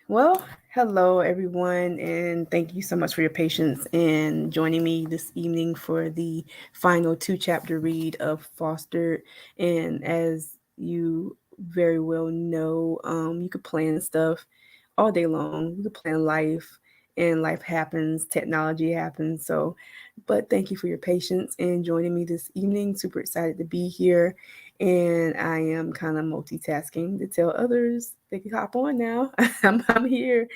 Well, hello everyone, and thank you so much for your patience in joining me this evening for the final two-chapter read of Fostered. And as you very well know, you could plan stuff all day long. You could plan life, and life happens, technology happens. But thank you for your patience in joining me this evening. Super excited to be here, and I am kind of multitasking to tell others they can hop on now. I'm here.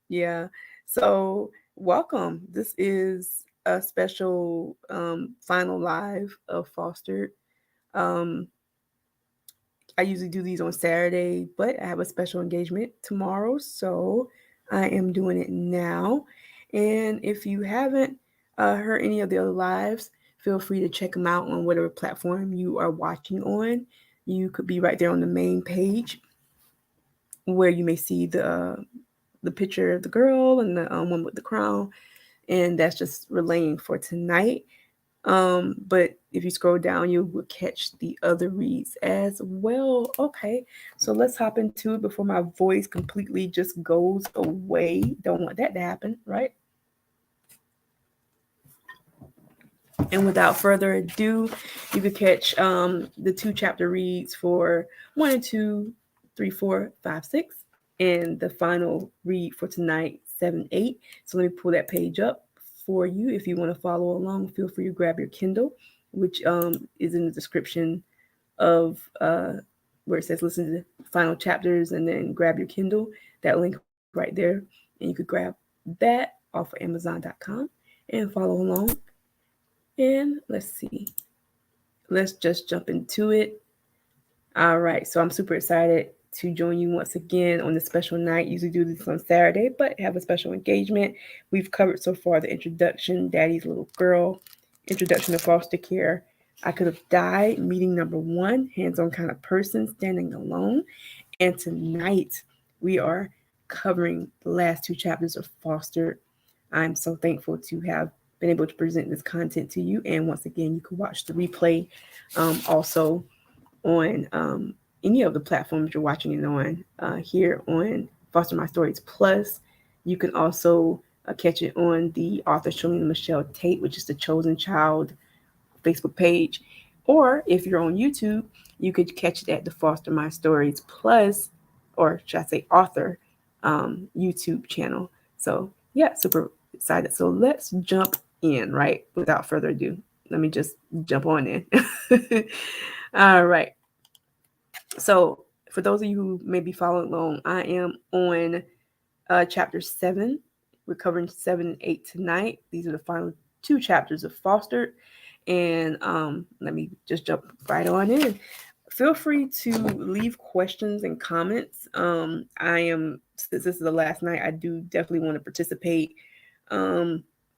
Yeah. So welcome. This is a special final live of Fostered. Um, I usually do these on Saturday, but I have a special engagement tomorrow, so I am doing it now. And if you haven't heard any of the other lives, feel free to check them out on whatever platform you are watching on. You could be right there on the main page where you may see the picture of the girl and the one with the crown, and that's just relaying for tonight. But if you scroll down, you will catch the other reads as well. Okay, so let's hop into it before my voice completely just goes away. Don't want that to happen, right? And without further ado, you could catch the two chapter reads for 1 and 2, 3, 4, 5, 6, and the final read for tonight, 7, 8. So let me pull that page up for you. If you want to follow along, feel free to grab your Kindle, which is in the description of where it says listen to the final chapters, and then grab your Kindle. That link right there, and you could grab that off of Amazon.com and follow along. And let's see. Let's just jump into it. All right. So I'm super excited to join you once again on this special night. Usually do this on Saturday, but have a special engagement. We've covered so far the introduction, Daddy's Little Girl, introduction to foster care. I could have died, meeting number one, hands-on kind of person, standing alone. And tonight we are covering the last two chapters of Foster. I'm so thankful to have been able to present this content to you. And once again, you can watch the replay also on any of the platforms you're watching it on here on Foster My Stories Plus. You can also catch it on the author Shalina Michelle Tate, which is the Chosen Child Facebook page. Or if you're on YouTube, you could catch it at the Foster My Stories Plus, or should I say author, YouTube channel. So yeah, super excited. So let's jump in, right? Without further ado, let me just jump on in. All right. So for those of you who may be following along, I am on chapter 7. We're covering 7 and 8 tonight. These are the final two chapters of Fostered. And let me just jump right on in. Feel free to leave questions and comments. I am, since this is the last night, I do definitely want to participate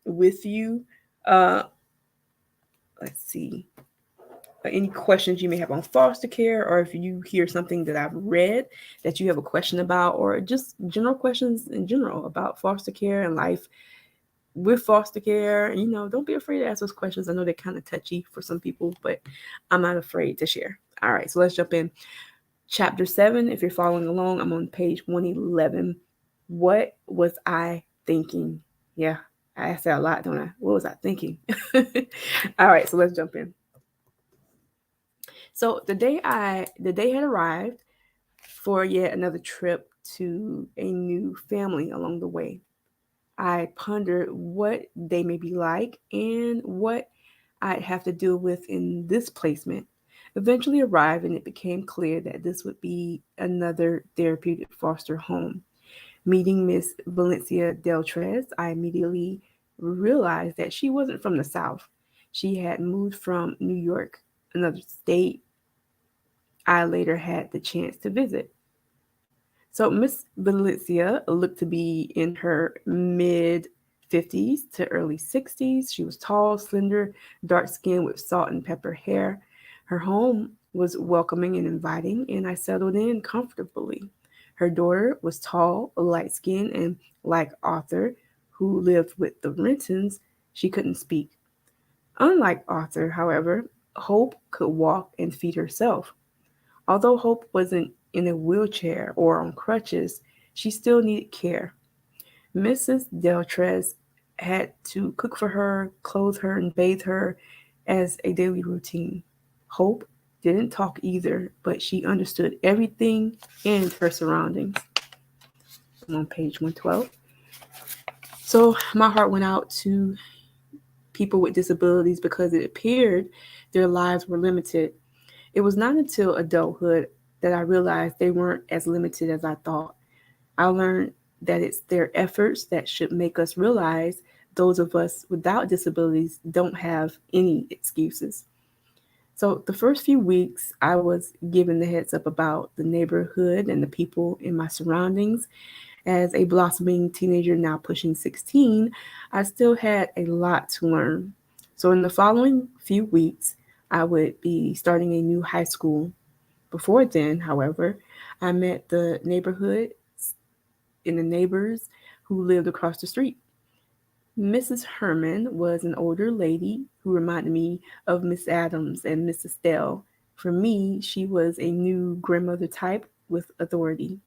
with you. Uh, let's see. Any questions you may have on foster care, or if you hear something that I've read that you have a question about, or just general questions in general about foster care and life with foster care, don't be afraid to ask those questions. I know they're kind of touchy for some people, but I'm not afraid to share. All right, so let's jump in. Chapter 7, if you're following along, I'm on page 111. What was I thinking? Yeah, I asked that a lot, don't I? What was I thinking? All right, so let's jump in. So the day had arrived for yet another trip to a new family along the way. I pondered what they may be like and what I'd have to deal with in this placement. Eventually arrived, and it became clear that this would be another therapeutic foster home. Meeting Miss Valencia Deltres, I immediately realized that she wasn't from the South. She had moved from New York, another state I later had the chance to visit. So Miss Valencia looked to be in her mid 50s to early 60s. She was tall, slender, dark skinned with salt and pepper hair. Her home was welcoming and inviting, and I settled in comfortably. Her daughter was tall, light skinned, and like Arthur, who lived with the Rentons, she couldn't speak. Unlike Arthur, however, Hope could walk and feed herself. Although Hope wasn't in a wheelchair or on crutches, She still needed care. Mrs. Deltres had to cook for her, clothe her, and bathe her as a daily routine. Hope didn't talk either, but she understood everything and her surroundings. I'm on page 112. So my heart went out to people with disabilities because it appeared their lives were limited. It was not until adulthood that I realized they weren't as limited as I thought. I learned that it's their efforts that should make us realize those of us without disabilities don't have any excuses. So, the first few weeks, I was given the heads up about the neighborhood and the people in my surroundings. As a blossoming teenager, now pushing 16, I still had a lot to learn. So, in the following few weeks, I would be starting a new high school. Before then, however, I met the neighborhood and the neighbors who lived across the street. Mrs. Herman was an older lady who reminded me of Miss Adams and Miss Estelle. For me, she was a new grandmother type with authority.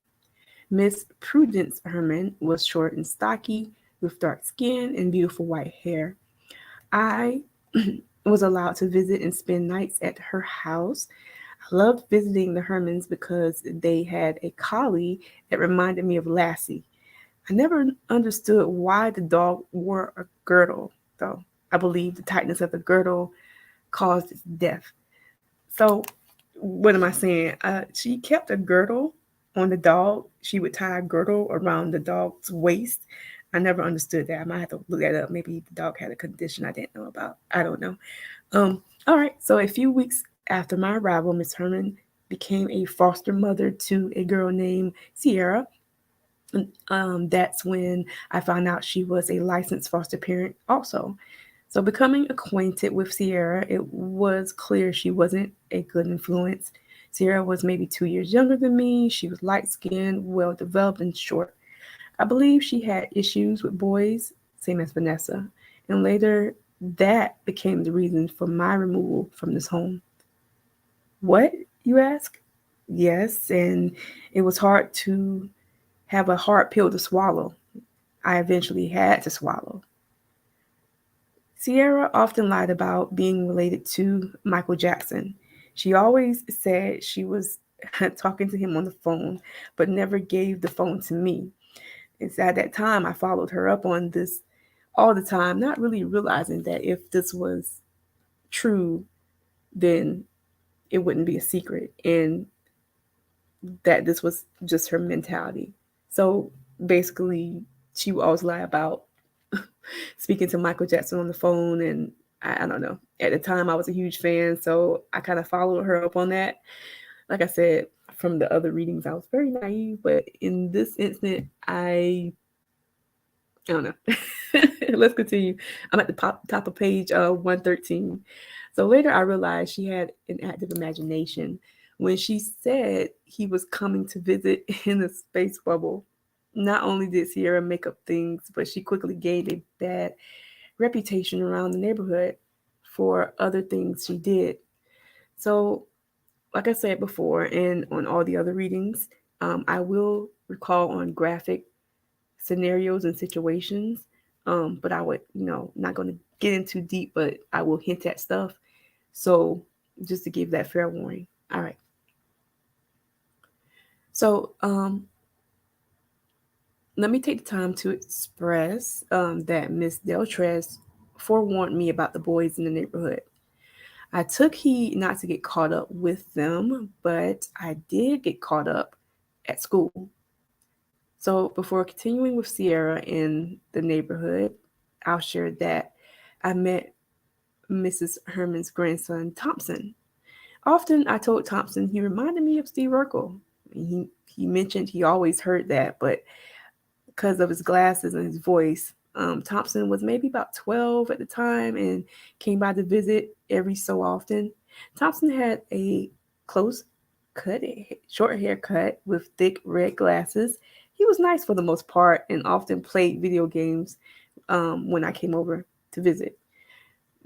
Miss Prudence Herman was short and stocky, with dark skin and beautiful white hair. I was allowed to visit and spend nights at her house. I loved visiting the Hermans because they had a collie that reminded me of Lassie. I never understood why the dog wore a girdle, though. I believe the tightness of the girdle caused its death. So, what am I saying? She kept a girdle on the dog. She would tie a girdle around the dog's waist. I never understood that. I might have to look that up. Maybe the dog had a condition I didn't know about. I don't know. All right. So, a few weeks after my arrival, Miss Herman became a foster mother to a girl named Sierra. That's when I found out she was a licensed foster parent also. So, becoming acquainted with Sierra, it was clear she wasn't a good influence. Sierra was maybe 2 years younger than me. She was light skinned, well developed, and short. I believe she had issues with boys, same as Vanessa. And later, that became the reason for my removal from this home. What, you ask? Yes, and it was hard to have a hard pill to swallow. I eventually had to swallow. Sierra often lied about being related to Michael Jackson. She always said she was talking to him on the phone, but never gave the phone to me. It's at that time I followed her up on this all the time, not really realizing that if this was true, then it wouldn't be a secret and that this was just her mentality. So basically, she would always lie about speaking to Michael Jackson on the phone. And I don't know. At the time, I was a huge fan. So I kind of followed her up on that. Like I said, from the other readings, I was very naive. But in this instant, I don't know. Let's continue. I'm at the top of page 113. So later I realized she had an active imagination. When she said he was coming to visit in the space bubble, not only did Sierra make up things, but she quickly gained a bad reputation around the neighborhood for other things she did. So, like I said before, and on all the other readings, I will recall on graphic scenarios and situations. But I would, not going to get into deep, but I will hint at stuff. So just to give that fair warning. All right. So let me take the time to express that Miss Deltres forewarned me about the boys in the neighborhood. I took heed not to get caught up with them, but I did get caught up at school. So before continuing with Sierra in the neighborhood, I'll share that I met Mrs. Herman's grandson, Thompson. Often I told Thompson he reminded me of Steve Urkel. He mentioned he always heard that, but because of his glasses and his voice, Thompson was maybe about 12 at the time and came by to visit every so often. Thompson had a close cut, short haircut with thick red glasses. He was nice for the most part and often played video games when I came over to visit.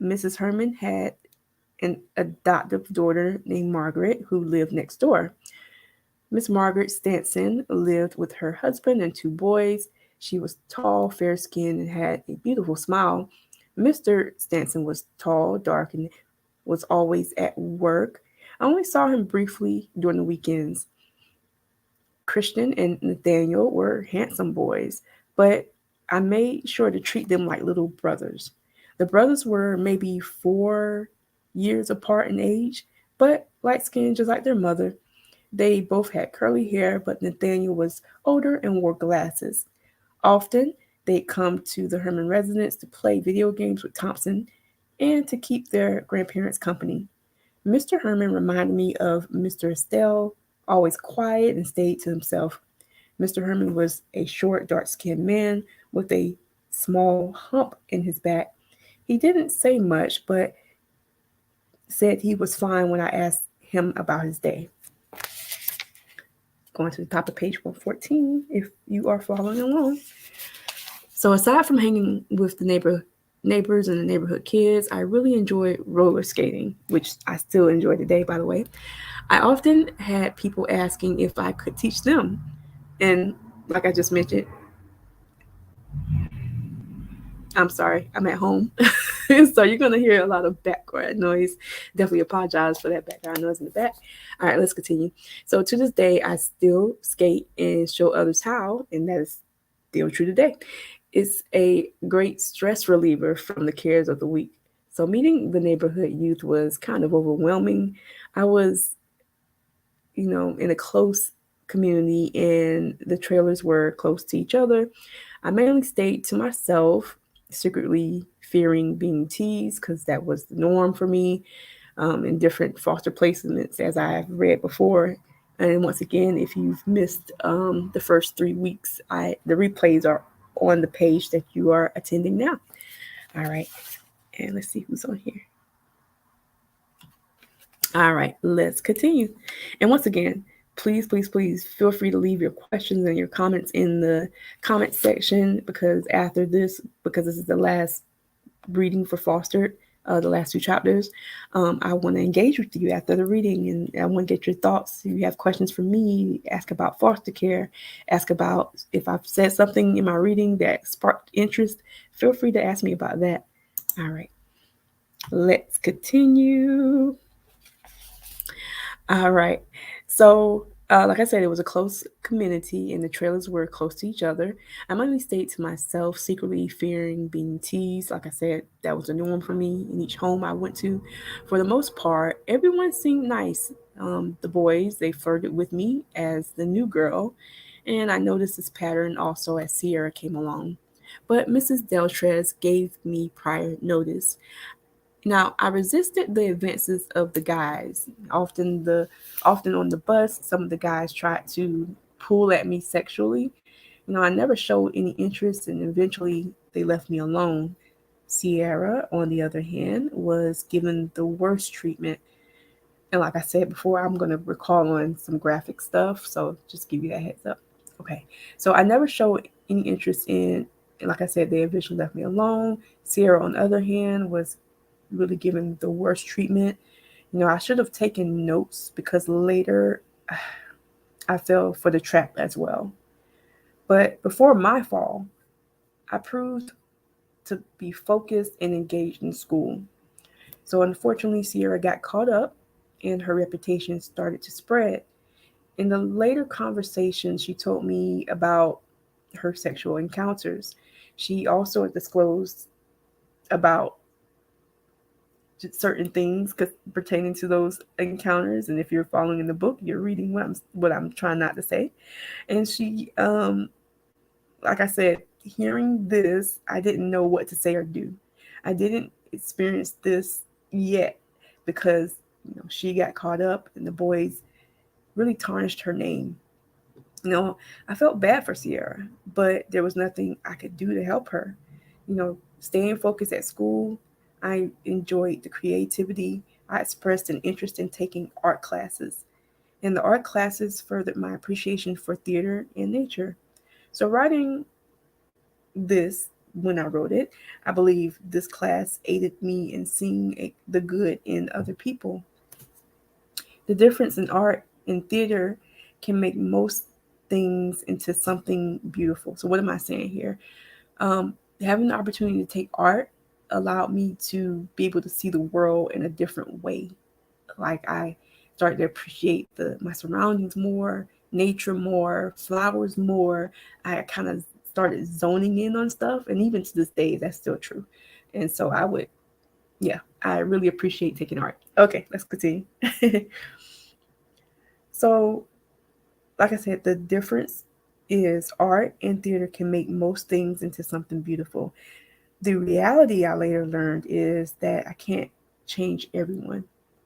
Mrs. Herman had an adoptive daughter named Margaret who lived next door. Miss Margaret Stanson lived with her husband and two boys. She was tall, fair skinned, and had a beautiful smile. Mr. Stanson was tall, dark, and was always at work. I only saw him briefly during the weekends. Christian and Nathaniel were handsome boys, but I made sure to treat them like little brothers. The brothers were maybe 4 years apart in age, but light skinned just like their mother. They both had curly hair, but Nathaniel was older and wore glasses. Often, they'd come to the Herman residence to play video games with Thompson and to keep their grandparents company. Mr. Herman reminded me of Mr. Estelle, always quiet and stayed to himself. Mr. Herman was a short, dark skinned man with a small hump in his back. He didn't say much, but said he was fine when I asked him about his day. Going to the top of page 114 if you are following along. So aside from hanging with the neighbors and the neighborhood kids, I really enjoyed roller skating, which I still enjoy today, by the way. I often had people asking if I could teach them. And like I just mentioned, I'm sorry, I'm at home. So you're going to hear a lot of background noise. Definitely apologize for that background noise in the back. All right, let's continue. So to this day, I still skate and show others how, and that is still true today. It's a great stress reliever from the cares of the week. So meeting the neighborhood youth was kind of overwhelming. I was, in a close community and the trailers were close to each other. I mainly stayed to myself, secretly fearing being teased because that was the norm for me in different foster placements, as I've read before. And once again, if you've missed the first 3 weeks, the replays are on the page that you are attending now. All right, and let's see who's on here. All right, let's continue. And once again, please, please, please feel free to leave your questions and your comments in the comment section because because this is the last reading for Foster, the last two chapters, I want to engage with you after the reading and I want to get your thoughts. If you have questions for me, ask about foster care, ask about if I've said something in my reading that sparked interest, feel free to ask me about that. All right, let's continue. All right. So, like I said, it was a close community and the trailers were close to each other. I mainly stayed to myself, secretly fearing being teased. Like I said, that was the norm for me in each home I went to. For the most part, everyone seemed nice. The boys, they flirted with me as the new girl. And I noticed this pattern also as Sierra came along. But Mrs. Deltrez gave me prior notice. Now, I resisted the advances of the guys. Often on the bus, some of the guys tried to pull at me sexually. I never showed any interest and eventually they left me alone. Sierra, on the other hand, was given the worst treatment. And like I said before, I'm going to recall on some graphic stuff, so just give you that heads up. Okay. So I never showed any interest like I said, they eventually left me alone. Sierra, on the other hand, was really given the worst treatment. I should have taken notes because later I fell for the trap as well. But before my fall, I proved to be focused and engaged in school. So unfortunately, Sierra got caught up and her reputation started to spread. In the later conversation, she told me about her sexual encounters. She also disclosed about certain things pertaining to those encounters, and if you're following in the book, you're reading what I'm trying not to say. And she, like I said, hearing this, I didn't know what to say or do. I didn't experience this yet because she got caught up, and the boys really tarnished her name. I felt bad for Sierra, but there was nothing I could do to help her. Staying focused at school, I enjoyed the creativity. I expressed an interest in taking art classes, and the art classes furthered my appreciation for theater and nature. So, writing this, when I wrote it, I believe this class aided me in seeing the good in other people. The difference in art and theater can make most things into something beautiful. So what am I saying here? Having the opportunity to take art allowed me to be able to see the world in a different way. Like I started to appreciate my surroundings more, nature more, flowers more. I kind of started zoning in on stuff, and even to this day, that's still true. And so yeah, I really appreciate taking art. Okay, let's continue. So, like I said, the difference is art and theater can make most things into something beautiful. The reality I later learned is that I can't change everyone.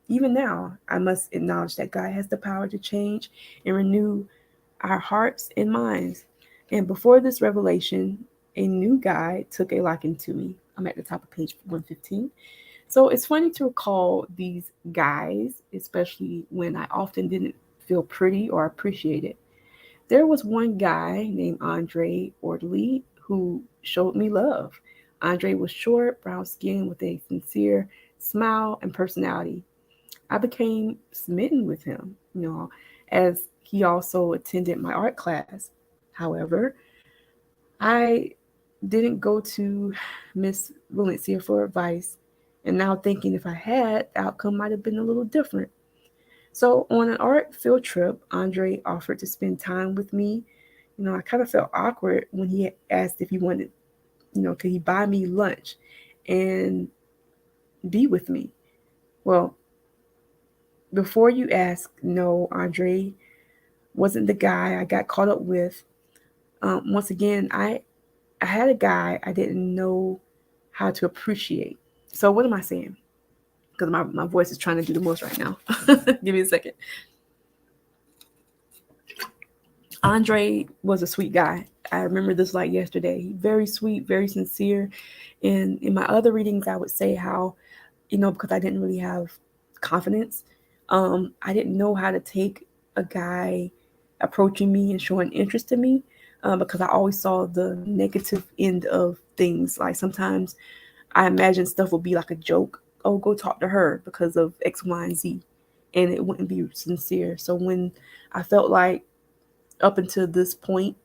Even now, I must acknowledge that God has the power to change and renew our hearts and minds. And before this revelation, a new guy took a liking to me. I'm at the top of page 115. So it's funny to recall these guys, especially when I often didn't feel pretty or appreciated. There was one guy named Andre Orderly who showed me love. Andre was short, brown skinned with a sincere smile and personality. I became smitten with him, as he also attended my art class. However, I didn't go to Miss Valencia for advice, and now thinking if I had, the outcome might have been a little different. So on an art field trip, Andre offered to spend time with me. I kind of felt awkward when he asked if he wanted, could he buy me lunch and be with me? Well, before you ask, no, Andre wasn't the guy I got caught up with. Once again, I had a guy I didn't know how to appreciate. So what am I saying? Because my voice is trying to do the most right now. Give me a second. Andre was a sweet guy. I remember this like yesterday. Very sweet, very sincere. And in my other readings, I would say how, because I didn't really have confidence, I didn't know how to take a guy approaching me and showing interest in me, because I always saw the negative end of things. Like sometimes I imagine stuff would be like a joke. Oh, go talk to her because of X, Y, and Z. And it wouldn't be sincere. So when I felt like up until this point,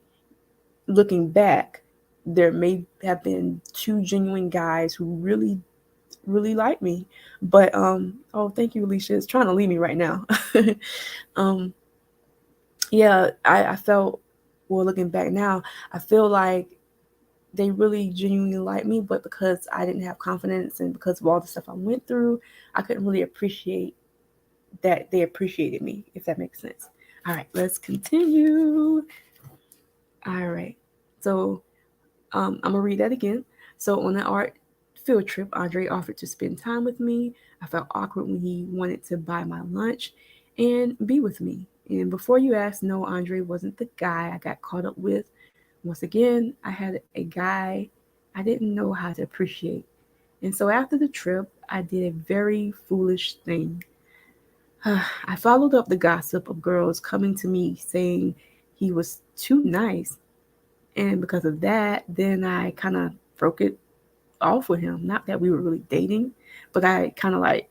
looking back, there may have been two genuine guys who really, really like me. But oh, thank you, Alicia. It's trying to leave me right now. um, yeah, I felt, well, looking back now, I feel like they really genuinely like me, but because I didn't have confidence and because of all the stuff I went through, I couldn't really appreciate that they appreciated me, if that makes sense. All right, let's continue. All right. So I'm gonna read that again. So on the art field trip, Andre offered to spend time with me. I felt awkward when he wanted to buy my lunch and be with me. And before you ask, no, Andre wasn't the guy I got caught up with. Once again, I had a guy I didn't know how to appreciate. And so after the trip, I did a very foolish thing. I followed up the gossip of girls coming to me saying he was too nice. And because of that, then I kind of broke it off with him. Not that we were really dating, but I kind of like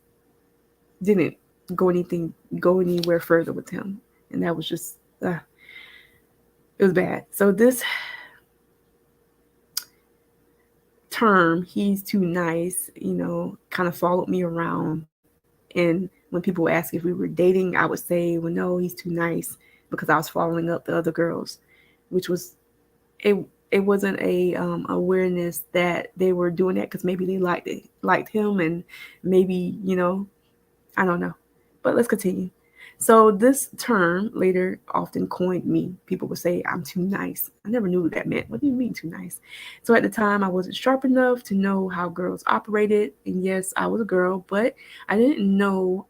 didn't go anywhere further with him. And that was just, it was bad. So this term, he's too nice, kind of followed me around. And when people ask if we were dating, I would say, well, no, he's too nice, because I was following up the other girls, which was, it it wasn't a awareness that they were doing that because maybe they liked him, and maybe, I don't know. But let's continue. So this term later often coined me. People would say I'm too nice. I never knew what that meant. What do you mean too nice? So at the time I wasn't sharp enough to know how girls operated. And yes, I was a girl, but I didn't know,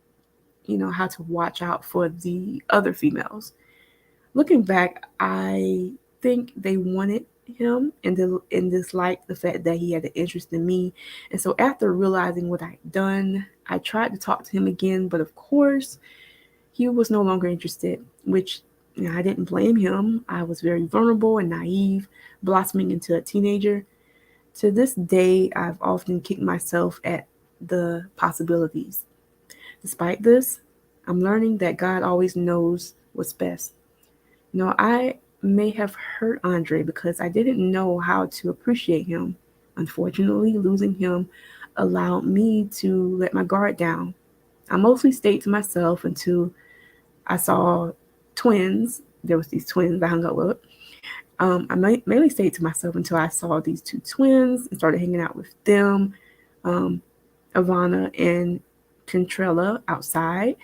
how to watch out for the other females. Looking back, I think they wanted him and disliked the fact that he had an interest in me. And so after realizing what I'd done, I tried to talk to him again, but of course, he was no longer interested, which, I didn't blame him. I was very vulnerable and naive, blossoming into a teenager. To this day, I've often kicked myself at the possibilities. Despite this, I'm learning that God always knows what's best. I may have hurt Andre because I didn't know how to appreciate him. Unfortunately, losing him allowed me to let my guard down. I mostly stayed to myself until I saw twins. There was these twins I hung out with. I mainly stayed to myself until I saw these two twins and started hanging out with them, um, Ivana and Contrella, outside,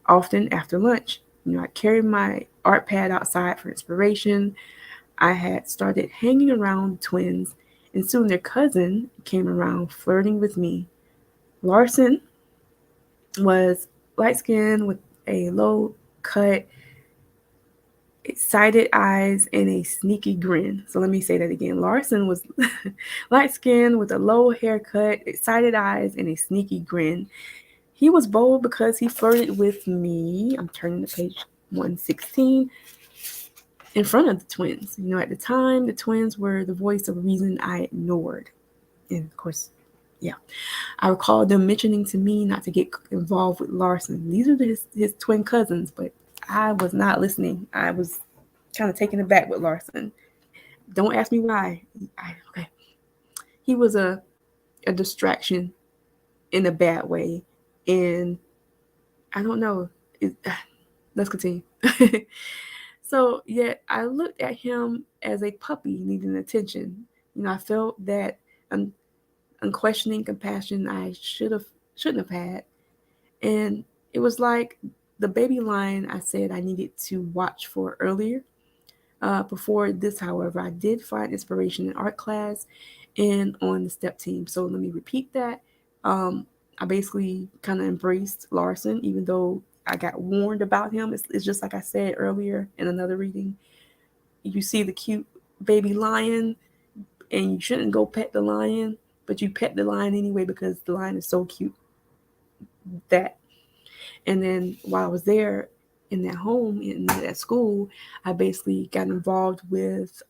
often after lunch. I carried my art pad outside for inspiration. I had started hanging around twins, and soon their cousin came around flirting with me. Larson was light skinned with a low cut, excited eyes and a sneaky grin. So let me say that again. Larson was light skinned with a low haircut, excited eyes, and a sneaky grin. He was bold because he flirted with me. I'm turning to page 116 in front of the twins. At the time, the twins were the voice of reason I ignored. And of course, yeah, I recall them mentioning to me not to get involved with Larson. These are his twin cousins, but I was not listening. I was kind of taken aback with Larson. Don't ask me why. Okay. He was a distraction in a bad way. And I don't know. Let's continue. So, yet I looked at him as a puppy needing attention. I felt that unquestioning compassion I shouldn't have had. And it was like the baby lion I said I needed to watch for earlier. Before this, however, I did find inspiration in art class and on the step team. So let me repeat that. I basically kind of embraced Larson, even though I got warned about him. It's just like I said earlier in another reading. You see the cute baby lion, and you shouldn't go pet the lion, but you pet the lion anyway because the lion is so cute. That. And then while I was there in that home, in that school, I basically got involved with,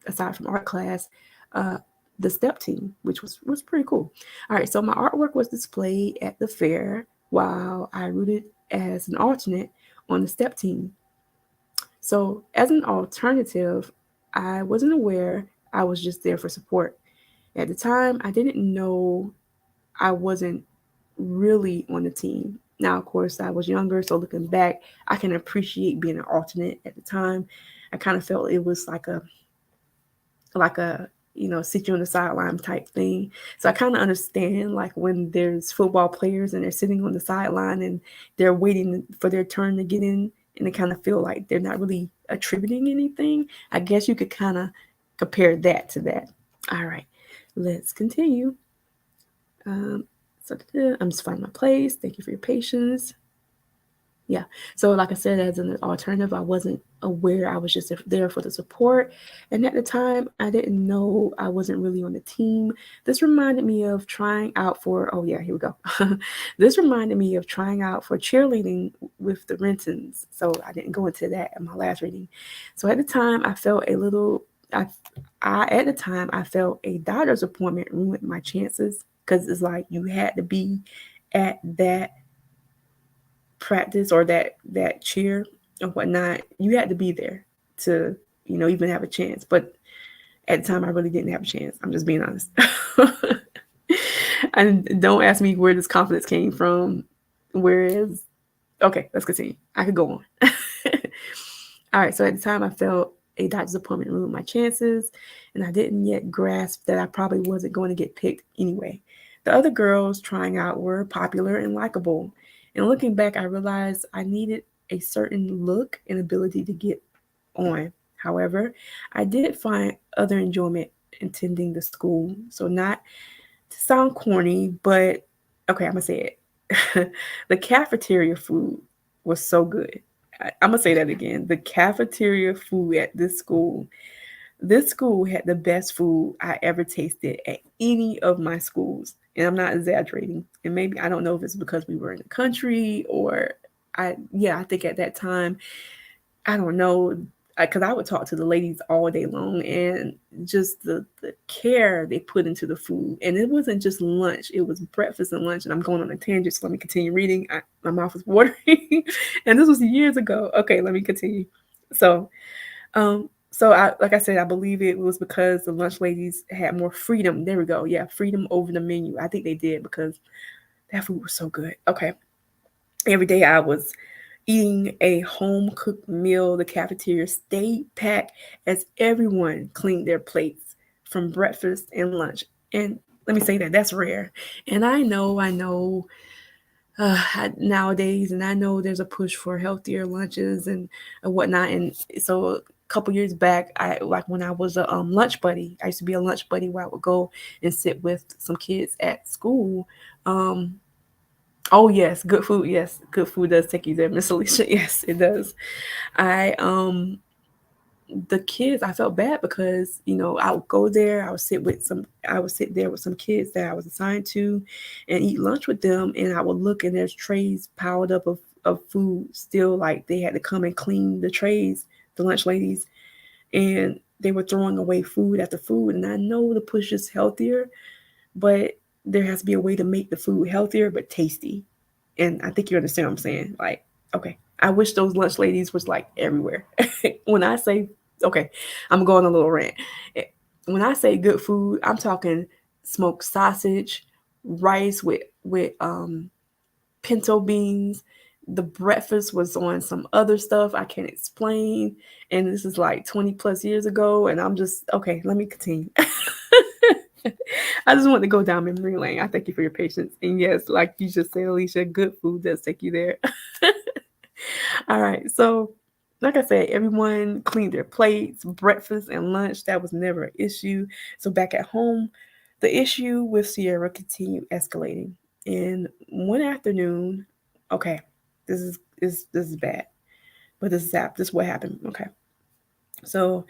aside from art class, uh, the step team, which was pretty cool. All right, so my artwork was displayed at the fair while I rooted as an alternate on the step team. So as an alternative, I wasn't aware I was just there for support. At the time, I didn't know I wasn't really on the team. Now, of course, I was younger, so looking back, I can appreciate being an alternate at the time. I kind of felt it was like a sit you on the sideline type thing. So I kind of understand like when there's football players and they're sitting on the sideline and they're waiting for their turn to get in, and they kind of feel like they're not really attributing anything. I guess you could kind of compare that to that. All right, let's continue. Um, so I'm just finding my place. Thank you for your patience. Yeah. So, like I said, as an alternative, I wasn't aware. I was just there for the support. And at the time, I didn't know I wasn't really on the team. This reminded me of trying out for, oh, yeah, here we go. This reminded me of trying out for cheerleading with the Rentons. So, I didn't go into that in my last reading. So, at the time, I felt a little, at the time, I felt a doctor's appointment ruined my chances because it's like you had to be at that practice or that cheer or whatnot. You had to be there to even have a chance. But at the time, I really didn't have a chance. I'm just being honest. And don't ask me where this confidence came from. Whereas, okay, let's continue. I could go on. All right. So at the time, I felt a doctor's appointment ruined my chances, and I didn't yet grasp that I probably wasn't going to get picked anyway. The other girls trying out were popular and likable. And looking back, I realized I needed a certain look and ability to get on. However, I did find other enjoyment attending the school. So, not to sound corny, but okay, I'm going to say it. The cafeteria food was so good. I'm going to say that again. The cafeteria food at this school had the best food I ever tasted at any of my schools. And I'm not exaggerating. And maybe I don't know if it's because we were in the country or I think at that time, I don't know, because I would talk to the ladies all day long and just the care they put into the food. And it wasn't just lunch, it was breakfast and lunch. And I'm going on a tangent, so let me continue reading. My mouth was watering. And this was years ago. Okay, let me continue. So, so I like I said, I believe it was because the lunch ladies had more freedom. There we go. Yeah, freedom over the menu. I think they did because that food was so good. Okay. Every day I was eating a home cooked meal. The cafeteria stayed packed as everyone cleaned their plates from breakfast and lunch. And let me say that that's rare. And I know nowadays, and I know there's a push for healthier lunches and whatnot. And so a couple years back, I like when I was a lunch buddy. I used to be a lunch buddy where I would go and sit with some kids at school. Um, oh yes, good food. Yes, good food does take you there, Miss Alicia. Yes, it does. I the kids, I felt bad because I would go there, I would sit there with some kids that I was assigned to and eat lunch with them, and I would look and there's trays piled up of food still, like they had to come and clean the trays, the lunch ladies, and they were throwing away food after food. And I know the push is healthier, but there has to be a way to make the food healthier but tasty. And I think you understand what I'm saying. Like, okay, I wish those lunch ladies was like everywhere. When I say, okay, I'm going on a little rant. Eh, when I say good food, I'm talking smoked sausage, rice with pinto beans. The breakfast was on some other stuff I can't explain. And this is like 20 plus years ago. And I'm just, okay, let me continue. I just want to go down memory lane. I thank you for your patience. And yes, like you just said, Alicia, good food does take you there. All right. So, like I said, everyone cleaned their plates, breakfast, and lunch. That was never an issue. So, back at home, the issue with Sierra continued escalating. And one afternoon, okay, this is bad, but this is what happened. Okay. So,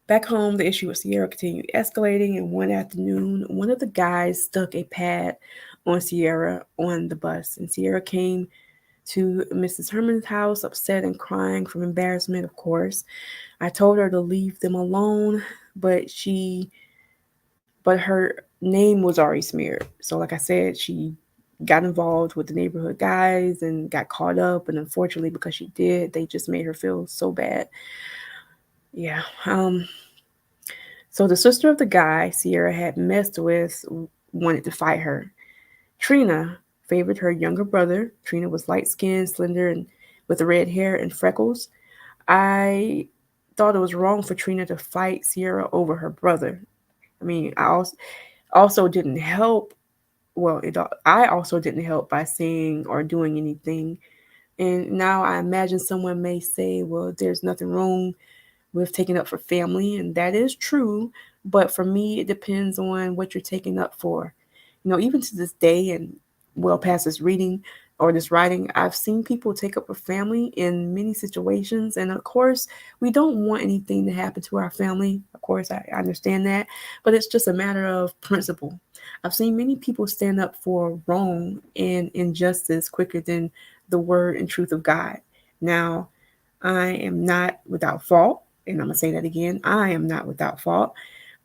back home, the issue with Sierra continued escalating, and one afternoon, one of the guys stuck a pad on Sierra on the bus, and Sierra came to Mrs. Herman's house, upset and crying from embarrassment, of course. I told her to leave them alone, but her name was already smeared. So, like I said, she got involved with the neighborhood guys and got caught up. And unfortunately, because she did, they just made her feel so bad. Yeah. So the sister of the guy Sierra had messed with wanted to fight her. Trina favored her younger brother. Trina was light skinned, slender, and with red hair and freckles. I thought it was wrong for Trina to fight Sierra over her brother. I mean, I also didn't help. Well, I also didn't help by saying or doing anything. And now I imagine someone may say, well, there's nothing wrong with taking up for family, and that is true. But for me, it depends on what you're taking up for. Even to this day, and well past this reading or this writing, I've seen people take up for family in many situations. And of course, we don't want anything to happen to our family. Of course, I understand that, but it's just a matter of principle. I've seen many people stand up for wrong and injustice quicker than the word and truth of God. Now, I am not without fault. And I'm going to say that again. I am not without fault.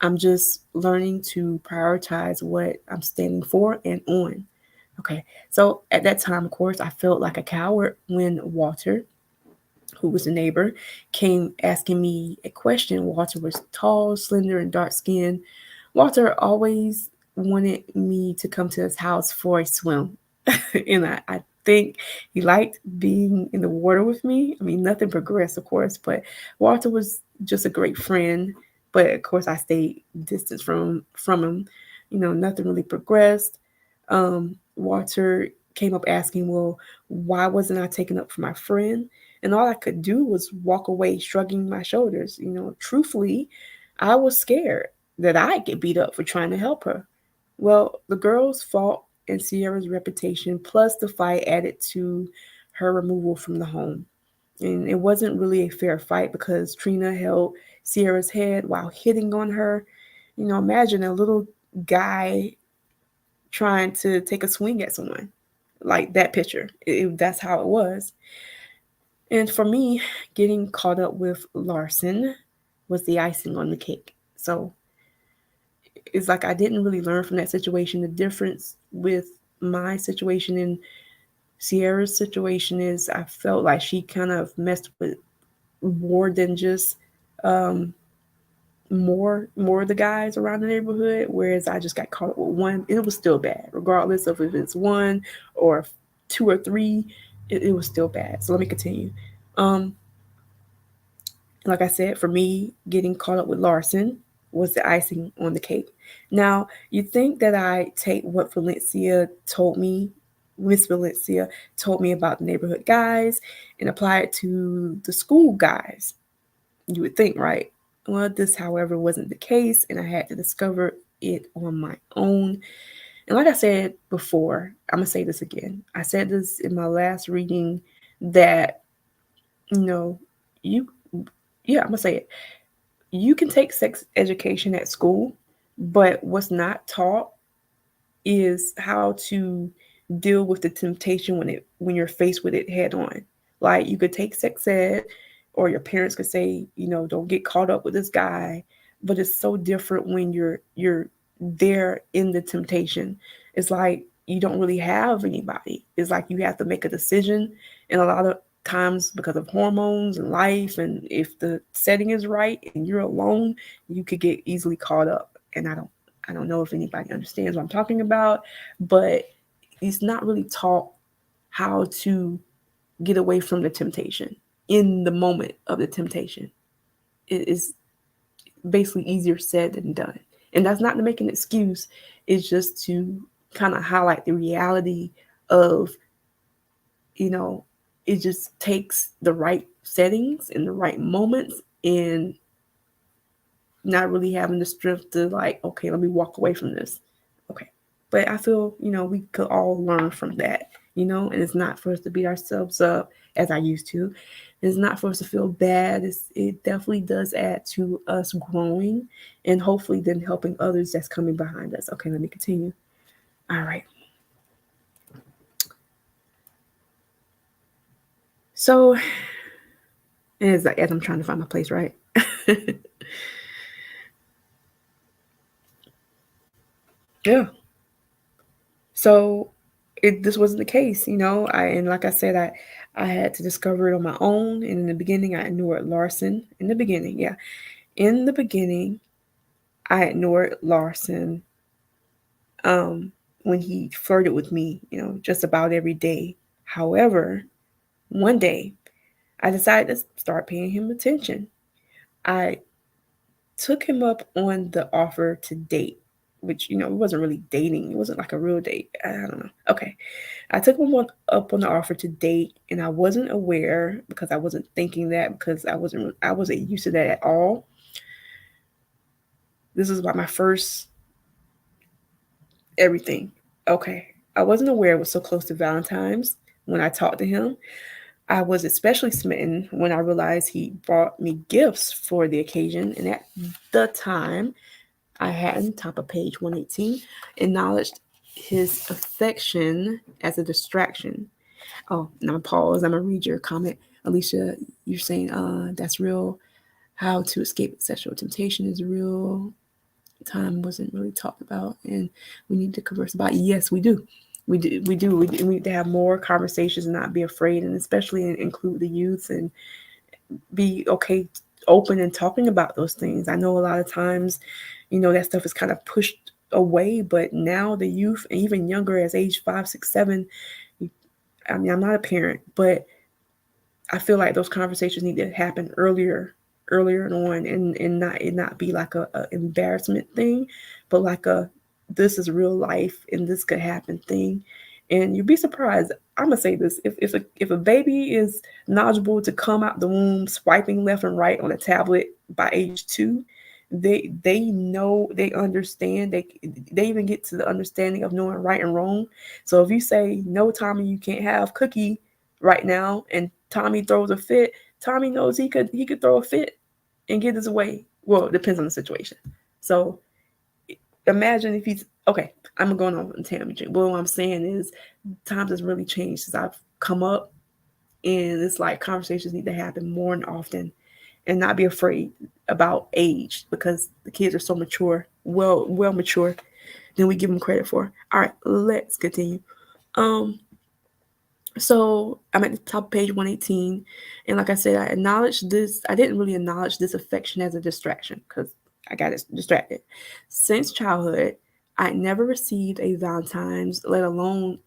I'm just learning to prioritize what I'm standing for and on. Okay. So at that time, of course, I felt like a coward when Walter, who was a neighbor, came asking me a question. Walter was tall, slender, and dark skinned. Walter always wanted me to come to his house for a swim. And I think he liked being in the water with me. I mean, nothing progressed, of course, but Walter was just a great friend. But of course, I stayed distance from him. Nothing really progressed. Walter came up asking, "Well, why wasn't I taken up for my friend?" And all I could do was walk away, shrugging my shoulders. Truthfully, I was scared that I'd get beat up for trying to help her. Well, the girls fought and Sierra's reputation, plus the fight added to her removal from the home. And it wasn't really a fair fight because Trina held Sierra's head while hitting on her. Imagine a little guy trying to take a swing at someone. Like that picture. That's how it was. And for me, getting caught up with Larson was the icing on the cake. So it's like I didn't really learn from that situation. The difference with my situation and Sierra's situation is I felt like she kind of messed with more than just more of the guys around the neighborhood, whereas I just got caught up with one. It was still bad, regardless of if it's one or two or three. It was still bad. So let me continue. Um, like I said, for me, getting caught up with Larson was the icing on the cake. Now, you think that I take what Miss Valencia told me about the neighborhood guys, and apply it to the school guys. You would think, right? Well, this, however, wasn't the case, and I had to discover it on my own. And like I said before, I'm going to say this again. I said this in my last reading that, you know, you, yeah, I'm going to say it. You can take sex education at school, but what's not taught is how to deal with the temptation when you're faced with it head on. Like, you could take sex ed, or your parents could say, don't get caught up with this guy, but it's so different when you're there in the temptation. It's like you don't really have anybody. It's like you have to make a decision, and a lot of times, because of hormones and life, and if the setting is right and you're alone, you could get easily caught up. And I don't know if anybody understands what I'm talking about, but it's not really taught how to get away from the temptation in the moment of the temptation. It is basically easier said than done. And that's not to make an excuse, it's just to kind of highlight the reality of, it just takes the right settings and the right moments, and not really having the strength to, like, okay, let me walk away from this. Okay. But I feel, we could all learn from that, and it's not for us to beat ourselves up as I used to. It's not for us to feel bad. It definitely does add to us growing, and hopefully then helping others that's coming behind us. Okay, let me continue. All right. So, as I'm trying to find my place, right? Yeah. So this wasn't the case, and like I said, I had to discover it on my own. And in the beginning, I ignored Larson. In the beginning, yeah, in the beginning, I ignored Larson when he flirted with me, just about every day. However, one day, I decided to start paying him attention. I took him up on the offer to date, which, it wasn't really dating. It wasn't like a real date. I don't know. Okay. I took him up on the offer to date, and I wasn't aware, because I wasn't thinking that, because I wasn't used to that at all. This is about my first everything. Okay. I wasn't aware it was so close to Valentine's when I talked to him. I was especially smitten when I realized he brought me gifts for the occasion, and at the time, I hadn't, top of page 118, acknowledged his affection as a distraction. Oh, now pause. I'm gonna read your comment, Alicia. You're saying, that's real. How to escape sexual temptation is real. Time wasn't really talked about, and we need to converse about it. Yes, we do. We need to have more conversations and not be afraid, and especially include the youth, and be okay, open and talking about those things. I know a lot of times, that stuff is kind of pushed away, but now the youth, and even younger, as age 5, 6, 7. I mean, I'm not a parent, but I feel like those conversations need to happen earlier on, and not be like a embarrassment thing, but like a, this is real life and this could happen thing. And you'd be surprised. I'm gonna say this: if a baby is knowledgeable to come out the womb swiping left and right on a tablet by age 2, they know, they understand, they even get to the understanding of knowing right and wrong. So if you say, no, Tommy, you can't have cookie right now, and Tommy throws a fit, Tommy knows he could throw a fit and get his way. Well, it depends on the situation. So imagine if he's okay. I'm going on a tangent. But what I'm saying is, times has really changed since I've come up, and it's like conversations need to happen more and often, and not be afraid about age, because the kids are so mature, well mature, than we give them credit for. All right, let's continue. Um, So I'm at the top of page 118. And like I said, I acknowledged this. I didn't really acknowledge this affection as a distraction because I got distracted. Since childhood, I never received a Valentine's, let alone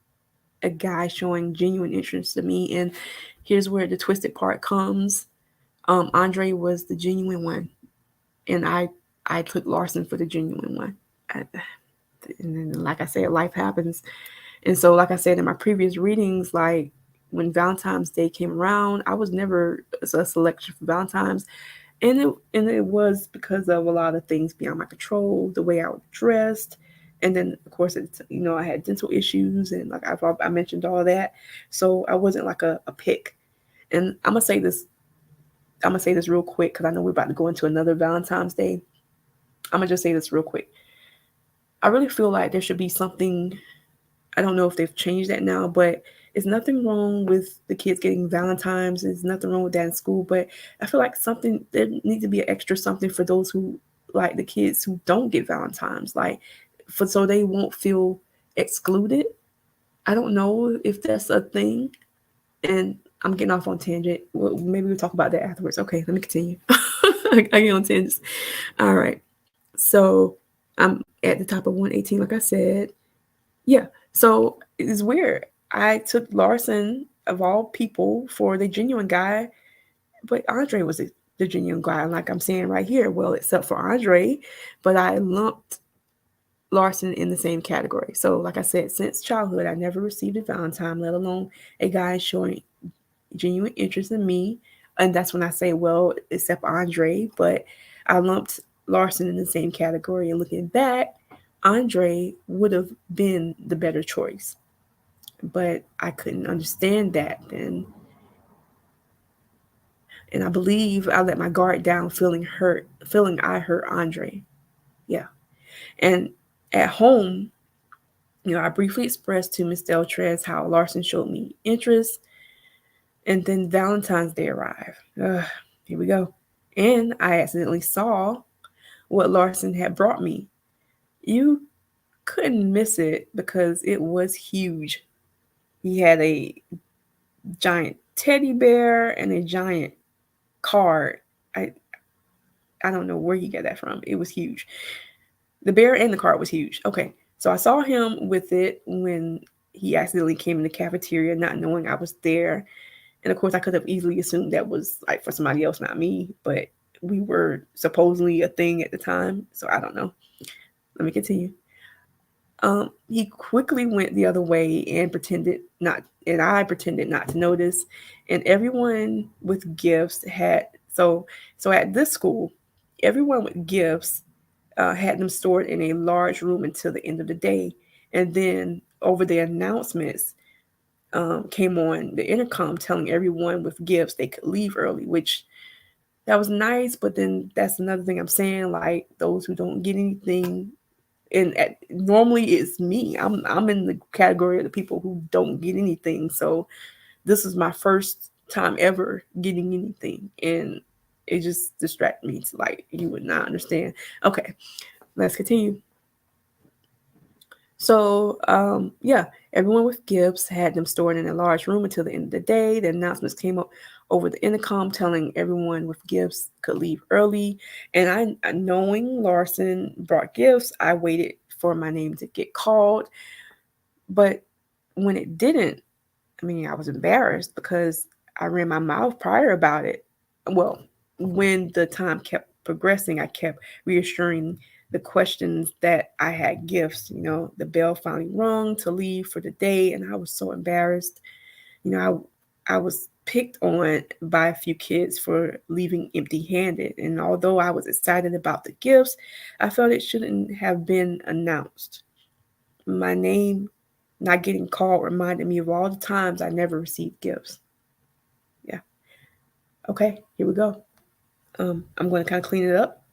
a guy showing genuine interest in me. And here's where the twisted part comes. Andre was the genuine one, and I took Larson for the genuine one. I, and then, like I said, life happens. And so, like I said in my previous readings, like when Valentine's Day came around, I was never a selection for Valentine's, and it was because of a lot of things beyond my control, the way I was dressed, and then of course I had dental issues, and like I mentioned all that, so I wasn't like a pick. And I'm gonna say this real quick because I know we're about to go into another Valentine's Day. I'm gonna just say this real quick. I really feel like there should be something. I don't know if they've changed that now, but it's nothing wrong with the kids getting Valentine's. There's nothing wrong with that in school, but I feel like there needs to be an extra something for those who like the kids who don't get Valentine's, like so they won't feel excluded. I don't know if that's a thing, and I'm getting off on tangent. Well, maybe we'll talk about that afterwards. Okay, let me continue. I get on tangents. All right, so I'm at the top of 118, like I said. Yeah. So it's weird. I took Larson of all people for the genuine guy, but Andre was the genuine guy. Like I'm saying right here, well, except for Andre, but I lumped Larson in the same category. So, like I said, since childhood, I never received a Valentine, let alone a guy showing genuine interest in me. And that's when I say, well, except Andre, but I lumped Larson in the same category. And looking back, Andre would have been the better choice. But I couldn't understand that then. And I believe I let my guard down, feeling I hurt Andre. Yeah. And at home, I briefly expressed to Miss Deltrez how Larson showed me interest, and then Valentine's Day arrived. Here we go. And I accidentally saw what Larson had brought me. You couldn't miss it because it was huge. He had a giant teddy bear and a giant card. I I don't know where he got that from. It was huge. The bear and the card was huge. Okay. So I saw him with it when he accidentally came in the cafeteria, not knowing I was there. And of course, I could have easily assumed that was like for somebody else, not me. But we were supposedly a thing at the time. So I don't know. Let me continue. He quickly went the other way and I pretended not to notice. And everyone with gifts had so at this school, everyone with gifts had them stored in a large room until the end of the day. And then over the announcements came on the intercom telling everyone with gifts they could leave early, which that was nice. But then that's another thing I'm saying, like those who don't get anything, and normally it's me. I'm in the category of the people who don't get anything. So this is my first time ever getting anything, and it just distracted me to like you would not understand. Okay, let's continue. So yeah, everyone with gifts had them stored in a large room until the end of the day. The announcements came up over the intercom telling everyone with gifts could leave early. And knowing Larson brought gifts, I waited for my name to get called. But when it didn't, I mean, I was embarrassed because I ran my mouth prior about it. Well, when the time kept progressing, I kept reassuring the questions that I had gifts. The bell finally rung to leave for the day, and I was so embarrassed. I was picked on by a few kids for leaving empty-handed, and although I was excited about the gifts, I felt it shouldn't have been announced. My name not getting called reminded me of all the times I never received gifts. Yeah. Okay, here we go. I'm going to kind of clean it up,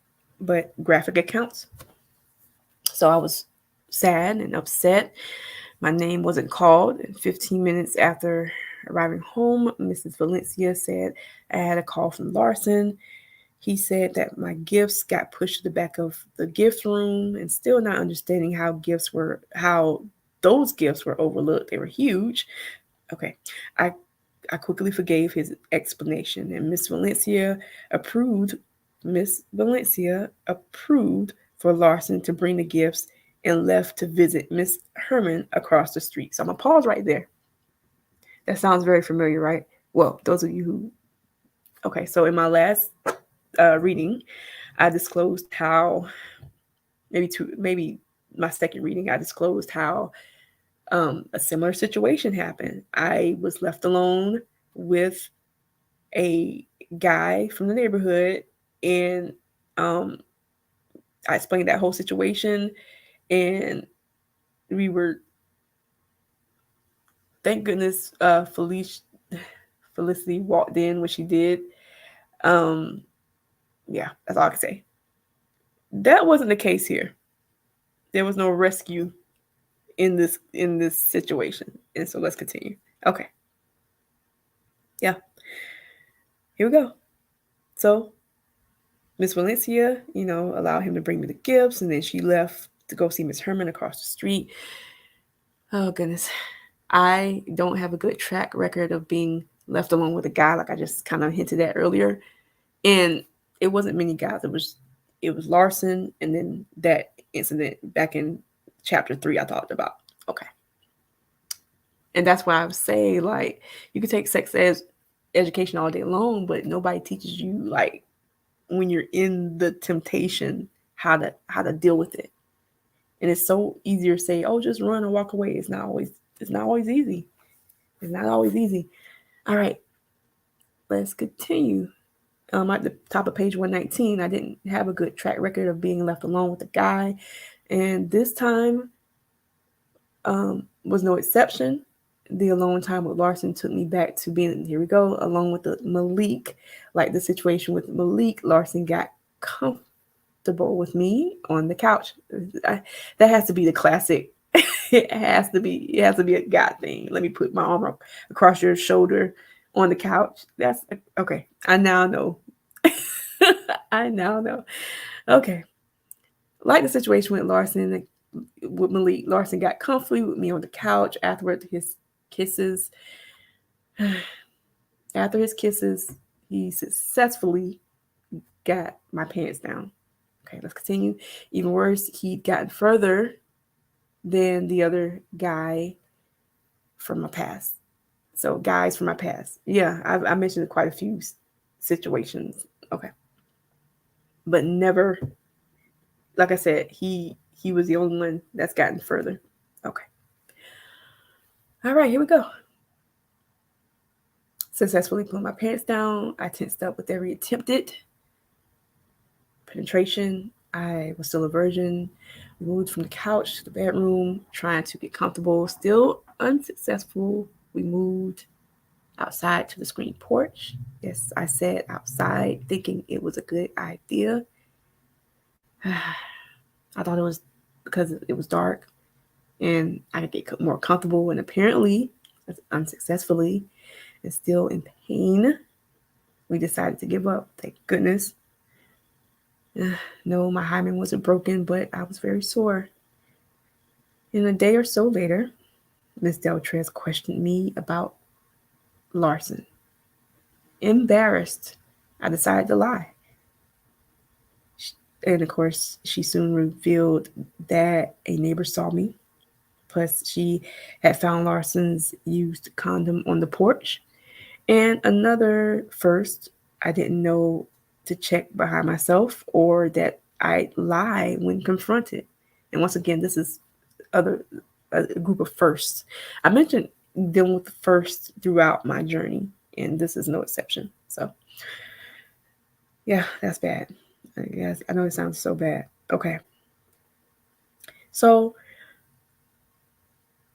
but graphic accounts. So I was sad and upset. My name wasn't called. 15 minutes after arriving home, Mrs. Valencia said I had a call from Larson. He said that my gifts got pushed to the back of the gift room, and still not understanding how those gifts were overlooked. They were huge. Okay. I quickly forgave his explanation, and approved Miss Valencia approved for Larson to bring the gifts and left to visit Miss Herman across the street. So I'm gonna pause right there. That sounds very familiar, right? Well, those of you who okay, so in my last reading, I disclosed how maybe my second reading, I disclosed how a similar situation happened. I was left alone with a guy from the neighborhood, and um, I explained that whole situation, and we were, thank goodness, Felicity walked in when she did. Um, yeah, that's all I can say. That wasn't the case here. There was no rescue in this situation, and so let's continue. Okay, yeah, here we go. So Miss Valencia, allowed him to bring me the gifts, and then she left to go see Miss Herman across the street. Oh goodness, I don't have a good track record of being left alone with a guy, like I just kind of hinted at earlier. And it wasn't many guys. It was Larson, and then that incident back in chapter 3 I talked about. Okay. And that's why I would say, like, you can take sex education all day long, but nobody teaches you, like, when you're in the temptation, how to deal with it. And it's so easier to say, oh, just run or walk away. It's not always easy. It's not always easy. All right, let's continue. At the top of page 119, I didn't have a good track record of being left alone with a guy, and this time was no exception. The alone time with Larson took me back to being, here we go, along with Malik. Like the situation with Malik, Larson got comfortable with me on the couch. That has to be the classic. It has to be a God thing. Let me put my arm across your shoulder on the couch. That's okay. I now know. I now know. Okay. Like the situation with Malik, Larson got comfy with me on the couch after his kisses. After his kisses, he successfully got my pants down. Okay, let's continue. Even worse, he'd gotten further than the other guy from my past. So, guys from my past. Yeah, I mentioned quite a few situations. Okay. But never, like I said, he was the only one that's gotten further. Okay. All right, here we go. Successfully put my pants down. I tensed up with every attempted penetration. I was still a virgin. We moved from the couch to the bedroom, trying to get comfortable. Still unsuccessful. We moved outside to the screen porch. Yes, I said outside, thinking it was a good idea. I thought it was because it was dark and I could get more comfortable. And apparently, unsuccessfully, and still in pain, we decided to give up. Thank goodness. No, my hymen wasn't broken, but I was very sore. And a day or so later, Miss Deltrez questioned me about Larson. Embarrassed, I decided to lie. And of course, she soon revealed that a neighbor saw me. Plus, she had found Larson's used condom on the porch. And another first, I didn't know to check behind myself or that I'd lie when confronted. And once again, this is a group of firsts. I mentioned dealing with the first throughout my journey, and this is no exception. So, yeah, that's bad. Yes, I know it sounds so bad. Okay. So,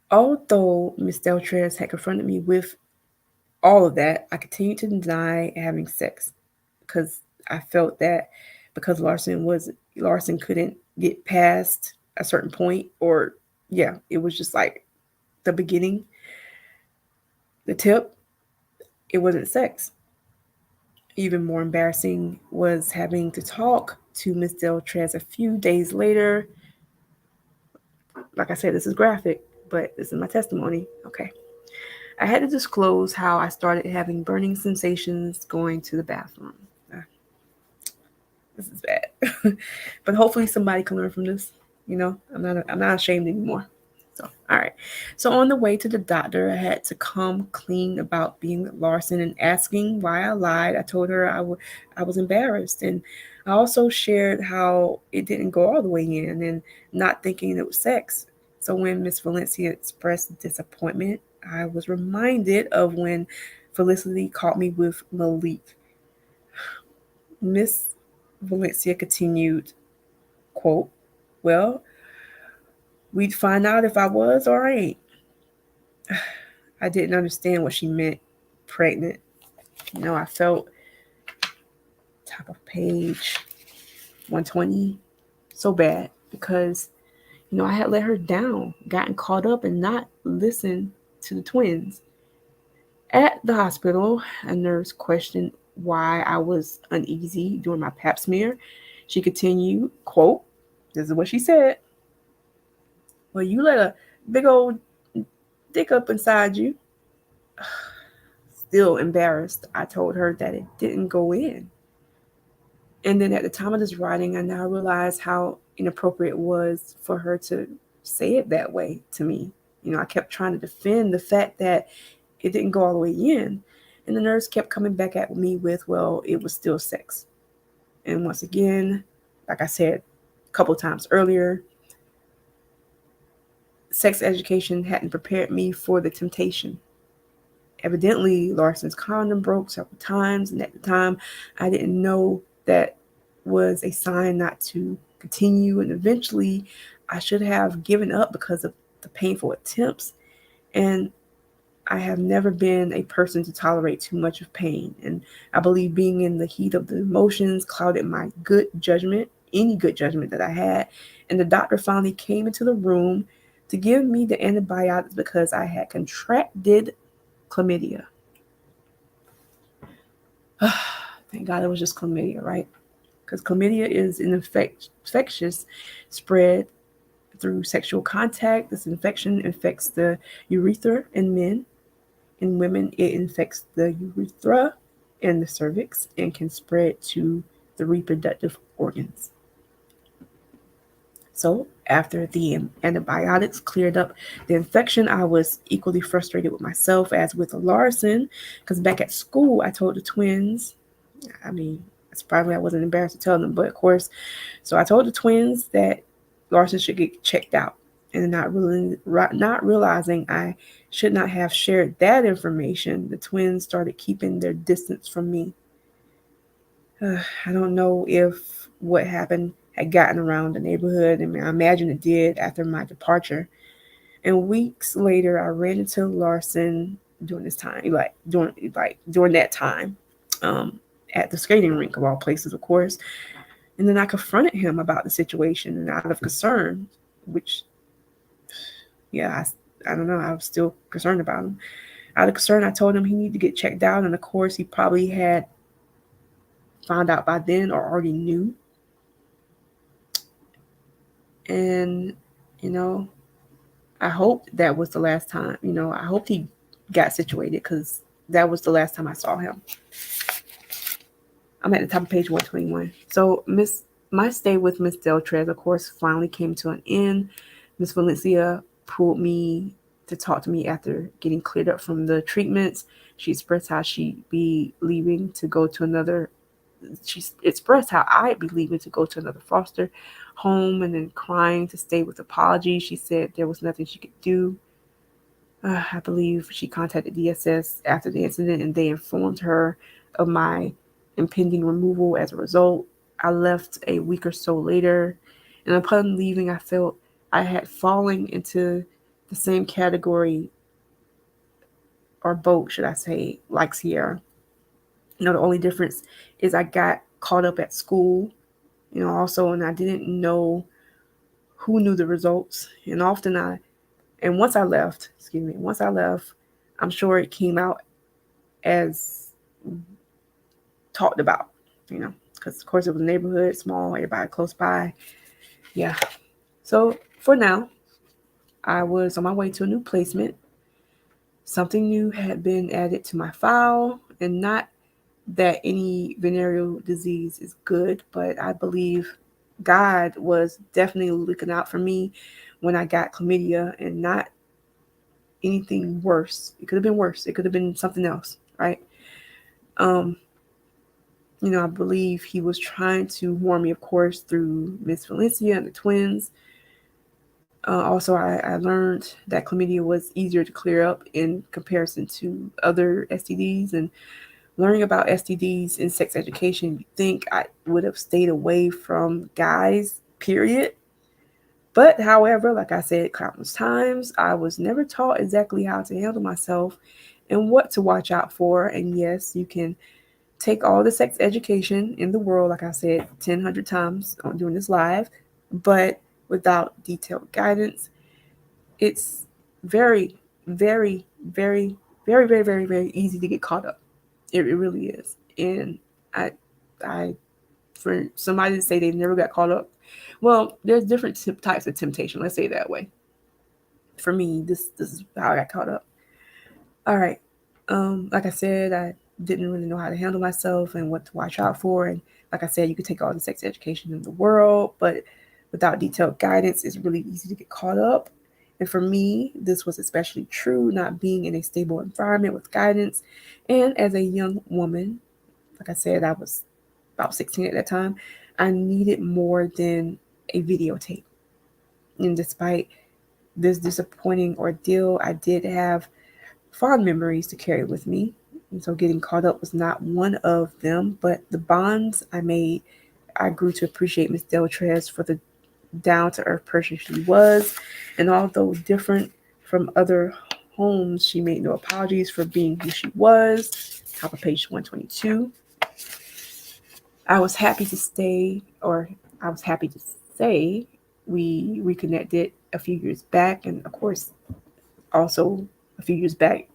although Miss Deltrez had confronted me with all of that, I continued to deny having sex because I felt that because Larson couldn't get past a certain point, or yeah, it was just like the beginning, the tip, it wasn't sex. Even more embarrassing was having to talk to Miss Deltrez a few days later. Like I said, this is graphic, but this is my testimony. Okay. I had to disclose how I started having burning sensations going to the bathroom. This is bad. But hopefully somebody can learn from this. I'm not ashamed anymore. So, all right. So on the way to the doctor, I had to come clean about being with Larson and asking why I lied. I told her I was embarrassed, and I also shared how it didn't go all the way in and not thinking it was sex. So when Miss Valencia expressed disappointment, I was reminded of when Felicity caught me with Malik. Miss Valencia continued, quote, "Well, we'd find out if I was or I ain't." I didn't understand what she meant, pregnant. I felt top of page 120 so bad because, I had let her down, gotten caught up and not listened to the twins. At the hospital, a nurse questioned why I was uneasy during my pap smear. She continued, quote, this is what she said. "Well, you let a big old dick up inside you." Still embarrassed, I told her that it didn't go in. And then at the time of this writing, I now realize how inappropriate it was for her to say it that way to me. I kept trying to defend the fact that it didn't go all the way in. And the nurse kept coming back at me with, well, it was still sex. And once again, like I said a couple times earlier, sex education hadn't prepared me for the temptation. Evidently, Larson's condom broke several times, and at the time, I didn't know that was a sign not to continue. And eventually, I should have given up because of the painful attempts. And I have never been a person to tolerate too much of pain. And I believe being in the heat of the emotions clouded my good judgment, any good judgment that I had. And the doctor finally came into the room to give me the antibiotics because I had contracted chlamydia. Thank God it was just chlamydia, right? Because chlamydia is an infectious spread through sexual contact. This infection infects the urethra in men. In women, it infects the urethra and the cervix and can spread to the reproductive organs. So after the antibiotics cleared up the infection, I was equally frustrated with myself as with Larson, because back at school, I told the twins, it's probably I wasn't embarrassed to tell them, but of course, so I told the twins that Larson should get checked out, and not realizing I should not have shared that information, the twins started keeping their distance from me. I don't know if what happened had gotten around the neighborhood. I imagine it did after my departure. And weeks later, I ran into Larson during this time, during that time, at the skating rink of all places, of course. And then I confronted him about the situation, and out of concern, which, yeah, I don't know, I was still concerned about him. Out of concern, I told him he needed to get checked out, and of course, he probably had found out by then or already knew. And, I hope that was the last time, I hope he got situated because that was the last time I saw him. I'm at the top of page 121. So my stay with Miss Deltrez, of course, finally came to an end. Miss Valencia pulled me to talk to me after getting cleared up from the treatments. She expressed how she'd be leaving to go to another. She expressed how I'd be leaving to go to another foster home, and then crying to stay with apologies. She said there was nothing she could do. I believe she contacted DSS after the incident, and they informed her of my impending removal as a result. I left a week or so later, and upon leaving, I felt I had fallen into the same category or boat, should I say, like Sierra. The only difference is I got caught up at school, also, and I didn't know who knew the results. And once I left, I'm sure it came out as talked about, because of course it was a neighborhood, small, everybody close by. Yeah. So for now, I was on my way to a new placement. Something new had been added to my file, and not that any venereal disease is good, but I believe God was definitely looking out for me when I got chlamydia, and not anything worse. It could have been worse. It could have been something else, right? Um, I believe he was trying to warn me, of course, through Miss Valencia and the twins. Also, I learned that chlamydia was easier to clear up in comparison to other STDs. And learning about STDs in sex education, you think I would have stayed away from guys, period. But however, like I said countless times, I was never taught exactly how to handle myself and what to watch out for. And yes, you can take all the sex education in the world, like I said 100 times on doing this live, but without detailed guidance, it's very, very, very, very, very, very, very easy to get caught up. It really is. And I, I, for somebody to say they never got caught up, well, there's different types of temptation. Let's say it that way. For me, this is how I got caught up. All right. Like I said, I didn't really know how to handle myself and what to watch out for. And like I said, you could take all the sex education in the world, but without detailed guidance, it's really easy to get caught up. And for me, this was especially true, not being in a stable environment with guidance. And as a young woman, like I said, I was about 16 at that time, I needed more than a videotape. And despite this disappointing ordeal, I did have fond memories to carry with me. And so getting caught up was not one of them, but the bonds I made, I grew to appreciate Miss Deltrez for the down to earth person she was. And although different from other homes, she made no apologies for being who she was. Top of page 122. I was happy to stay, or I was happy to say, we reconnected a few years back, and of course, also a few years back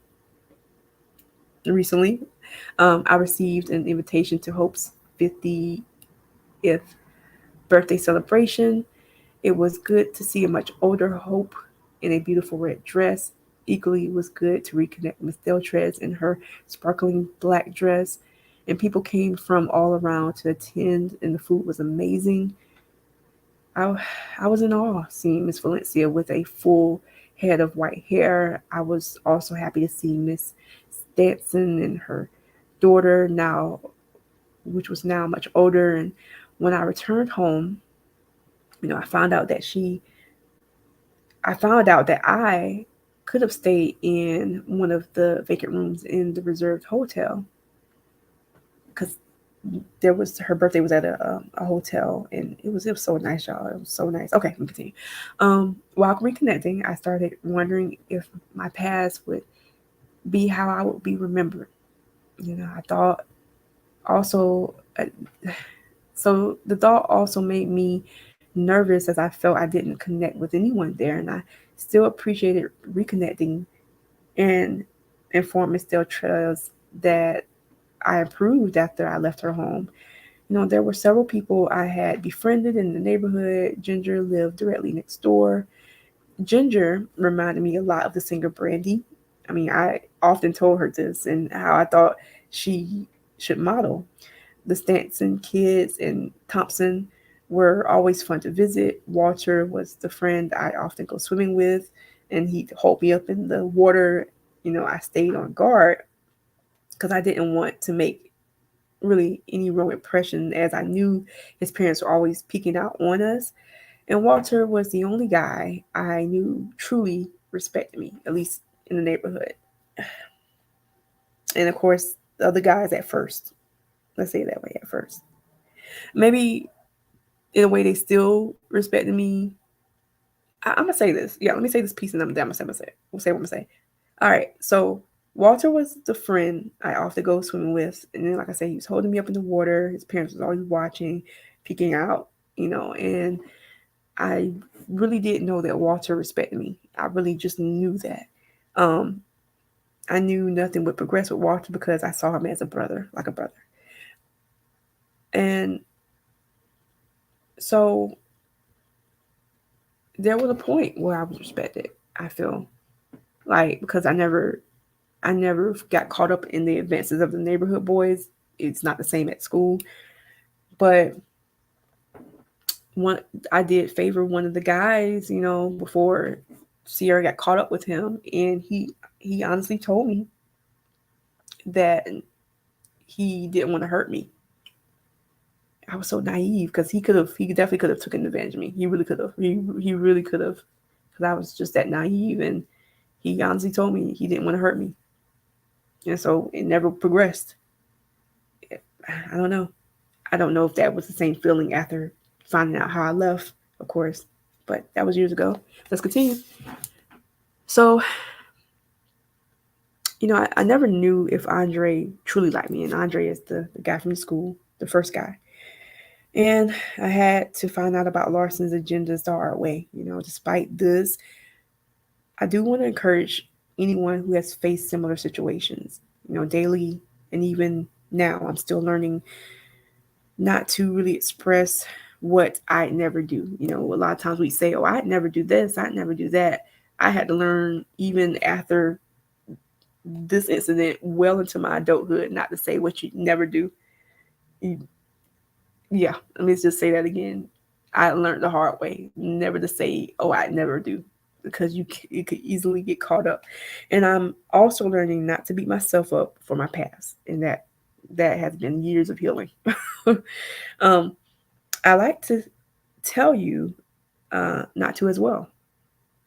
recently, I received an invitation to Hope's 50th birthday celebration. It was good to see a much older Hope in a beautiful red dress. Equally, it was good to reconnect with Deltrez in her sparkling black dress. And people came from all around to attend, and the food was amazing. I, I was in awe seeing Miss Valencia with a full head of white hair. I was also happy to see Miss Stanson and her daughter now, which was now much older. And when I returned home, I found out that I could have stayed in one of the vacant rooms in the reserved hotel, because her birthday was at a hotel, and it was so nice, y'all. It was so nice. Okay, let me continue. While reconnecting, I started wondering if my past would be how I would be remembered. I thought also, so the thought also made me nervous, as I felt I didn't connect with anyone there, and I still appreciated reconnecting and informed Miss Deltrez that I improved after I left her home. There were several people I had befriended in the neighborhood. Ginger lived directly next door. Ginger reminded me a lot of the singer Brandy. I often told her this and how I thought she should model. The Stanson kids and Thompson were always fun to visit. Walter was the friend I often go swimming with, and he'd hold me up in the water. I stayed on guard because I didn't want to make really any wrong impression, as I knew his parents were always peeking out on us. And Walter was the only guy I knew truly respected me, at least in the neighborhood. And of course, the other guys at first. Let's say it that way, at first. Maybe in a way they still respected me. I'm gonna say this. Yeah, let me say this piece and I'm gonna say it. We'll say what I'm gonna say. All right. So Walter was the friend I often go swimming with. And then, like I said, he was holding me up in the water. His parents was always watching, peeking out, and I really didn't know that Walter respected me. I really just knew that. Um, I knew nothing would progress with Walter because I saw him as a brother, like a brother. And so there was a point where I was respected, I feel like, because I never I never got caught up in the advances of the neighborhood boys. It's not the same at school, but one I did favor one of the guys, before Sierra got caught up with him, and he honestly told me that he didn't want to hurt me. I was so naive because he definitely could have taken advantage of me. He really could have. He really could have, because I was just that naive, and he honestly told me he didn't want to hurt me, and so it never progressed. I don't know. I don't know if that was the same feeling after finding out how I left, of course, but that was years ago. Let's continue. So, I never knew if Andre truly liked me, and Andre is the guy from the school, the first guy. And I had to find out about Larson's agendas the hard way. Despite this, I do want to encourage anyone who has faced similar situations, daily, and even now, I'm still learning not to really express what I never do. A lot of times we say, oh, I'd never do this, I'd never do that. I had to learn, even after this incident, well into my adulthood, not to say what you never do. Yeah, let me just say that again. I learned the hard way, never to say, oh, I never do, because you could easily get caught up. And I'm also learning not to beat myself up for my past, and that has been years of healing. I like to tell you not to as well.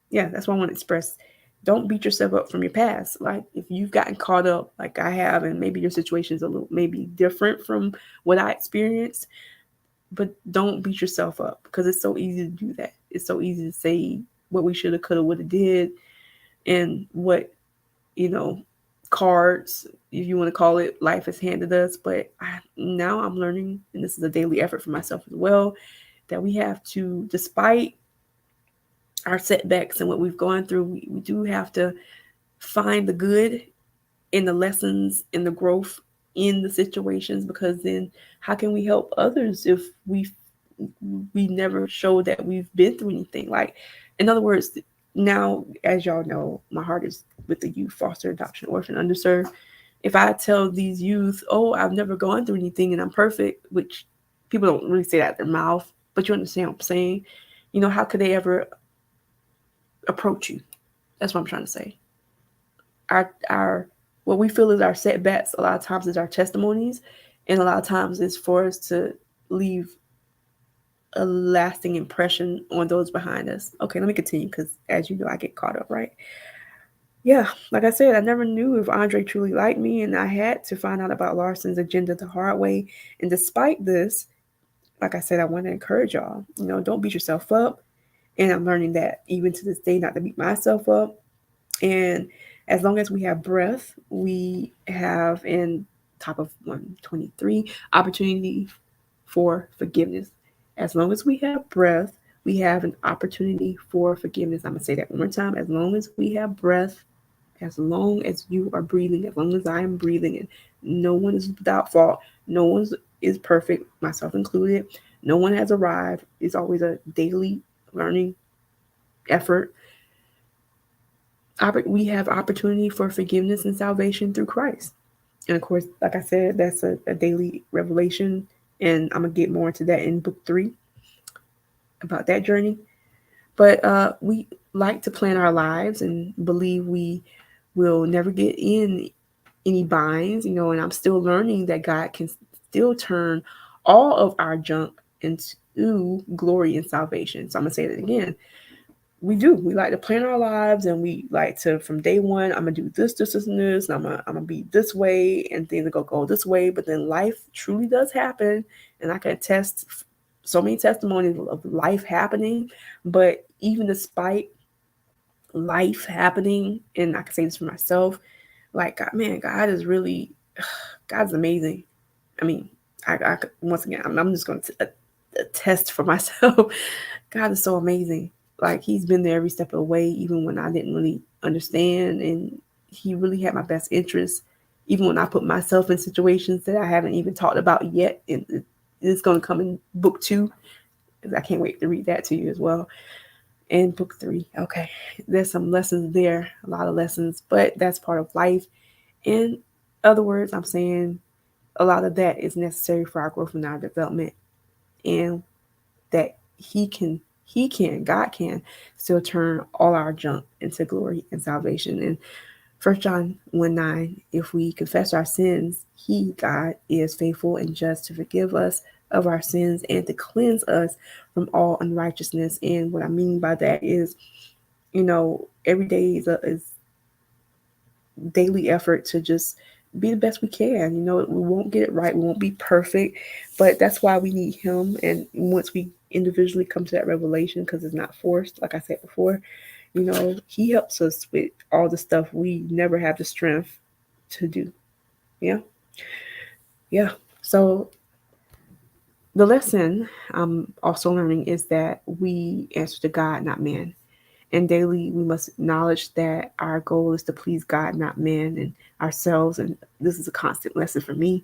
Yeah, that's what I want to express. Don't beat yourself up from your past. Like, if you've gotten caught up like I have, and maybe your situation is a little maybe different from what I experienced, but don't beat yourself up, because it's so easy to do that. It's so easy to say what we should have, could have, would have did, and what, cards, if you want to call it, life has handed us. But now I'm learning, and this is a daily effort for myself as well, that we have to, despite our setbacks and what we've gone through, we do have to find the good in the lessons, in the growth, in the situations, because then how can we help others if we never show that we've been through anything? Like, in other words, now, as y'all know, my heart is with the youth, foster, adoption, orphan, underserved. If I tell these youth, oh, I've never gone through anything and I'm perfect, which people don't really say that out their mouth, but you understand what I'm saying, how could they ever approach you? That's what I'm trying to say. Our what we feel is our setbacks a lot of times is our testimonies, and a lot of times it's for us to leave a lasting impression on those behind us. Okay, let me continue, because as you know, I get caught up, right? Yeah, like I said, I never knew if Andre truly liked me, and I had to find out about Larson's agenda the hard way. And despite this, like I said, I want to encourage y'all, don't beat yourself up. And I'm learning that even to this day, not to beat myself up. And as long as we have breath, we have, in top of 123, opportunity for forgiveness. As long as we have breath, we have an opportunity for forgiveness. I'm going to say that one more time. As long as we have breath, as long as you are breathing, as long as I am breathing, and no one is without fault, no one is perfect, myself included, no one has arrived. It's always a daily learning effort. We have opportunity for forgiveness and salvation through Christ. And of course, like I said, that's a daily revelation. And I'm going to get more into that in book 3 about that journey. But we like to plan our lives and believe we will never get in any binds, and I'm still learning that God can still turn all of our junk into glory and salvation. So I'm going to say that again. We like to plan our lives, and we like to, from day one, I'm gonna do this, and this, and I'm gonna be this way, and things are gonna go this way. But then life truly does happen, and I can attest so many testimonies of life happening. But even despite life happening, and I can say this for myself, like, God is really, God's amazing. I mean, I once again, I'm just going to attest for myself. God is so amazing. Like, he's been there every step of the way, even when I didn't really understand, and he really had my best interests, even when I put myself in situations that I haven't even talked about yet. And it's going to come in book 2, because I can't wait to read that to you as well. And book 3, okay, there's some lessons there, a lot of lessons, but that's part of life. In other words, I'm saying a lot of that is necessary for our growth and our development, and that God can still turn all our junk into glory and salvation. And 1 John 1:9, if we confess our sins, he, God, is faithful and just to forgive us of our sins and to cleanse us from all unrighteousness. And what I mean by that is, every day is daily effort to just be the best we can. We won't get it right, we won't be perfect, but that's why we need him. And once we individually come to that revelation, because it's not forced, like I said before, he helps us with all the stuff we never have the strength to do. Yeah. Yeah. So the lesson I'm also learning is that we answer to God, not man. And daily, we must acknowledge that our goal is to please God, not man and ourselves. And this is a constant lesson for me.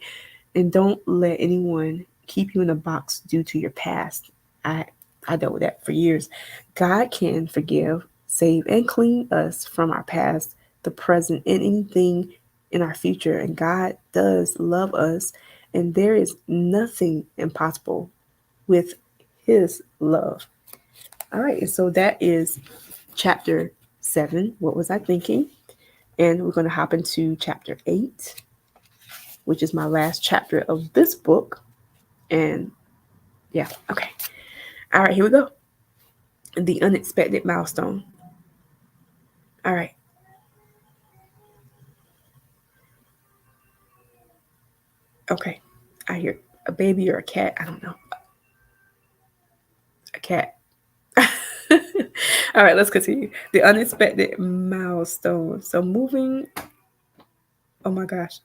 And don't let anyone keep you in a box due to your past. I I dealt with that for years. God can forgive, save, and clean us from our past, the present, and anything in our future. And God does love us, and there is nothing impossible with His love. All right, and so that is chapter 7. What was I thinking? And we're going to hop into chapter 8, which is my last chapter of this book. And yeah, okay. All right, here we go. The Unexpected Milestone. All right. Okay. I hear a baby or a cat. I don't know. A cat. All right, let's continue. The Unexpected Milestone. So moving. Oh my gosh.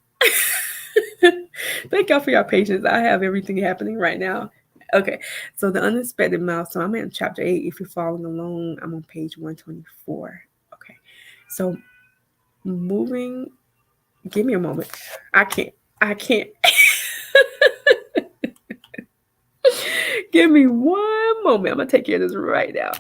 Thank y'all for your patience. I have everything happening right now. Okay, so the Unexpected Milestone. I'm in chapter 8. If you're following along, I'm on page 124. Okay, so moving. Give me a moment. I can't. I can't. Give me one moment. I'm gonna take care of this right now.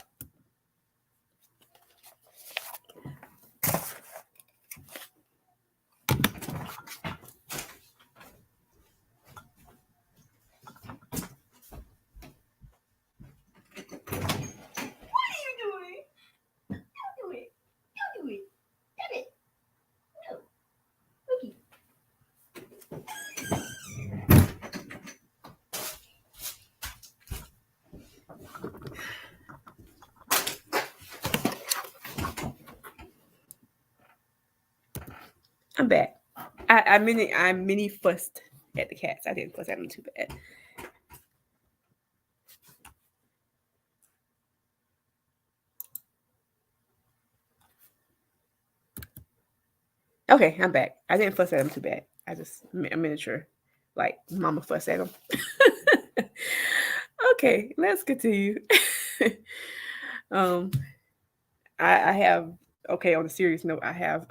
I'm back. I mini fussed at the cats. I didn't fuss at them too bad. Okay, I'm back. I didn't fuss at them too bad. I just a miniature, like mama fuss at them. Okay, let's continue. um, I have okay. On a serious note, I have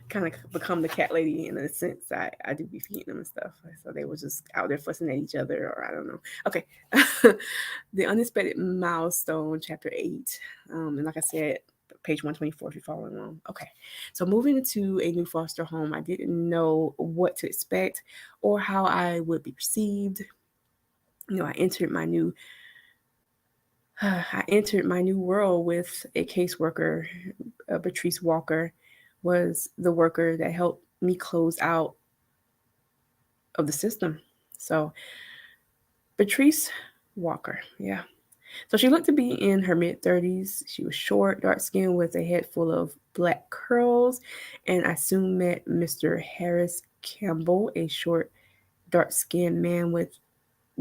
kind of become the cat lady in a sense. I do be feeding them and stuff, so they were just out there fussing at each other, or I don't know. Okay, the Unexpected Milestone, chapter 8, and like I said, page 124 if you're following along. Okay, so moving into a new foster home, I didn't know what to expect or how I would be perceived. I entered my new world with a caseworker. Patrice Walker was the worker that helped me close out of the system. So Patrice Walker, yeah. So she looked to be in her mid-30s. She was short, dark-skinned with a head full of black curls. And I soon met Mr. Harris Campbell, a short, dark-skinned man with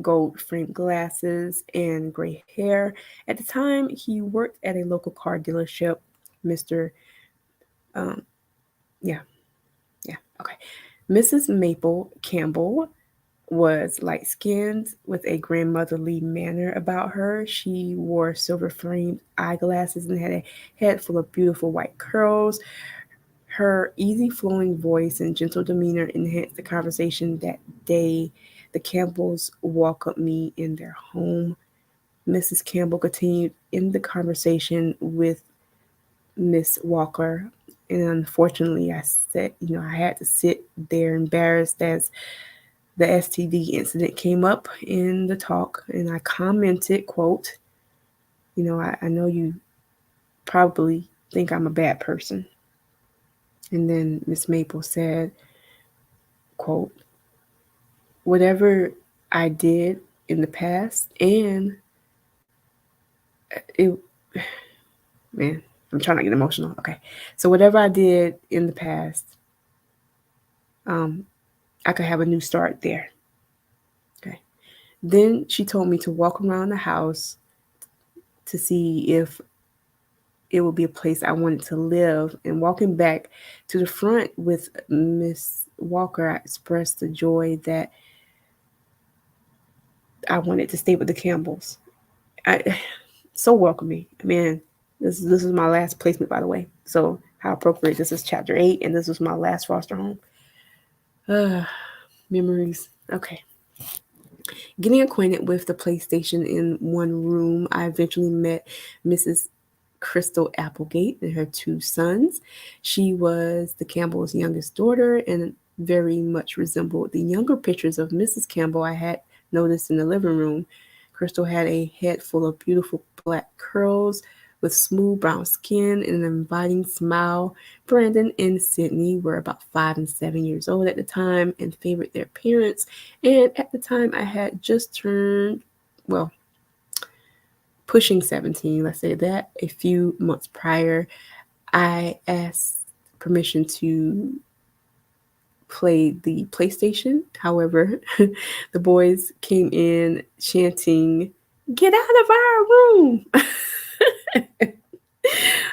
gold-framed glasses and gray hair. At the time, he worked at a local car dealership. Mr. Um, yeah, okay. Mrs. Maple Campbell was light skinned with a grandmotherly manner about her. She wore silver framed eyeglasses and had a head full of beautiful white curls. Her easy flowing voice and gentle demeanor enhanced the conversation that day. The Campbells welcomed me in their home. Mrs. Campbell continued in the conversation with Miss Walker, And unfortunately, I had to sit there embarrassed as the STD incident came up in the talk, and I commented, quote, I know you probably think I'm a bad person. And then Miss Maple said, quote, whatever I did in the past, and it, man, I'm trying to get emotional. Okay. So whatever I did in the past, um, I could have a new start there. Okay. Then she told me to walk around the house to see if it would be a place I wanted to live. And walking back to the front with Miss Walker, I expressed the joy that I wanted to stay with the Campbells. I so welcoming. Man, this is my last placement, by the way. So how appropriate. This is chapter 8, and this was my last foster home. Memories. Okay. Getting acquainted with the PlayStation in one room, I eventually met Mrs. Crystal Applegate and her 2 sons. She was the Campbell's youngest daughter and very much resembled the younger pictures of Mrs. Campbell I had noticed in the living room. Crystal had a head full of beautiful black curls with smooth brown skin and an inviting smile. Brandon and Sydney were about 5 and 7 years old at the time and favored their parents. And at the time, I had just turned, well, pushing 17, let's say that. A few months prior, I asked permission to play the PlayStation. However, the boys came in chanting, "Get out of our room!"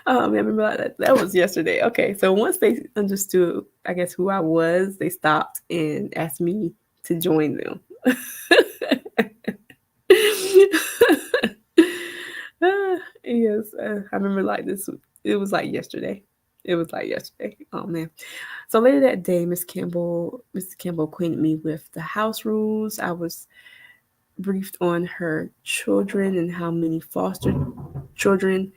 I remember that was yesterday. Okay, so once they understood, I guess, who I was, they stopped and asked me to join them. Yes, I remember like this. It was like yesterday. It was like yesterday. Oh man. So later that day, Mrs. Campbell acquainted me with the house rules. I was briefed on her children and how many foster children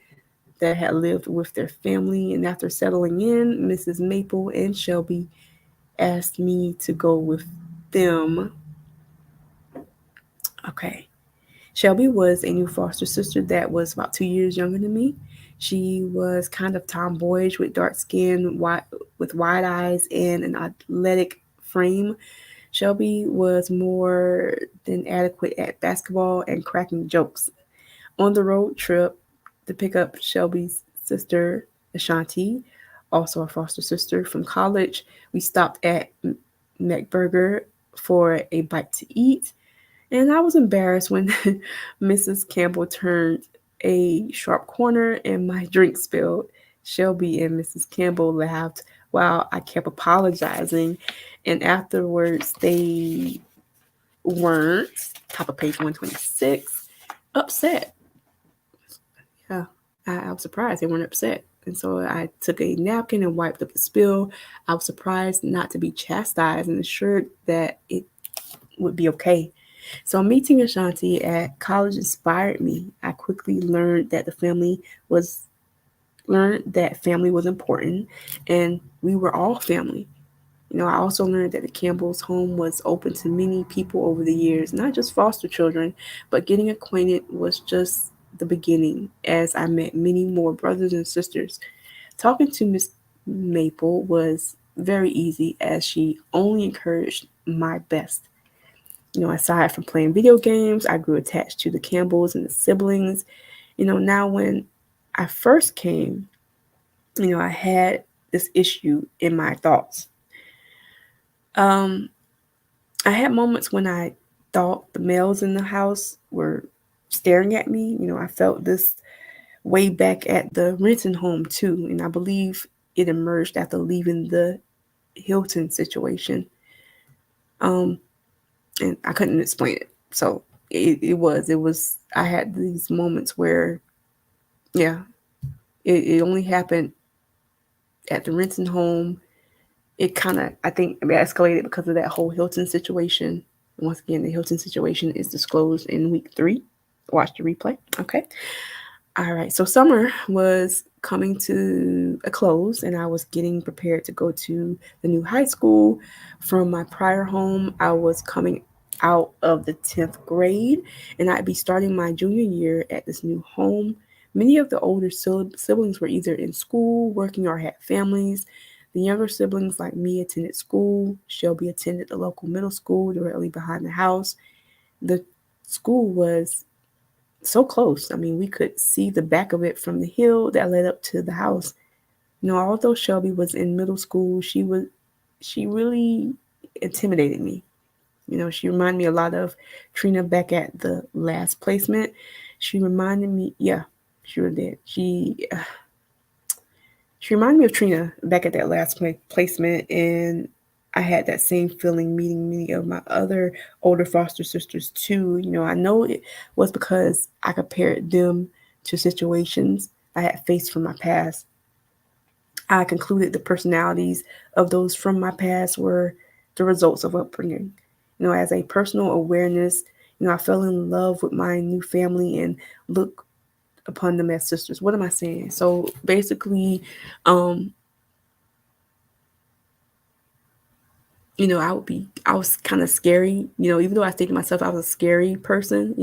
that had lived with their family. And after settling in, Mrs. Maple and Shelby asked me to go with them. Okay. Shelby was a new foster sister that was about 2 years younger than me. She was kind of tomboyish with dark skin, with wide eyes, and an athletic frame. Shelby was more than adequate at basketball and cracking jokes. On the road trip to pick up Shelby's sister, Ashanti, also a foster sister from college, we stopped at McBurger for a bite to eat. And I was embarrassed when Mrs. Campbell turned a sharp corner and my drink spilled. Shelby and Mrs. Campbell laughed while I kept apologizing. And afterwards, they weren't, top of page 126, upset. Yeah, I was surprised they weren't upset. And so I took a napkin and wiped up the spill. I was surprised not to be chastised and assured that it would be okay. So meeting Ashanti at college inspired me. I quickly learned that family was important and we were all family. I also learned that the Campbell's home was open to many people over the years, not just foster children, but getting acquainted was just the beginning as I met many more brothers and sisters. Talking to Miss Maple was very easy as she only encouraged my best. Aside from playing video games, I grew attached to the Campbells and the siblings. Now when I first came, I had this issue in my thoughts. I had moments when I thought the males in the house were staring at me. I felt this way back at the Renton home too, and I believe it emerged after leaving the Hilton situation. And I couldn't explain it. So it was, I had these moments where, yeah, it only happened at the Renton home. It kind of, I think, it escalated because of that whole Hilton situation. Once again, the Hilton situation is disclosed in week 3. Watch the replay. Okay. All right. So summer was coming to a close, and I was getting prepared to go to the new high school from my prior home. I was coming out of the 10th grade, and I'd be starting my junior year at this new home. Many of the older siblings were either in school, working, or had families. The younger siblings, like me, attended school. Shelby attended the local middle school directly behind the house. The school was so close. I mean, we could see the back of it from the hill that led up to the house. Although Shelby was in middle school, she really intimidated me. She reminded me a lot of Trina back at the last placement. She reminded me, yeah, she really did. She reminded me of Trina back at that last placement, and I had that same feeling meeting many of my other older foster sisters too. I know it was because I compared them to situations I had faced from my past. I concluded the personalities of those from my past were the results of upbringing. As a personal awareness, I fell in love with my new family and look upon them as sisters. What am I saying? So basically, um, I was kind of scary, even though I think to myself I was a scary person,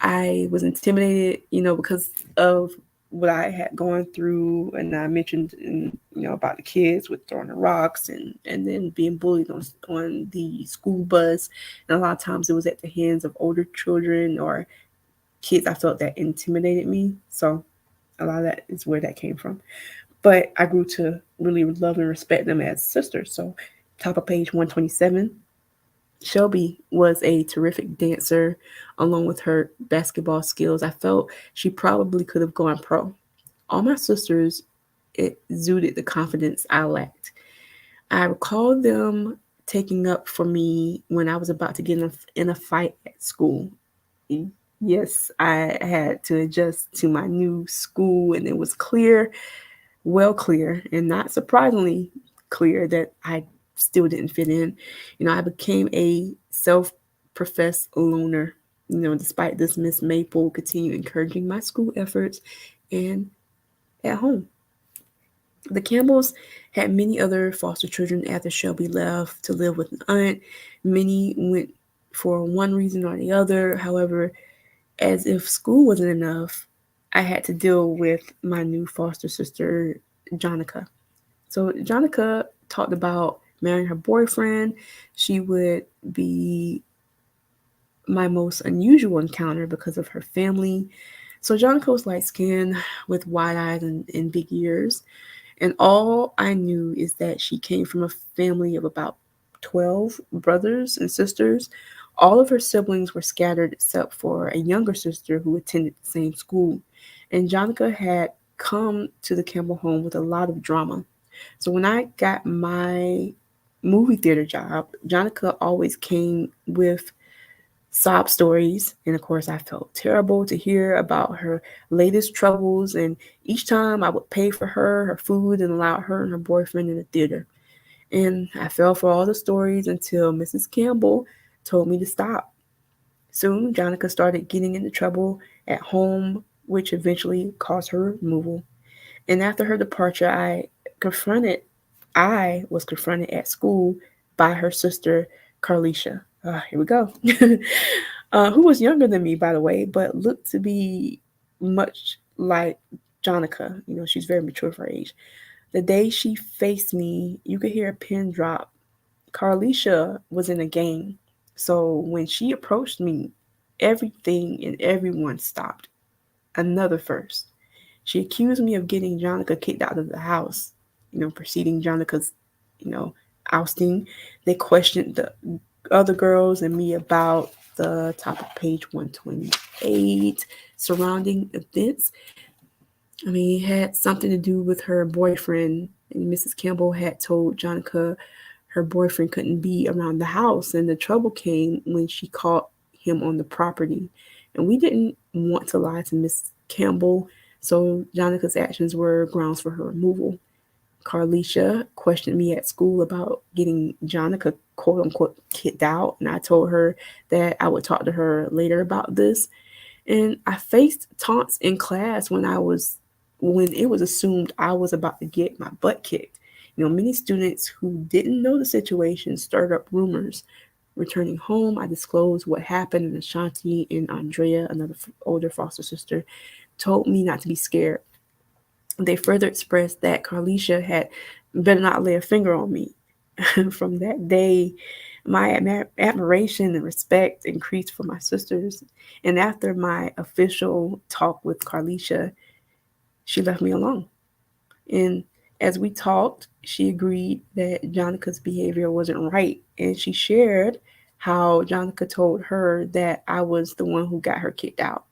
I was intimidated, because of what I had gone through. And I mentioned, about the kids with throwing the rocks and then being bullied on the school bus. And a lot of times it was at the hands of older children or kids I felt that intimidated me. So a lot of that is where that came from. But I grew to really love and respect them as sisters. So, top of page 127, Shelby was a terrific dancer along with her basketball skills. I felt she probably could have gone pro. All my sisters exuded the confidence I lacked. I recall them taking up for me when I was about to get in a fight at school. Yes, I had to adjust to my new school, and it was clear, and not surprisingly clear that I still didn't fit in. I became a self professed loner. Despite this, Miss Maple continued encouraging my school efforts and at home. The Campbells had many other foster children after Shelby left to live with an aunt. Many went for one reason or the other. However, as if school wasn't enough, I had to deal with my new foster sister, Jonica. So Jonica talked about marrying her boyfriend. She would be my most unusual encounter because of her family. So Jonica was light skinned with wide eyes and big ears. And all I knew is that she came from a family of about 12 brothers and sisters. All of her siblings were scattered except for a younger sister who attended the same school. And Jonica had come to the Campbell home with a lot of drama. So when I got my movie theater job, Jonica always came with sob stories. And of course, I felt terrible to hear about her latest troubles. And each time I would pay for her food and allow her and her boyfriend in the theater. And I fell for all the stories until Mrs. Campbell told me to stop. Soon, Jonica started getting into trouble at home, which eventually caused her removal. And after her departure, confronted I was confronted at school by her sister, Carlicia. Here we go. Who was younger than me, by the way, but looked to be much like Jonica. She's very mature for her age. The day she faced me, you could hear a pin drop. Carlicia was in a gang. So when she approached me, everything and everyone stopped. Another first. She accused me of getting Jonica kicked out of the house, preceding Jonica's, you know, ousting. They questioned the other girls and me about the top of page 128 surrounding events. I mean, it had something to do with her boyfriend. And Mrs. Campbell had told Jonica her boyfriend couldn't be around the house, and the trouble came when she caught him on the property. And we didn't want to lie to Miss Campbell, so Jonica's actions were grounds for her removal. Carlicia questioned me at school about getting Jonica quote unquote kicked out, and I told her that I would talk to her later about this. And I faced taunts in class when I was when it was assumed I was about to get my butt kicked. Many students who didn't know the situation stirred up rumors. Returning home, I disclosed what happened, and Ashanti and Andrea, another older foster sister, told me not to be scared. They further expressed that Carlicia had better not lay a finger on me. From that day, my admiration and respect increased for my sisters. And after my official talk with Carlicia, she left me alone. And as we talked, she agreed that Jonica's behavior wasn't right. And she shared how Jonica told her that I was the one who got her kicked out.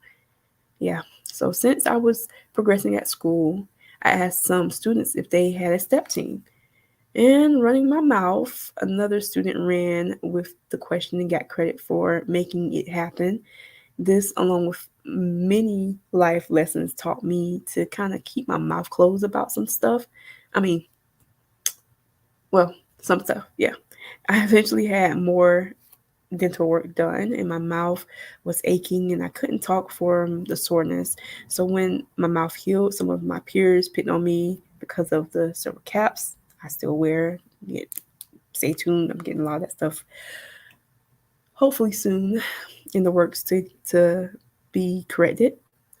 Yeah. So since I was progressing at school, I asked some students if they had a step team. And running my mouth, another student ran with the question and got credit for making it happen. This, along with many life lessons, taught me to kind of keep my mouth closed about some stuff. I mean, well, some stuff, yeah. I eventually had more dental work done, and my mouth was aching, and I couldn't talk for the soreness. So when my mouth healed, some of my peers picked on me because of the silver caps I still wear. Stay tuned. I'm getting a lot of that stuff hopefully soon in the works to be corrected.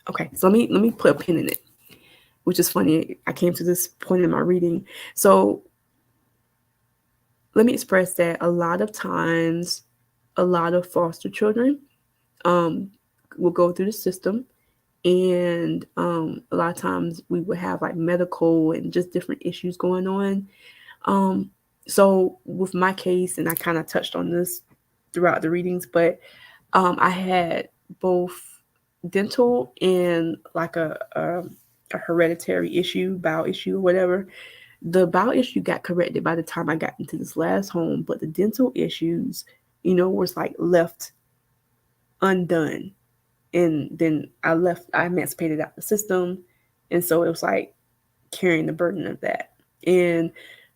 Okay, so let me put a pin in it, which is funny. I came to this point in my reading. So let me express that a lot of times, a lot of foster children um, will go through the system, and a lot of times we would have like medical and just different issues going on. Um, so with my case, and I kind of touched on this throughout the readings, but I had both dental and like a hereditary issue, bowel issue, or whatever. The bowel issue got corrected by the time I got into this last home, but the dental issues, was like left undone. And then I emancipated out the system. And so it was like carrying the burden of that. And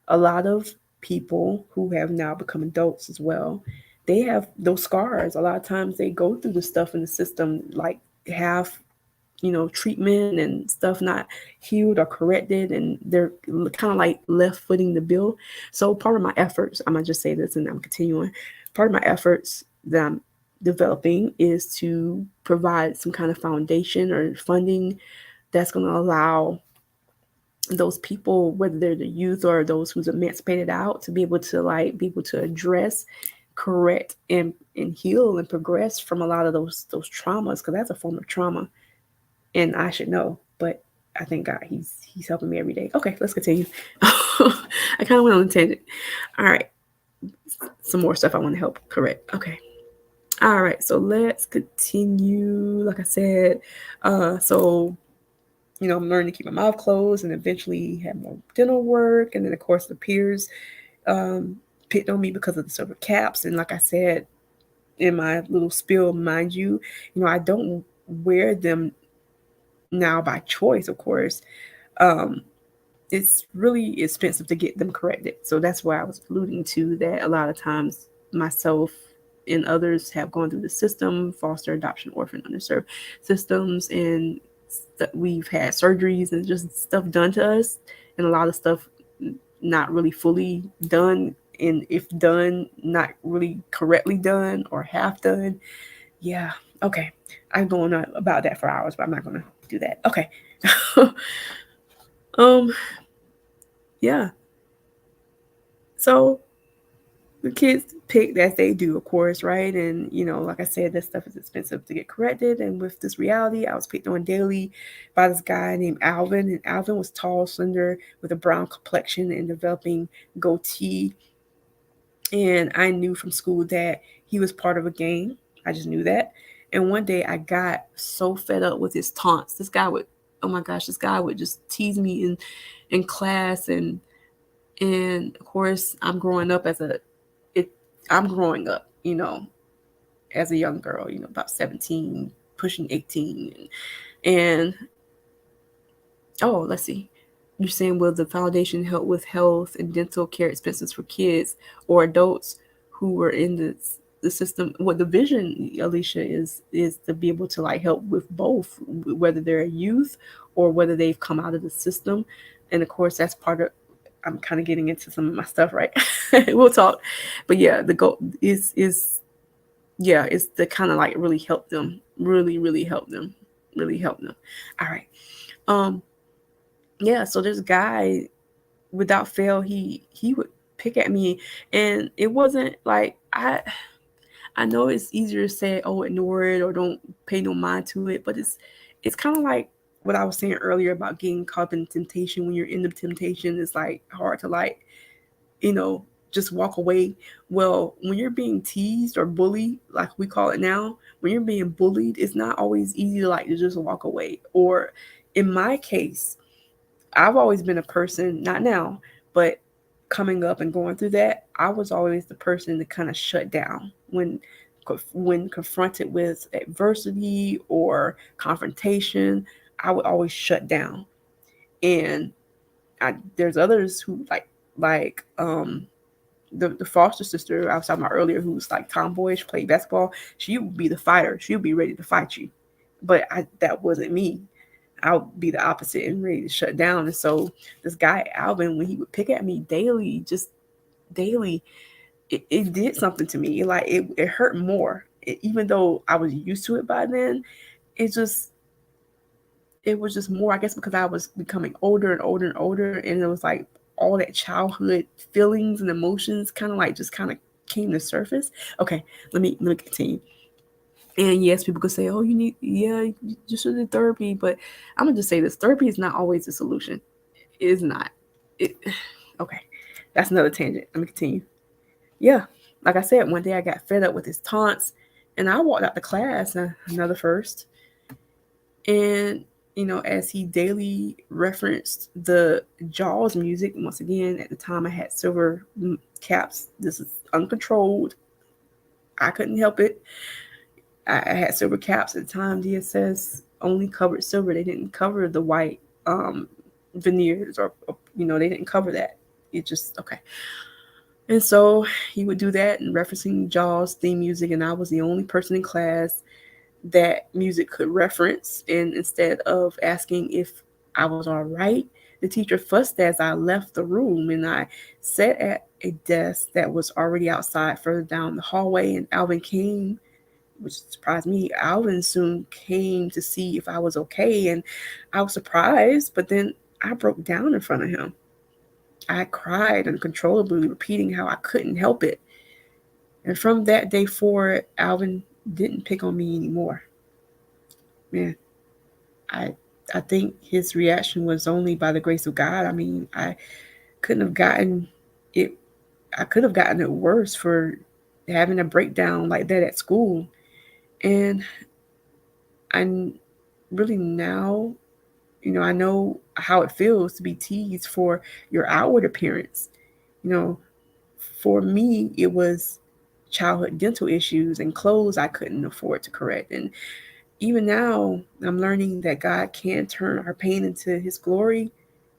a lot of people who have now become adults as well, they have those scars. A lot of times they go through the stuff in the system, like have treatment and stuff not healed or corrected, and they're kind of like left footing the bill. So part of my efforts, I'm gonna just say this and I'm continuing, part of my efforts that I'm developing is to provide some kind of foundation or funding that's going to allow those people, whether they're the youth or those who's emancipated out, to be able to address, correct, and heal and progress from a lot of those traumas, because that's a form of trauma, and I should know, but I thank God he's helping me every day. Okay, let's continue. I kind of went on a tangent. All right, some more stuff I want to help correct. Okay. All right, so let's continue. Like I said, so I'm learning to keep my mouth closed and eventually have more dental work. And then, of course, the peers picked on me because of the silver caps. And like I said in my little spiel, mind you, I don't wear them now by choice, of course. It's really expensive to get them corrected. So that's why I was alluding to that a lot of times myself and others have gone through the system, foster, adoption, orphan, underserved systems, and we've had surgeries and just stuff done to us, and a lot of stuff not really fully done, and if done, not really correctly done or half done. Yeah, okay. I'm going on about that for hours, but I'm not going to do that. Okay. um, yeah. So the kids picked as they do, of course, right? And like I said, this stuff is expensive to get corrected. And with this reality, I was picked on daily by this guy named Alvin. And Alvin was tall, slender, with a brown complexion and developing goatee. And I knew from school that he was part of a gang. I just knew that. And one day I got so fed up with his taunts. Oh my gosh, this guy would just tease me in class, and of course I'm growing up I'm growing up, as a young girl, about 17, pushing 18. And oh, let's see. You're saying, will the foundation help with health and dental care expenses for kids or adults who were in the system? What the vision, Alicia, is to be able to like help with both, whether they're a youth or whether they've come out of the system. And of course, that's part of, I'm kind of getting into some of my stuff, right? We'll talk. But yeah, the goal is yeah, it's to kind of like really help them, really help them, really help them. All right. Um, yeah, so this guy, without fail, he would pick at me, and it wasn't like I know it's easier to say, oh, ignore it or don't pay no mind to it, but it's kind of like what I was saying earlier about getting caught up in temptation. When you're in the temptation, it's like hard to like, you know, just walk away. Well, when you're being teased or bullied, like we call it now, when you're being bullied, it's not always easy to like to just walk away. Or in my case, I've always been a person, not now, but coming up and going through that, I was always the person to kind of shut down when confronted with adversity or confrontation. I would always shut down. And there's others who like the foster sister I was talking about earlier, who's like tomboyish, played basketball. She would be the fighter. She would be ready to fight you, but that wasn't me. I'll be the opposite and ready to shut down. And so this guy Alvin, when he would pick at me daily, just daily, it did something to me. Like it hurt more. Even though I was used to it by then, it just it was just more, I guess, because I was becoming older and older and older, and it was like all that childhood feelings and emotions kind of like just kind of came to surface. Okay, let me continue. And yes, people could say, "Oh, you need, yeah, you should do therapy," but I'm gonna just say this: therapy is not always the solution. It is not. It, okay, that's another tangent. Let me continue. Yeah, like I said, one day I got fed up with his taunts, and I walked out the class, another first. And as he daily referenced the Jaws music, once again, at the time I had silver caps. This is uncontrolled. I couldn't help it. I had silver caps at the time. DSS only covered silver. They didn't cover the white veneers, or they didn't cover that. It just okay. And so he would do that and referencing Jaws theme music, and I was the only person in class that music could reference. And instead of asking if I was all right, the teacher fussed as I left the room, and I sat at a desk that was already outside further down the hallway. And Alvin came, which surprised me. Alvin soon came to see if I was okay, and I was surprised, but then I broke down in front of him. I cried uncontrollably, repeating how I couldn't help it. And from that day forward, Alvin didn't pick on me anymore. Man, I I think his reaction was only by the grace of God. I mean, couldn't have gotten it I could have gotten it worse for having a breakdown like that at school. And I'm really now, I know how it feels to be teased for your outward appearance. You know, for me, it was childhood dental issues and clothes I couldn't afford to correct. And even now, I'm learning that God can turn our pain into his glory,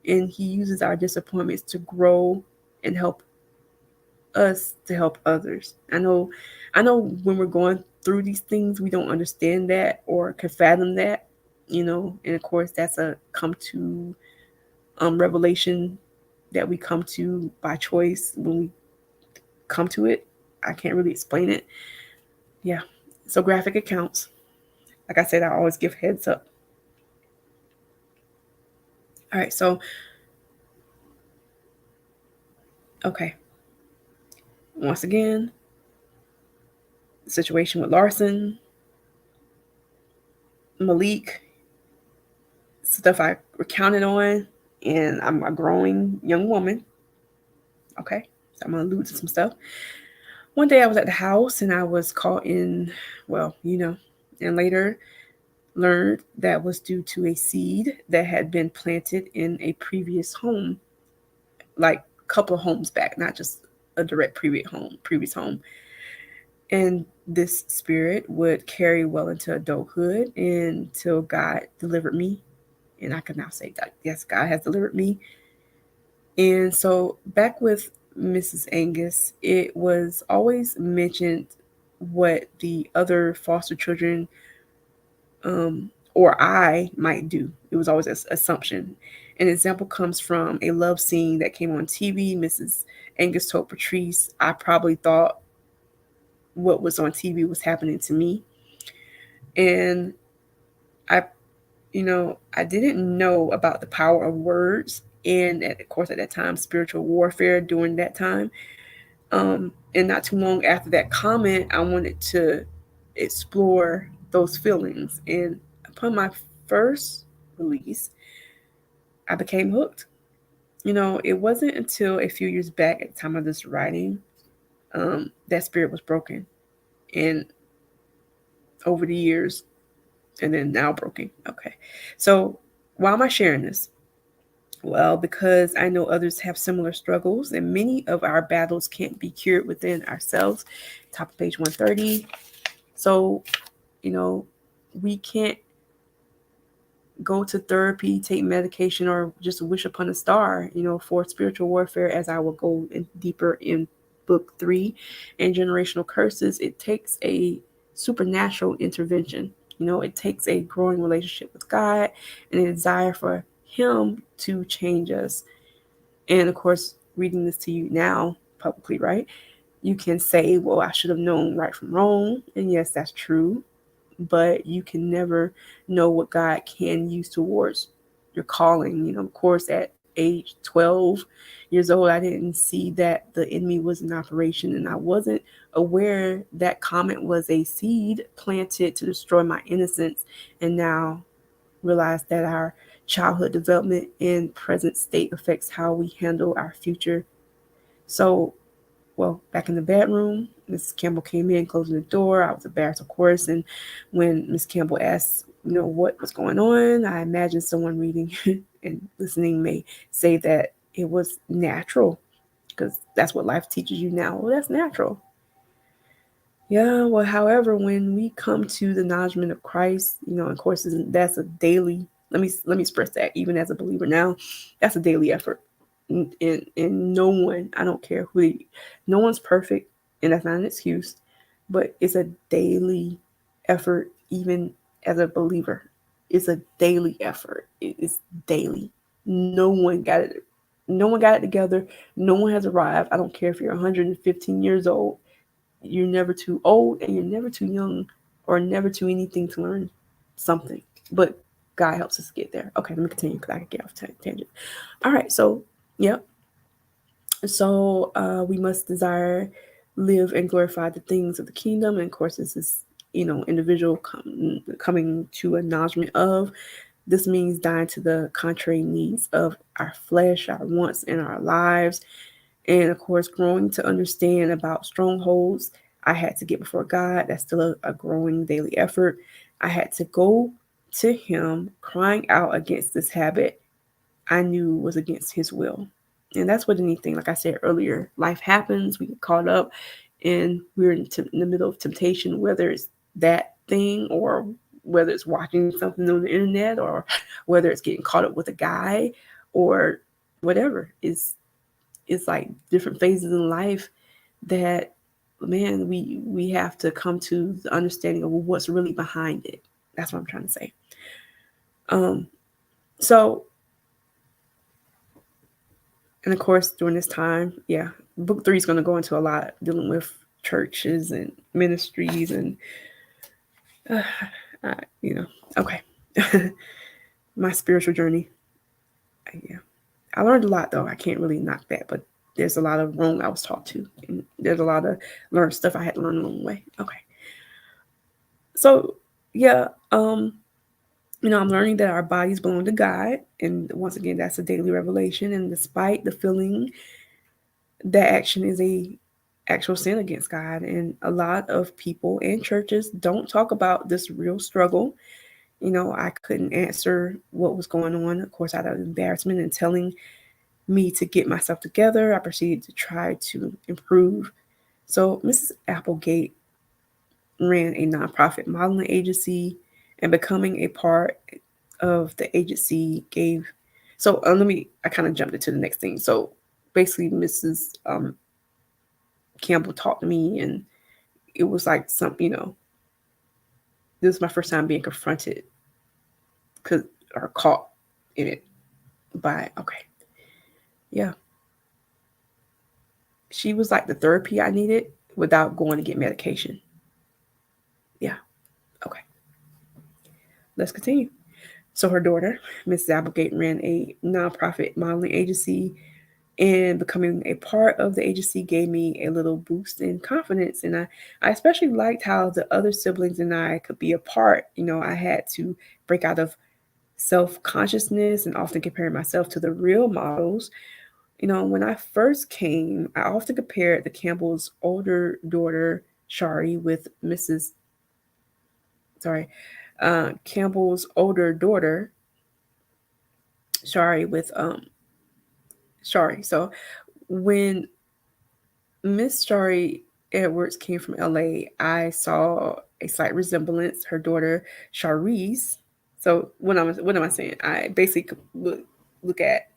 and he uses our disappointments to grow and help us to help others. I know when we're going through these things, we don't understand that or can fathom that, and of course that's a come to revelation that we come to by choice when we come to it. I can't really explain it. Yeah. So graphic accounts. Like I said, I always give heads up. All right, so okay. Once again, the situation with Larson, Malik, stuff I recounted on, and I'm a growing young woman. Okay, so I'm gonna allude to some stuff. One day I was at the house and I was caught in, well, and later learned that was due to a seed that had been planted in a previous home, like a couple of homes back, not just a direct previous home. And this spirit would carry well into adulthood until God delivered me. And I can now say that, yes, God has delivered me. And so back with Mrs. Angus, it was always mentioned what the other foster children or I might do. It was always an assumption. An example comes from a love scene that came on TV. Mrs. Angus told Patrice, I probably thought what was on TV was happening to me. And I, I didn't know about the power of words. And of course, at that time, spiritual warfare during that time. And not too long after that comment, I wanted to explore those feelings. And upon my first release, I became hooked. It wasn't until a few years back at the time of this writing that spirit was broken. And over the years, and then now broken. Okay. So why am I sharing this? Well, because I know others have similar struggles, and many of our battles can't be cured within ourselves. Top of page 130. So, we can't go to therapy, take medication, or just wish upon a star, for spiritual warfare, as I will go deeper in book 3 and generational curses. It takes a supernatural intervention. It takes a growing relationship with God and a desire for Him to change us. And of course, reading this to you now publicly, right? You can say, well, I should have known right from wrong. And yes, that's true. But you can never know what God can use towards your calling. Of course, at age 12 years old, I didn't see that the enemy was in operation, and I wasn't aware that comment was a seed planted to destroy my innocence. And now realize that our childhood development and present state affects how we handle our future. So, well, back in the bedroom, Miss Campbell came in, closing the door. I was embarrassed, of course. And when Miss Campbell asked, what was going on, I imagine someone reading and listening may say that it was natural, because that's what life teaches you now. Well, that's natural. Yeah, well, however, when we come to the acknowledgement of Christ, of course, that's a daily. Let me express that. Even as a believer now, that's a daily effort. And no one, I don't care no one's perfect, and that's not an excuse, but it's a daily effort. Even as a believer, it's a daily effort. It's daily. No one got it. No one got it together. No one has arrived. I don't care if you're 115 years old. You're never too old, and you're never too young, or never too anything to learn something. But God helps us get there. Okay, let me continue because I can get off tangent. All right, so yeah. So we must desire, live, and glorify the things of the kingdom. And of course, this is individual coming to acknowledgement of. This means dying to the contrary needs of our flesh, our wants, and our lives. And of course, growing to understand about strongholds. I had to get before God. That's still a growing daily effort. I had to go to Him, crying out against this habit I knew was against His will. And that's what anything, like I said earlier, life happens, we get caught up, and we're in the middle of temptation, whether it's that thing, or whether it's watching something on the internet, or whether it's getting caught up with a guy, or whatever. It's like different phases in life that, man, we have to come to the understanding of what's really behind it. That's what I'm trying to say. So, and of course, during this time, yeah, book 3 is going to go into a lot dealing with churches and ministries and okay. My spiritual journey. Yeah, I learned a lot, though. I can't really knock that, but there's a lot of wrong I was taught to, and there's a lot of learned stuff I had to learn along the way. Okay, so yeah, I'm learning that our bodies belong to God, and once again, that's a daily revelation. And despite the feeling, that action is a actual sin against God, and a lot of people and churches don't talk about this real struggle. I couldn't answer what was going on, of course, out of embarrassment and telling me to get myself together. I proceeded to try to improve. So Mrs. Applegate ran a nonprofit modeling agency, and becoming a part of the agency gave. So I kind of jumped into the next thing. So basically, Mrs. Campbell talked to me, and it was like this is my first time being confronted because are caught in it by yeah. She was like the therapy I needed without going to get medication. Yeah. Okay. Let's continue. So her daughter, Mrs. Applegate, ran a nonprofit modeling agency, and becoming a part of the agency gave me a little boost in confidence. And I especially liked how the other siblings and I could be a part. I had to break out of self-consciousness and often comparing myself to the real models. When I first came, I often compared the Campbell's older daughter, Shari, with Mrs. Sorry, Campbell's older daughter, Shari, with Shari. So when Miss Shari Edwards came from LA, I saw a slight resemblance. Her daughter, Sharice. So what am I saying? I basically look at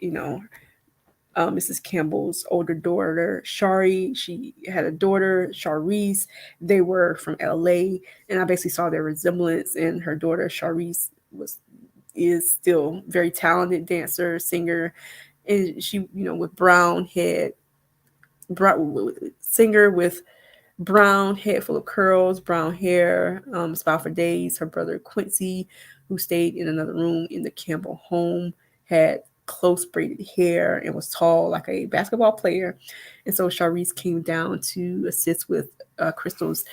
Mrs. Campbell's older daughter, Shari. She had a daughter, Sharice. They were from LA, and I basically saw their resemblance. And her daughter, Sharice, is still very talented dancer, singer, and she, with brown head, singer with brown head full of curls, brown hair, smile for days. Her brother Quincy, who stayed in another room in the Campbell home, had close braided hair and was tall like a basketball player. And so Sharice came down to assist with Crystal's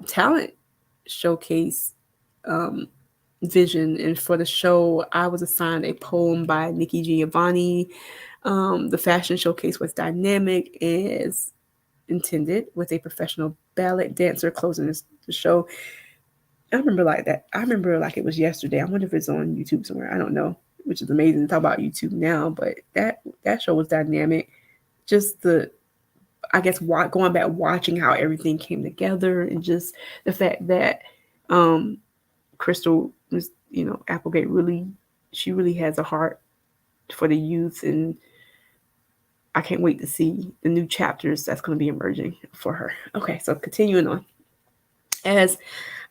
talent showcase vision. And for the show, I was assigned a poem by Nikki Giovanni. The fashion showcase was dynamic as intended, with a professional ballet dancer closing the show. I remember like that. I remember like it was yesterday. I wonder if it's on YouTube somewhere. I don't know, which is amazing to talk about YouTube now. But that show was dynamic. Just I guess going back watching how everything came together, and just the fact that Crystal was, Applegate she really has a heart for the youth, and I can't wait to see the new chapters that's going to be emerging for her. Okay, so continuing on. As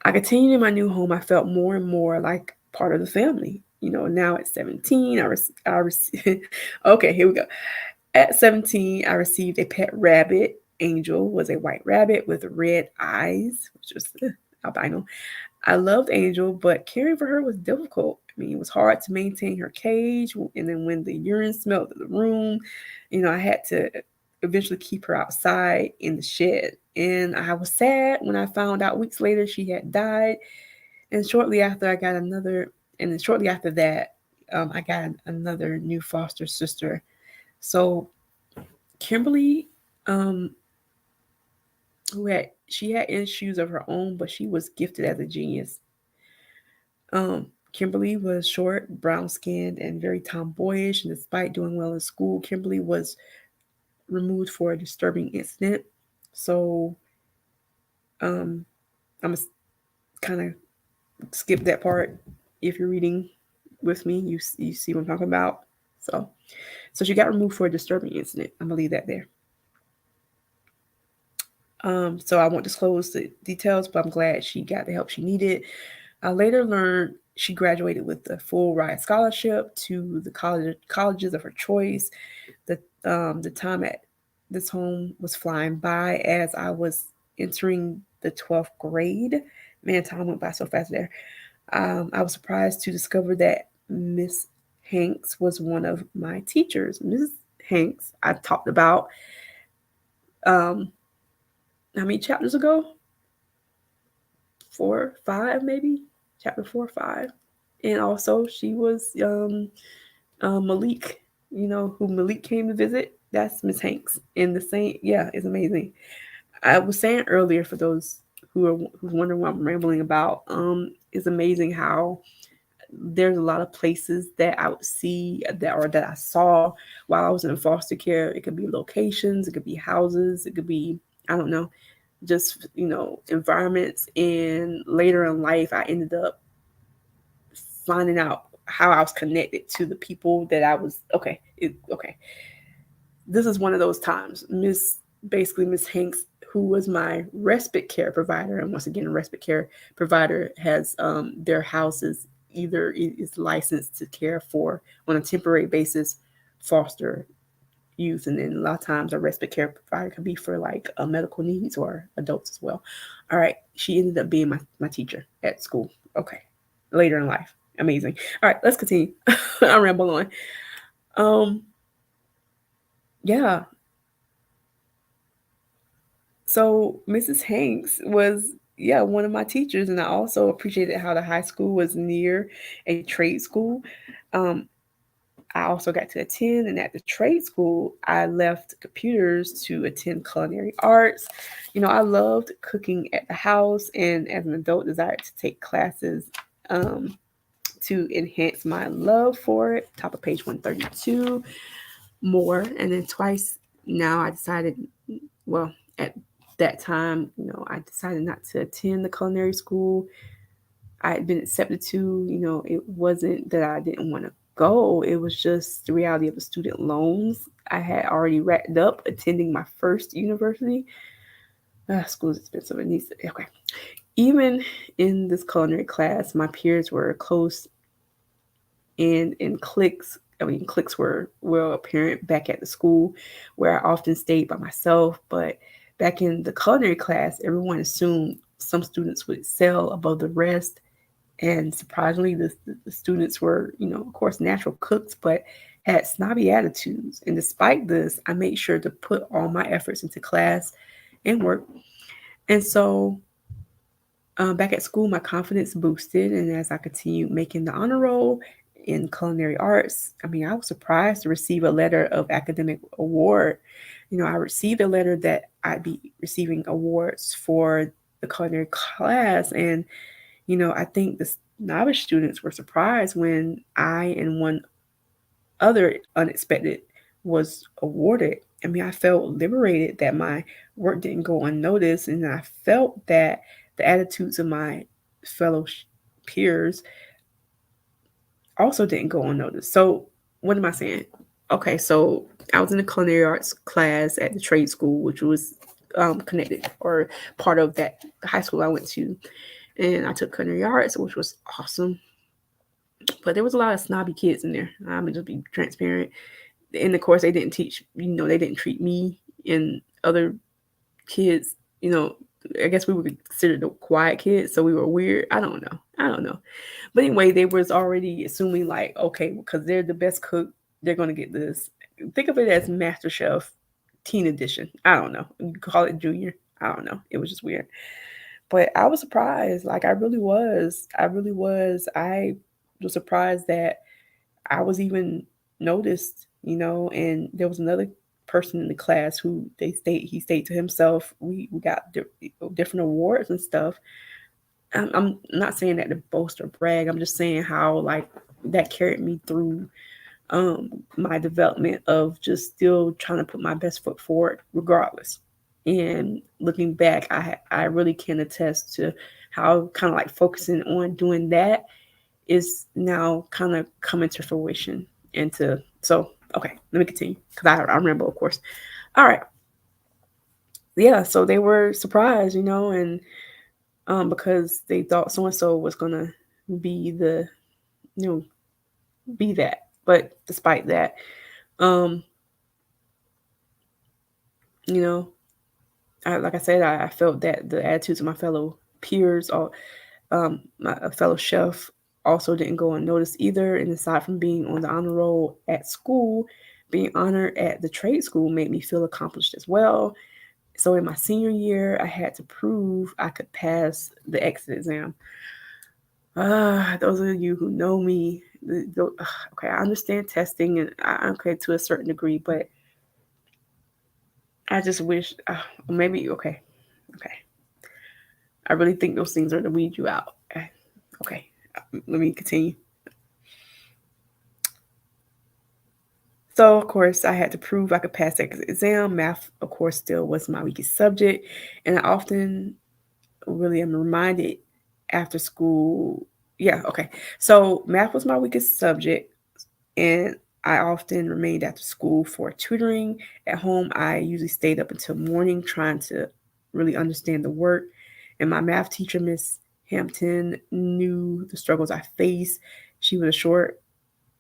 I continued in my new home, I felt more and more like part of the family. Now at 17, okay, here we go. At 17, I received a pet rabbit. Angel was a white rabbit with red eyes, which was albino. I loved Angel, but caring for her was difficult. I mean, it was hard to maintain her cage. And then when the urine smelled in the room, I had to eventually keep her outside in the shed. And I was sad when I found out weeks later she had died. And shortly after, shortly after that, I got another new foster sister. So Kimberly, she had issues of her own, but she was gifted as a genius. Kimberly was short, brown skinned, and very tomboyish. And despite doing well in school, Kimberly was removed for a disturbing incident. So I'm gonna kind of skip that part. If you're reading with me, you see what I'm talking about. So she got removed for a disturbing incident. I'm gonna leave that there. So I won't disclose the details, but I'm glad she got the help she needed. I later learned she graduated with a full ride scholarship to the colleges of her choice. The time at this home was flying by as I was entering the 12th grade. Man, time went by so fast there. I was surprised to discover that Miss Hanks was one of my teachers. Mrs. Hanks, I talked about how many chapters ago? 4, 5, maybe? Chapter 4, 5. And also, she was Malik, who Malik came to visit. That's Miss Hanks. And the same, yeah, it's amazing. I was saying earlier, for those who's wondering what I'm rambling about, it's amazing how there's a lot of places that I would see that I saw while I was in foster care. It could be locations, it could be houses, it could be, I don't know, just, environments. And later in life, I ended up finding out how I was connected to the people that I was, okay. This is one of those times. Miss Hanks, who was my respite care provider, and once again, a respite care provider has their houses either is licensed to care for on a temporary basis foster youth, and then a lot of times a respite care provider could be for like medical needs or adults as well. All right, she ended up being my teacher at school. Okay, later in life, amazing. All right, let's continue. I ramble on. Um, yeah. So Mrs. Hanks was, yeah, one of my teachers, and I also appreciated how the high school was near a trade school. Um, I also got to attend, and at the trade school, I left computers to attend culinary arts. I loved cooking at the house, and as an adult, desired to take classes um, to enhance my love for it. Top of page 132, more. And then twice now, I decided, well, at that time, I decided not to attend the culinary school I had been accepted to. It wasn't that I didn't want to go. It was just the reality of the student loans. I had already wrapped up attending my first university. School is expensive. It needs to, okay. Even in this culinary class, my peers were close and in cliques. I mean, cliques were well apparent back at the school where I often stayed by myself. But back in the culinary class, everyone assumed some students would excel above the rest, and surprisingly, the students were, of course, natural cooks, but had snobby attitudes. And despite this, I made sure to put all my efforts into class and work. And so back at school, my confidence boosted. And as I continued making the honor roll in culinary arts, I mean, I was surprised to receive a letter of academic award. I received a letter that I'd be receiving awards for the culinary class. And I think the novice students were surprised when I and one other unexpected was awarded. I mean, I felt liberated that my work didn't go unnoticed, and I felt that the attitudes of my fellow peers also didn't go unnoticed. So, what am I saying? Okay, so I was in the culinary arts class at the trade school, which was connected or part of that high school I went to. And I took culinary arts, which was awesome. But there was a lot of snobby kids in there. I'm gonna just be transparent. In the course, they didn't teach. They didn't treat me and other kids. I guess we were considered the quiet kids, so we were weird. I don't know. But anyway, they was already assuming like, okay, because they're the best cook, they're gonna get this. Think of it as Master Chef Teen Edition. I don't know. You call it Junior. I don't know. It was just weird. But I was surprised. Like I really was. I really was. I was surprised that I was even noticed, and there was another person in the class who he stayed to himself. We got different awards and stuff. I'm not saying that to boast or brag. I'm just saying how like that carried me through my development of just still trying to put my best foot forward regardless. And looking back, I really can attest to how kind of like focusing on doing that is now kind of coming to fruition. So okay, let me continue because I remember, of course. All right, yeah. So they were surprised, and because they thought so and so was gonna be you know be that, but despite that, um, you know, like I said, I felt that the attitudes of my fellow peers or my fellow chef also didn't go unnoticed either. And aside from being on the honor roll at school, being honored at the trade school made me feel accomplished as well. So in my senior year, I had to prove I could pass the exit exam. Those of you who know me, okay, I understand testing and okay to a certain degree, but I just wish maybe okay. I really think those things are to weed you out. Okay, let me continue. So, of course, I had to prove I could pass the exam. Math, of course, still was my weakest subject. And I often really am reminded after school. Yeah, okay. So, math was my weakest subject. And I often remained after school for tutoring. At home, I usually stayed up until morning trying to really understand the work. And my math teacher, Miss Hampton knew the struggles I faced. She was short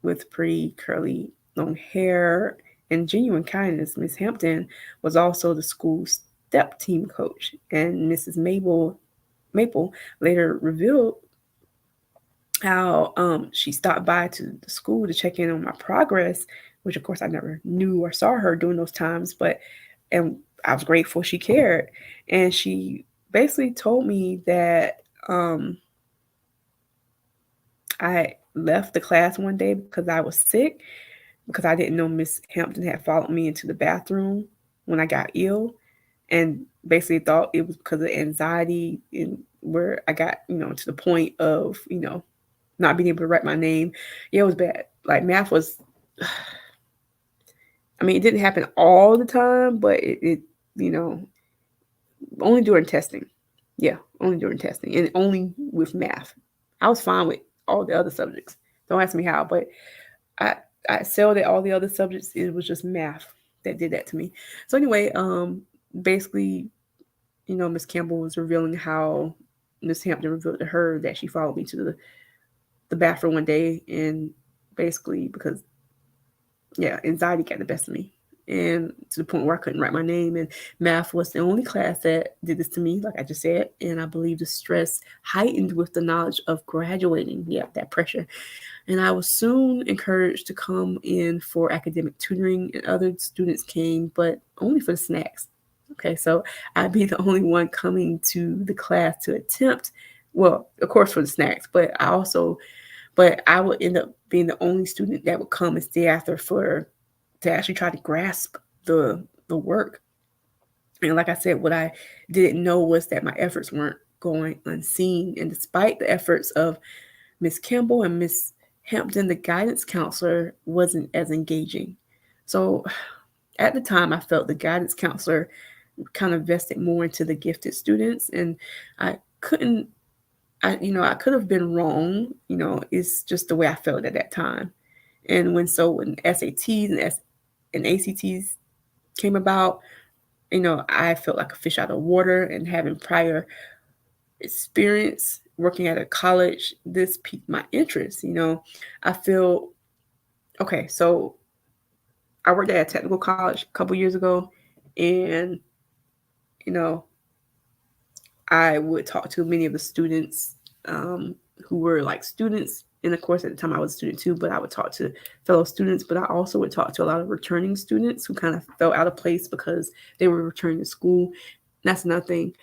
with pretty curly long hair and genuine kindness. Miss Hampton was also the school's step team coach, and Mrs. Maple later revealed how she stopped by to the school to check in on my progress, which of course I never knew or saw her during those times, but and I was grateful she cared. And she basically told me that I left the class one day because I was sick, because I didn't know Miss Hampton had followed me into the bathroom when I got ill, and basically thought it was because of anxiety and where I got, to the point of, not being able to write my name. Yeah, it was bad. Like math was, I mean, it didn't happen all the time, but it you know, only during testing. Yeah, only during testing and only with math. I was fine with all the other subjects. Don't ask me how, but I I excelled at all the other subjects. It was just math that did that to me. So anyway, basically, Miss Campbell was revealing how Miss Hampton revealed to her that she followed me to the bathroom one day, and basically because anxiety got the best of me, and to the point where I couldn't write my name. And math was the only class that did this to me, like I just said. And I believe the stress heightened with the knowledge of graduating. Yeah, that pressure. And I was soon encouraged to come in for academic tutoring, and other students came, but only for the snacks. Okay, so I'd be the only one coming to the class to attempt, well, of course, for the snacks, but I would end up being the only student that would come and stay after for to actually try to grasp the work. And like I said, what I didn't know was that my efforts weren't going unseen. And despite the efforts of Miss Campbell and Miss Hampton, the guidance counselor wasn't as engaging. So at the time, I felt the guidance counselor kind of vested more into the gifted students, and I couldn't. I could have been wrong. It's just the way I felt at that time. And when SATs and ACTs came about, I felt like a fish out of water. And having prior experience working at a college, this piqued my interest. I feel okay. So I worked at a technical college a couple years ago, and you know, I would talk to many of the students who were like students. And of course, at the time I was a student too, but I would talk to fellow students, but I also would talk to a lot of returning students who kind of felt out of place because they were returning to school. That's another thing.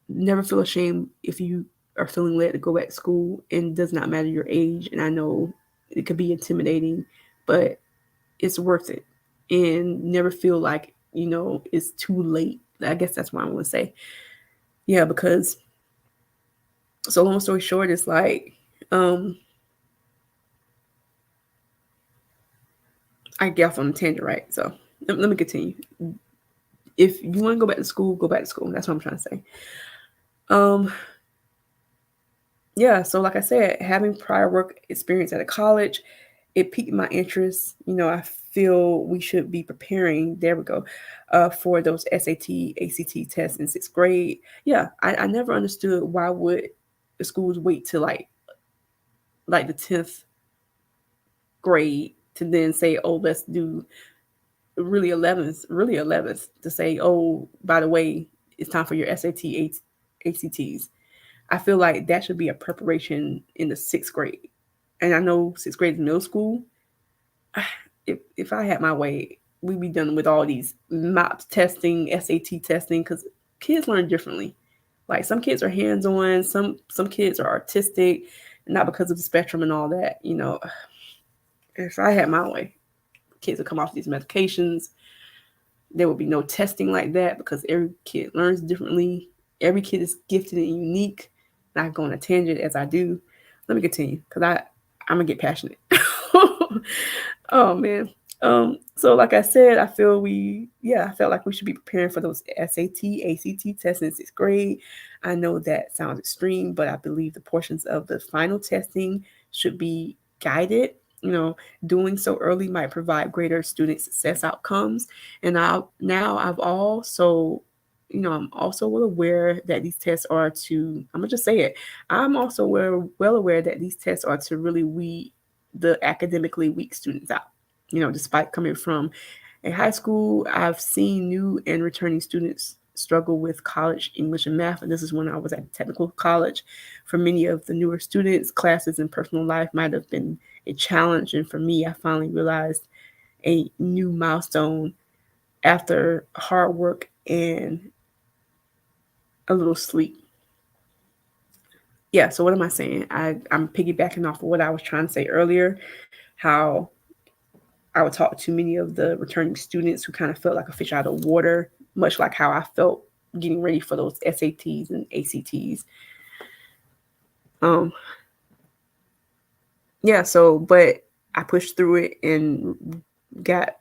Never feel ashamed if you are feeling led to go back to school, and it does not matter your age. And I know it could be intimidating, but it's worth it. And never feel like, it's too late. I guess that's what I want to say. Yeah, because so long story short, it's like, I get off on a tangent, right? So let me continue. If you want to go back to school, go back to school. That's what I'm trying to say. Um, yeah, so like I said, having prior work experience at a college, it piqued my interest. I feel we should be preparing, there we go, for those SAT, ACT tests in sixth grade. Yeah, I never understood why would the schools wait till like the 10th grade to then say, oh, let's do really 11th to say, oh, by the way, it's time for your SAT, ACTs. I feel like that should be a preparation in the sixth grade. And I know sixth grade is middle school. If I had my way, we'd be done with all these MOPS testing, SAT testing, because kids learn differently. Like some kids are hands-on, some kids are artistic, not because of the spectrum and all that. If I had my way, kids would come off these medications. There would be no testing like that because every kid learns differently. Every kid is gifted and unique. Not going on a tangent as I do. Let me continue because I'm gonna get passionate. Oh man. So like I said, I felt like we should be preparing for those SAT, ACT tests in sixth grade. I know that sounds extreme, but I believe the portions of the final testing should be guided. Doing so early might provide greater student success outcomes. And I've also I'm also well aware that these tests are to, I'm gonna just say it, I'm also well aware that these tests are to really weed the academically weak students out. Despite coming from a high school, I've seen new and returning students struggle with college English and math. And this is when I was at technical college. For many of the newer students, classes and personal life might have been a challenge. And for me, I finally realized a new milestone after hard work and a little sleep. Yeah, so what am I saying? I'm piggybacking off of what I was trying to say earlier, how I would talk to many of the returning students who kind of felt like a fish out of water, much like how I felt getting ready for those SATs and ACTs. Um, yeah, but I pushed through it and got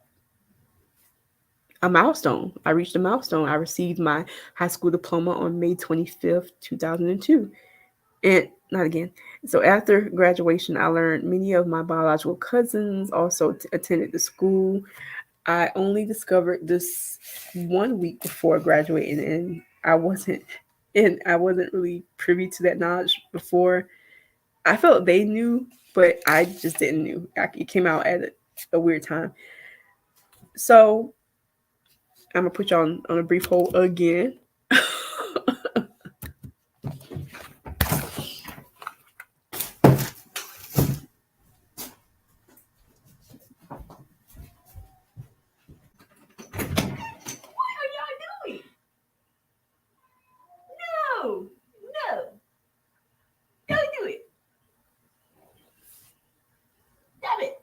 a milestone. I reached a milestone. I received my high school diploma on May 25th, 2002. And not again. So after graduation, I learned many of my biological cousins also attended the school. I only discovered this 1 week before graduating, and I wasn't really privy to that knowledge before. I felt they knew, but I just didn't knew. It came out at a weird time. So I'm gonna put you on a brief hold again. What are y'all doing? No, no, don't do it. Stop it.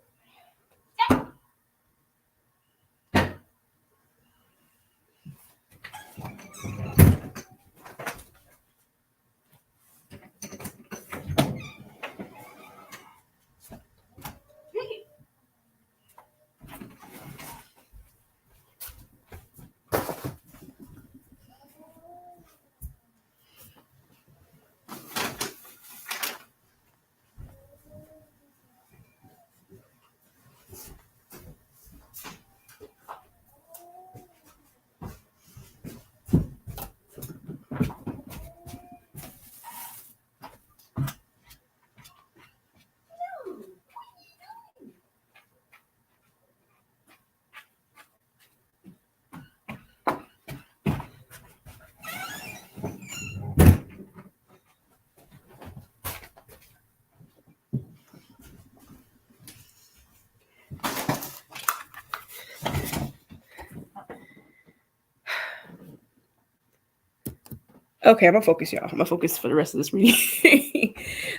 Okay, I'm gonna focus, y'all. I'm gonna focus for the rest of this reading.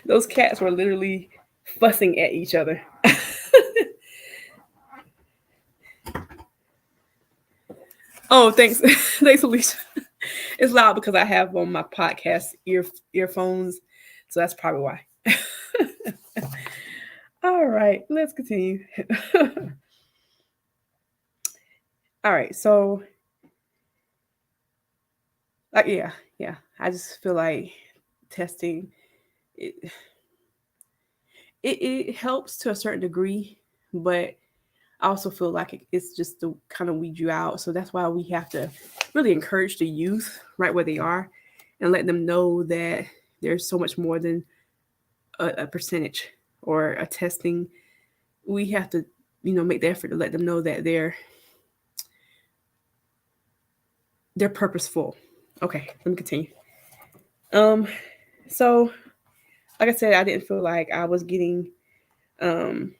Those cats were literally fussing at each other. Oh, thanks, thanks, Alicia. It's loud because I have on my podcast earphones, so that's probably why. All right, let's continue. All right, so like yeah, I just feel like testing it, it helps to a certain degree, but I also feel like it's just to kind of weed you out. So that's why we have to really encourage the youth right where they are and let them know that there's so much more than a percentage or a testing. We have to, make the effort to let them know that they're purposeful. Okay, let me continue. Um, so like I said, I didn't feel like I was getting um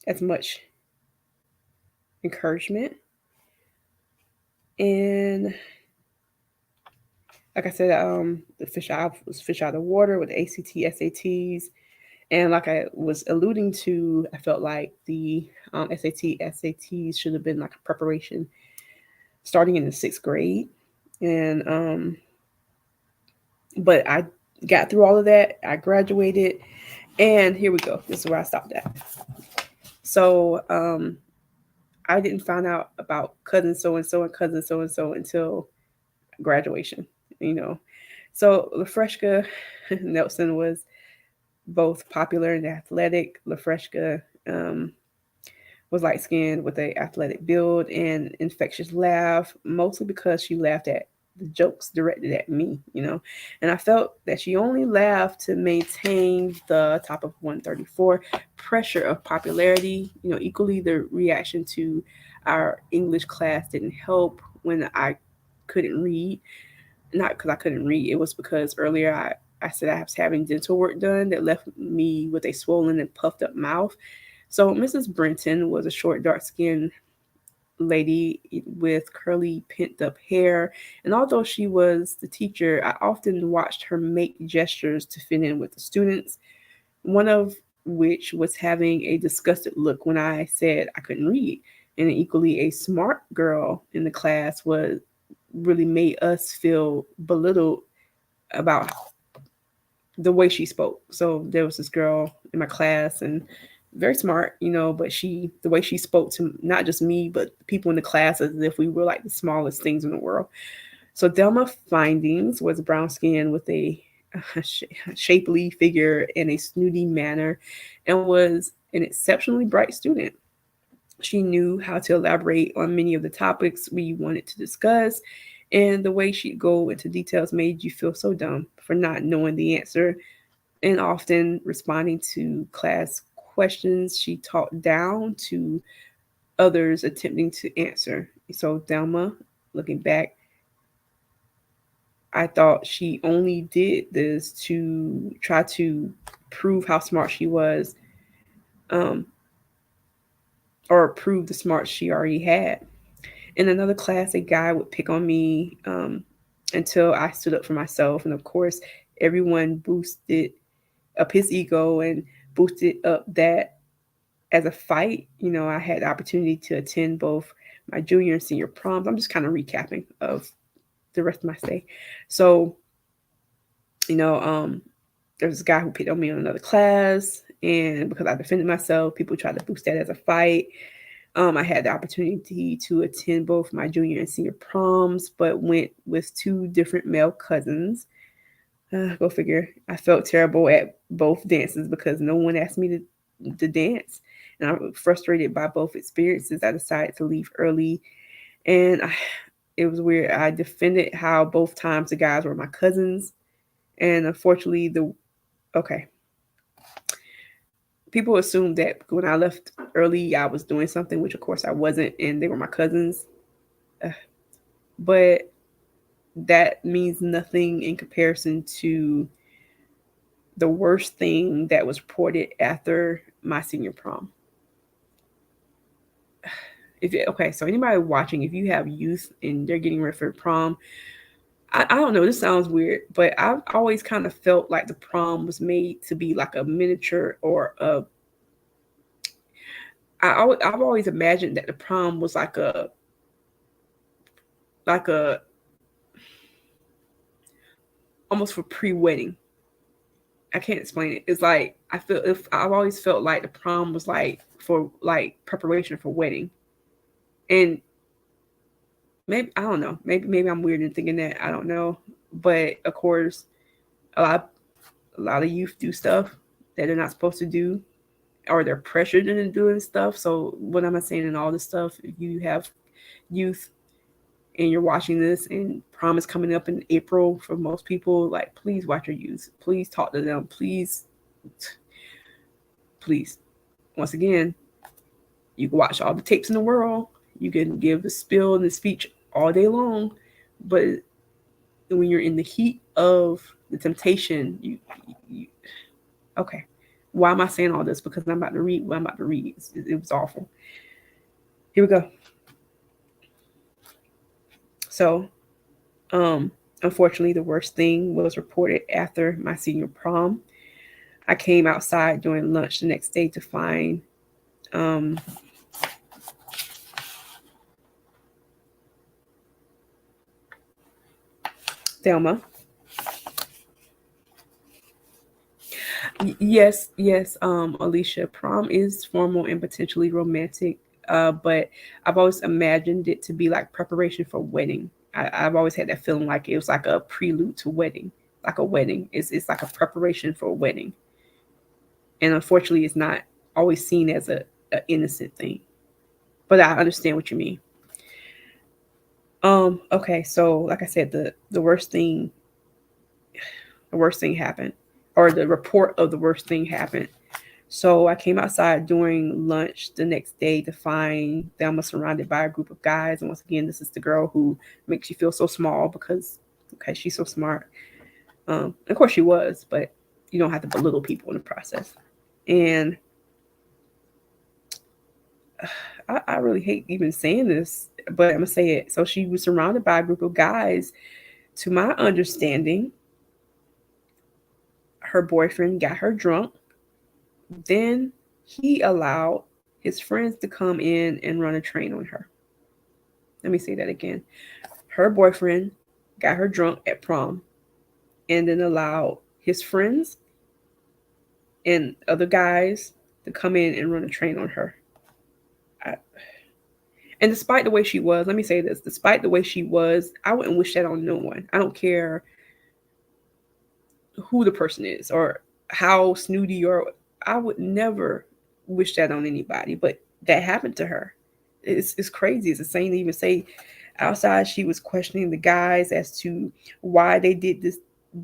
as much encouragement. And like I said, the fish out of the water with the ACT, SATs, and like I was alluding to, I felt like the SAT, SATs should have been like a preparation starting in the 6th grade, and but I got through all of that. I graduated, and here we go. This is where I stopped at. So I didn't find out about cousin so and so and cousin so and so until graduation. You know, so LaFresca Nelson was both popular and athletic. LaFresca was light skinned with a athletic build and infectious laugh, mostly because she laughed at the jokes directed at me, And I felt that she only laughed to maintain the top of 134 pressure of popularity. Equally, the reaction to our English class didn't help when I couldn't read. Not because I couldn't read, it was because earlier I said I was having dental work done that left me with a swollen and puffed up mouth. So Mrs. Brenton was a short, dark-skinned lady with curly, pent-up hair. And although she was the teacher, I often watched her make gestures to fit in with the students, one of which was having a disgusted look when I said I couldn't read. And equally, a smart girl in the class was really made us feel belittled about the way she spoke. So there was this girl in my class and very smart, but the way she spoke to not just me, but people in the class as if we were like the smallest things in the world. So Delma Findings was brown skinned with a shapely figure and a snooty manner and was an exceptionally bright student. She knew how to elaborate on many of the topics we wanted to discuss, and the way she'd go into details made you feel so dumb for not knowing the answer. And often responding to class questions, she talked down to others attempting to answer. So, Delma, looking back, I thought she only did this to try to prove how smart she was, um, or prove the smarts she already had. In another class, a guy would pick on me until I stood up for myself. And of course, everyone boosted up his ego and boosted up that as a fight. I had the opportunity to attend both my junior and senior proms. I'm just kind of recapping of the rest of my stay. So, there was a guy who picked on me in another class. And because I defended myself, people tried to boost that as a fight. I had the opportunity to attend both my junior and senior proms, but went with two different male cousins. Go figure. I felt terrible at both dances because no one asked me to dance. And I was frustrated by both experiences. I decided to leave early. And it was weird. I defended how both times the guys were my cousins. And unfortunately, okay. People assumed that when I left early, I was doing something, which of course I wasn't, and they were my cousins. But that means nothing in comparison to the worst thing that was reported after my senior prom. So anybody watching, if you have youth and they're getting ready for prom, I don't know, this sounds weird, but I've always kind of felt like the prom was made to be like a miniature or I've always imagined that the prom was like a almost for pre-wedding. I can't explain it. It's like I've always felt like the prom was like for like preparation for wedding. And maybe I don't know. Maybe I'm weird in thinking that. I don't know. But of course, a lot of youth do stuff that they're not supposed to do, or they're pressured into doing stuff. So what am I saying in all this stuff? If you have youth and you're watching this and prom is coming up in April for most people, like please watch your youth. Please talk to them. Please. Once again, you can watch all the tapes in the world. You can give the spiel and the speech all day long, but when you're in the heat of the temptation, you okay. Why am I saying all this? Because I'm about to read what I'm about to read. It was awful. Here we go. So, unfortunately, the worst thing was reported after my senior prom. I came outside during lunch the next day to find Thelma. Yes, Alicia. Prom is formal and potentially romantic, but I've always imagined it to be like preparation for wedding. I've always had that feeling like it was like a prelude to wedding, like a wedding. It's like a preparation for a wedding, and unfortunately, it's not always seen as a innocent thing. but I understand what you mean. Okay, so like I said, the worst thing happened, or the report of the worst thing happened. So I came outside during lunch the next day to find Thelma surrounded by a group of guys. And once again, this is the girl who makes you feel so small because, okay, she's so smart. Of course she was, but you don't have to belittle people in the process. And I really hate even saying this, but I'm gonna say it. So she was surrounded by a group of guys. To my understanding, her boyfriend got her drunk. Then he allowed his friends to come in and run a train on her. Let me say that again. Her boyfriend got her drunk at prom and then allowed his friends and other guys to come in and run a train on her. I, and despite the way she was, let me say this, despite the way she was, I wouldn't wish that on no one. I don't care who the person is or how snooty, or I would never wish that on anybody, but that happened to her. It's crazy. It's insane to even say. Outside, she was questioning the guys as to why they did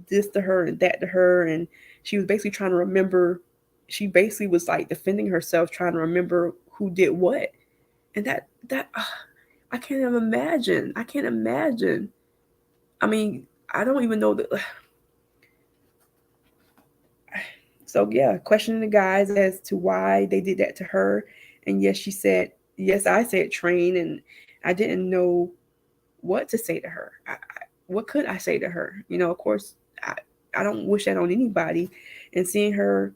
this to her and that to her, and she was basically trying to remember. She basically was like defending herself, trying to remember who did what, and that I can't even imagine. I can't imagine. I mean, I don't even know that. So yeah, questioning the guys as to why they did that to her, and yes, she said yes. I said train, and I didn't know what to say to her. What could I say to her? Of course, I don't wish that on anybody. And seeing her,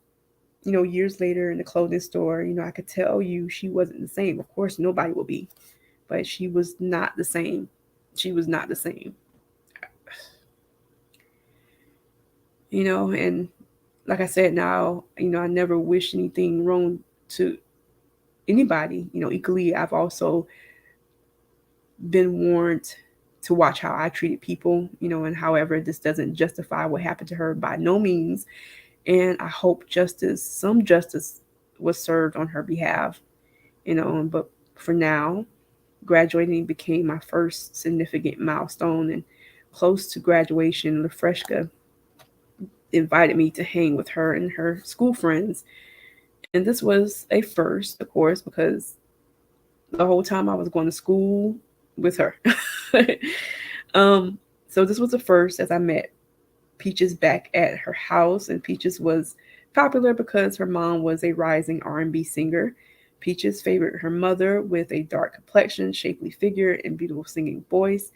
years later in the clothing store, I could tell you she wasn't the same. Of course, nobody will be, but she was not the same. She was not the same. And like I said, now, I never wish anything wrong to anybody. Equally, I've also been warned to watch how I treated people, and however, this doesn't justify what happened to her by no means. And I hope some justice was served on her behalf, but for now, graduating became my first significant milestone. And close to graduation, Lafreshka invited me to hang with her and her school friends. And this was a first, of course, because the whole time I was going to school with her. So this was the first as I met Peaches back at her house, and Peaches was popular because her mom was a rising R&B singer. Peaches favored her mother with a dark complexion, shapely figure, and beautiful singing voice.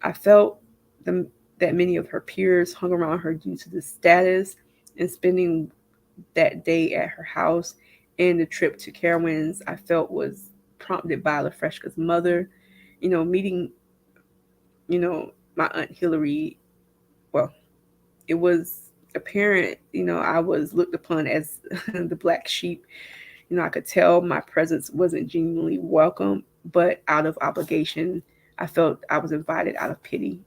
I felt that many of her peers hung around her due to the status, and spending that day at her house and the trip to Carowinds, I felt was prompted by Lafreshka's mother. Meeting, my Aunt Hillary, well, it was apparent, I was looked upon as the black sheep. I could tell my presence wasn't genuinely welcome, but out of obligation, I felt I was invited out of pity.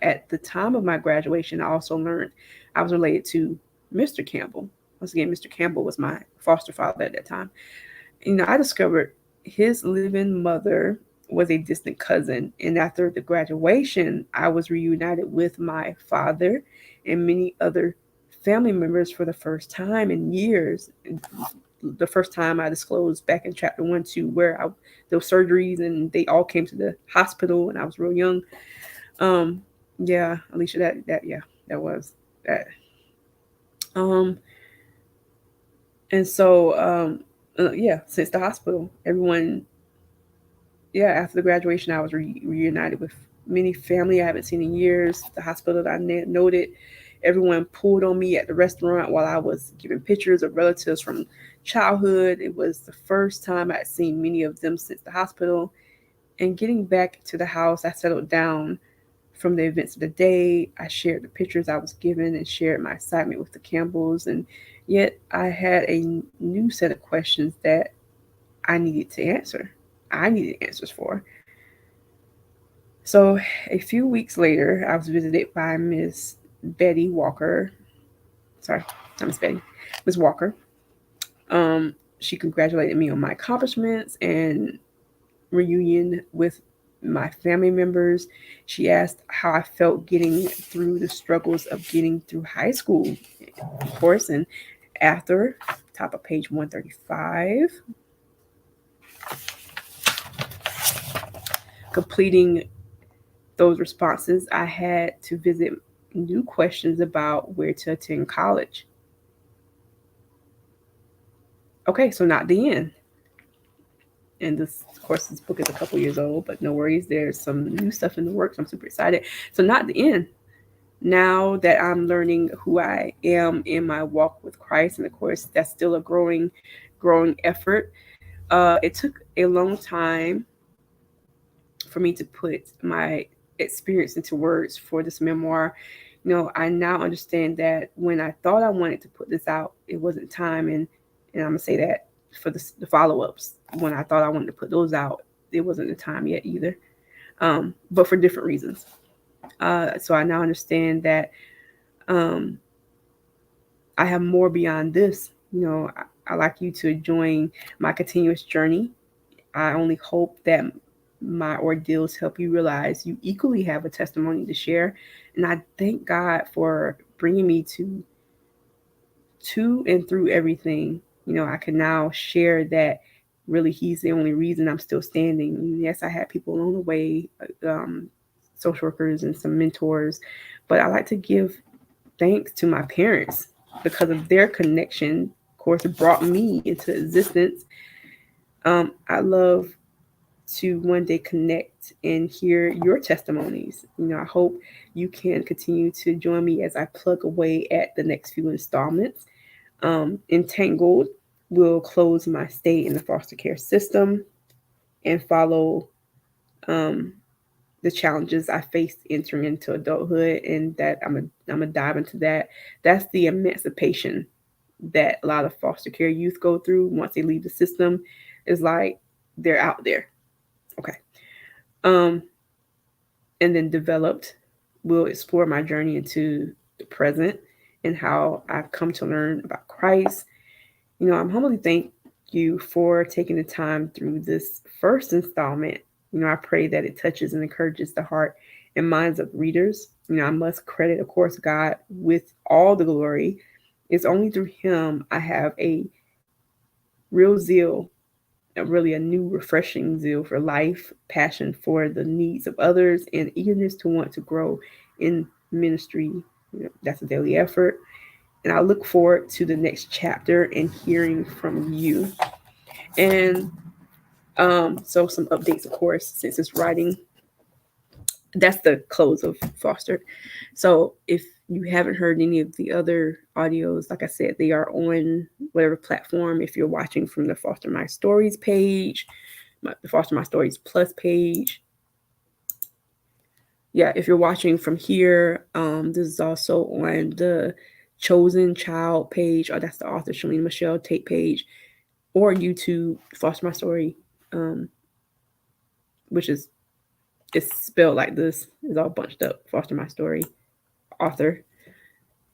At the time of my graduation, I also learned I was related to Mr. Campbell. Once again, Mr. Campbell was my foster father at that time. I discovered his living mother was a distant cousin. And after the graduation, I was reunited with my father and many other family members for the first time in years. The first time I disclosed back in chapter 1, 2, where those surgeries and they all came to the hospital and I was real young. Yeah, Alicia, that was that. Um, and so, yeah, since the hospital, everyone, yeah, after the graduation, I was reunited with many family I haven't seen in years. The hospital that I noted, everyone pulled on me at the restaurant while I was giving pictures of relatives from childhood. It was the first time I'd seen many of them since the hospital. And getting back to the house, I settled down from the events of the day. I shared the pictures I was given and shared my excitement with the Campbells. And yet I had a new set of questions that I needed to answer. I needed answers for. So a few weeks later, I was visited by Miss Betty Walker. Sorry, not Miss Betty, Miss Walker. She congratulated me on my accomplishments and reunion with my family members. She asked how I felt getting through the struggles of getting through high school, of course. And after, top of page 135, completing those responses, I had to visit new questions about where to attend college. Okay, so not the end. And this, of course, this book is a couple years old, but no worries. There's some new stuff in the works. I'm super excited. So not the end. Now that I'm learning who I am in my walk with Christ, and of course, that's still a growing effort. It took a long time for me to put my experience into words for this memoir. I now understand that when I thought I wanted to put this out, it wasn't time, and I'm gonna say that for the follow-ups. When I thought I wanted to put those out, it wasn't the time yet either, but for different reasons. So I now understand that um, I have more beyond this. I like you to join my continuous journey. I only hope that my ordeals help you realize you equally have a testimony to share. And I thank God for bringing me to and through everything. I can now share that really He's the only reason I'm still standing. Yes, I had people along the way, social workers and some mentors, but I like to give thanks to my parents because of their connection, of course, brought me into existence. I love to one day connect and hear your testimonies. I hope you can continue to join me as I plug away at the next few installments. Entangled will close my stay in the foster care system and follow um, the challenges I faced entering into adulthood, and that I'm gonna dive into that. That's the emancipation that a lot of foster care youth go through once they leave the system. Is like they're out there. Okay. Um, and then developed will explore my journey into the present and how I've come to learn about Christ. I'm humbly thank you for taking the time through this first installment. I pray that it touches and encourages the heart and minds of readers. I must credit, of course, God with all the glory. It's only through Him I have a real zeal, really a new, refreshing zeal for life, passion for the needs of others, and eagerness to want to grow in ministry. That's a daily effort. And I look forward to the next chapter and hearing from you. And so some updates, of course, since it's writing. That's the close of Fostered. So if you haven't heard any of the other audios, like I said, they are on whatever platform. If you're watching from the Foster My Stories page, the Foster My Stories Plus page. Yeah, if you're watching from here, this is also on the Chosen Child page, or that's the author Shalene Michelle Tate page, or YouTube Foster My Story, which is it's spelled like this. It's all bunched up. Foster My Story author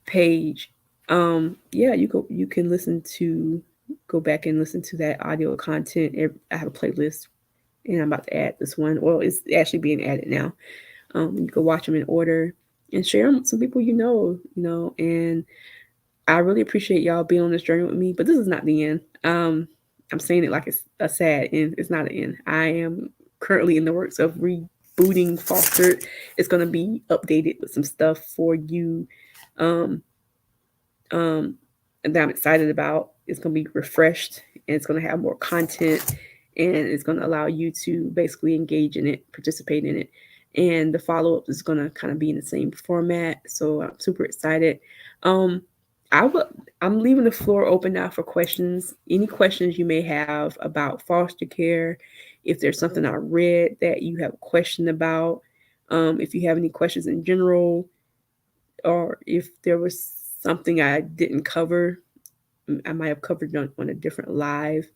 page. Yeah, you can go back and listen to that audio content. I have a playlist, and I'm about to add this one. Well, it's actually being added now. You can watch them in order and share them with some people and I really appreciate y'all being on this journey with me. But this is not the end. I'm saying it like it's a sad end. It's not an end. I am currently in the works of rebooting Fostered. It's going to be updated with some stuff for you that I'm excited about. It's going to be refreshed, and it's going to have more content, and it's going to allow you to basically engage in it, participate in it. And the follow-up is going to kind of be in the same format. So I'm super excited. I'm leaving the floor open now for questions. Any questions you may have about foster care, if there's something I read that you have a question about, if you have any questions in general, or if there was something I didn't cover, I might have covered on a different live.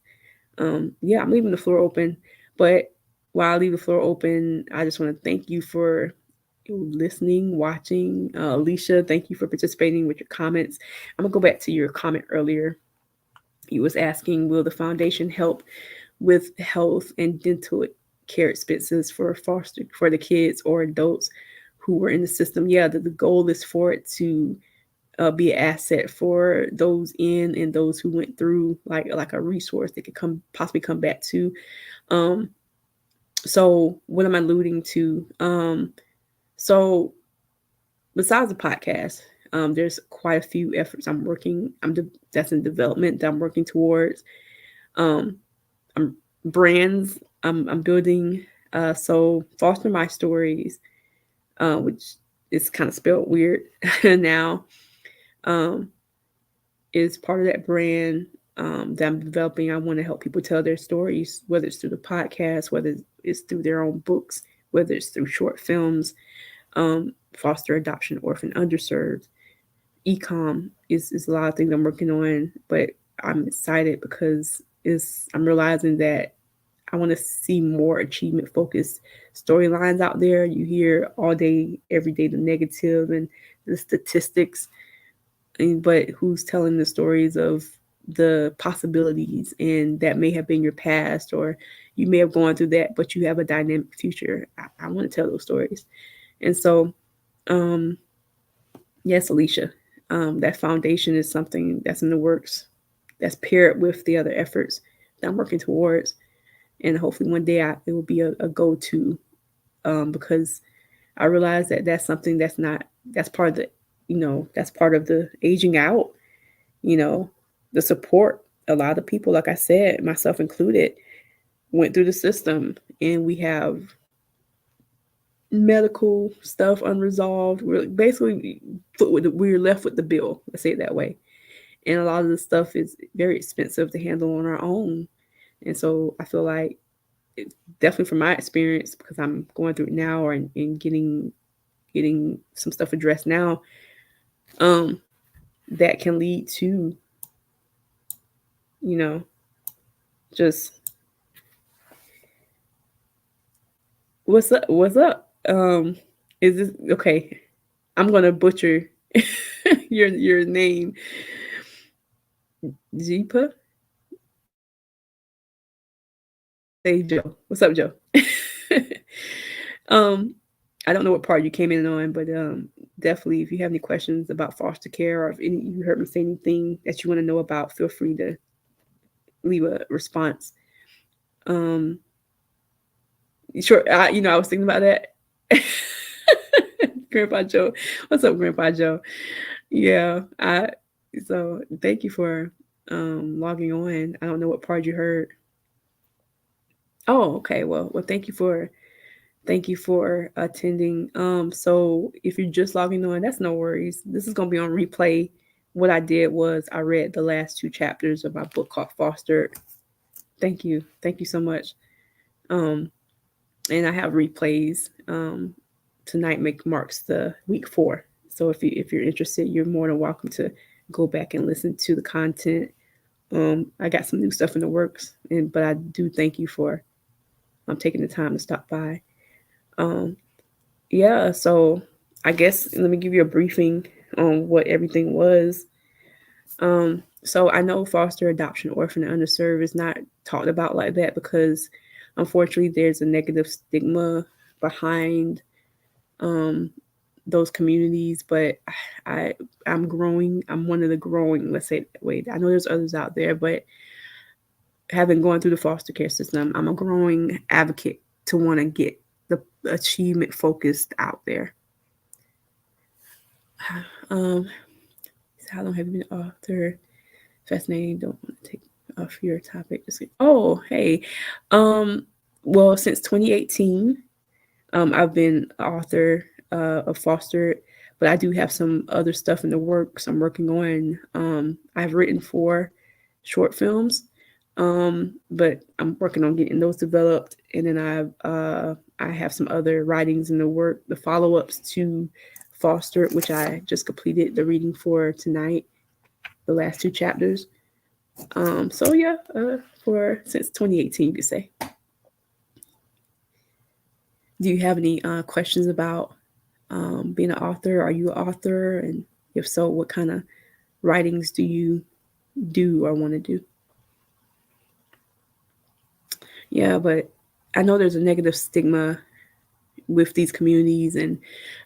Yeah, I'm leaving the floor open. But while I leave the floor open, I just want to thank you for listening, watching. Alicia, thank you for participating with your comments. I'm gonna go back to your comment earlier. You was asking, will the foundation help with health and dental care expenses for the kids or adults who were in the system. Yeah, the goal is for it to be an asset for those in and those who went through, like a resource they could possibly come back to. So what am I alluding to? So besides the podcast, there's quite a few efforts that's in development that I'm working towards. I'm brands I'm building. So Foster My Stories, which is kind of spelled weird now, um, is part of that brand that I'm developing. I want to help people tell their stories, whether it's through the podcast, whether it's through their own books, whether it's through short films, foster, adoption, orphan, underserved. Ecom is a lot of things I'm working on, but I'm excited because I'm realizing that I want to see more achievement focused storylines out there. You hear all day, every day, the negative and the statistics, but who's telling the stories of the possibilities, and that may have been your past, or you may have gone through that, but you have a dynamic future. I want to tell those stories. And so, yes, Alicia, that foundation is something that's in the works, that's paired with the other efforts that I'm working towards. And hopefully one day it will be a go-to, because I realize that that's something that's part of that's part of the aging out, the support. A lot of people, like I said, myself included, went through the system, and we have medical stuff unresolved. We're left with the bill. Let's say it that way. And a lot of the stuff is very expensive to handle on our own. And so I feel like, definitely from my experience, because I'm going through it now, or in getting some stuff addressed now, that can lead to, just what's up? What's up? Is this okay? I'm gonna butcher your name, Jeepa. Hey Joe, what's up, Joe? um, I don't know what part you came in on, but definitely, if you have any questions about foster care, or if you heard me say anything that you want to know about, feel free to leave a response. Sure. I was thinking about that. Grandpa Joe, what's up, Grandpa Joe? Yeah, so thank you for logging on. I don't know what part you heard. Oh, okay. Well, thank you for attending. So if you're just logging on, that's no worries. This is gonna be on replay. What I did was I read the last 2 chapters of my book called Fostered. Thank you so much. And I have replays. Tonight marks the week 4. So if you're interested, you're more than welcome to go back and listen to the content. I got some new stuff in the works, but I do thank you for taking the time to stop by. Yeah, so I guess let me give you a briefing on what everything was. So I know foster, adoption, orphan, and underserved is not talked about like that because, unfortunately, there's a negative stigma behind those communities. But I'm growing. I'm one of the growing. Let's say it that way. I know there's others out there, but having gone through the foster care system, I'm a growing advocate to want to get the achievement focused out there. How long have you been an author? Fascinating. Don't want to take off your topic. Oh, hey. Well, since 2018, I've been an author of Foster, but I do have some other stuff in the works I'm working on. I've written 4 short films, but I'm working on getting those developed, and then I have some other writings in the work, the follow-ups to Foster, which I just completed the reading for tonight, the last 2 chapters. So yeah, for since 2018, you could say. Do you have any questions about being an author? Are you an author? And if so, what kind of writings do you do or want to do? Yeah, but I know there's a negative stigma with these communities, and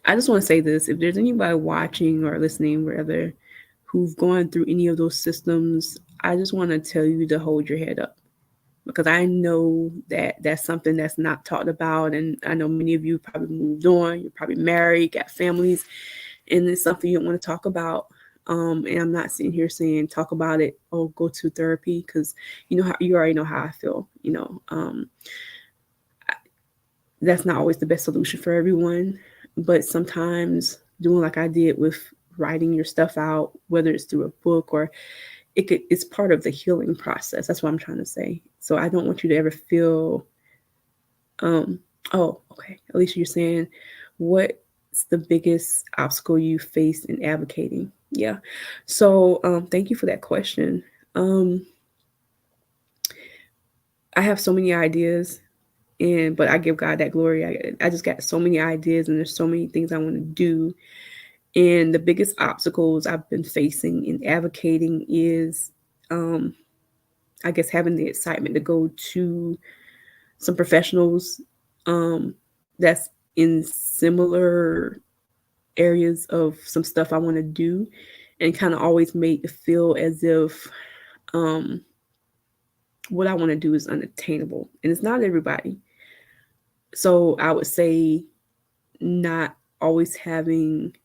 I just want to say this: if there's anybody watching or listening, wherever, who've gone through any of those systems, I just want to tell you to hold your head up, because I know that that's something that's not talked about, and I know many of you probably moved on, you're probably married, got families, and it's something you don't want to talk about. And I'm not sitting here saying talk about it or go to therapy, because you know how you already know how I feel. That's not always the best solution for everyone, but sometimes doing like I did with writing your stuff out, whether it's through a book or it's part of the healing process. That's what I'm trying to say. So I don't want you to ever feel um oh, okay. Alicia, you're saying what's the biggest obstacle you faced in advocating? Yeah. So thank you for that question. Um I have so many ideas, and but I give God that glory. I just got so many ideas, and there's so many things I want to do. And the biggest obstacles I've been facing in advocating is um I guess having the excitement to go to some professionals um, that's in similar areas of some stuff I want to do, and kind of always make it feel as if um, what I want to do is unattainable. And it's not everybody. So I would say not always having,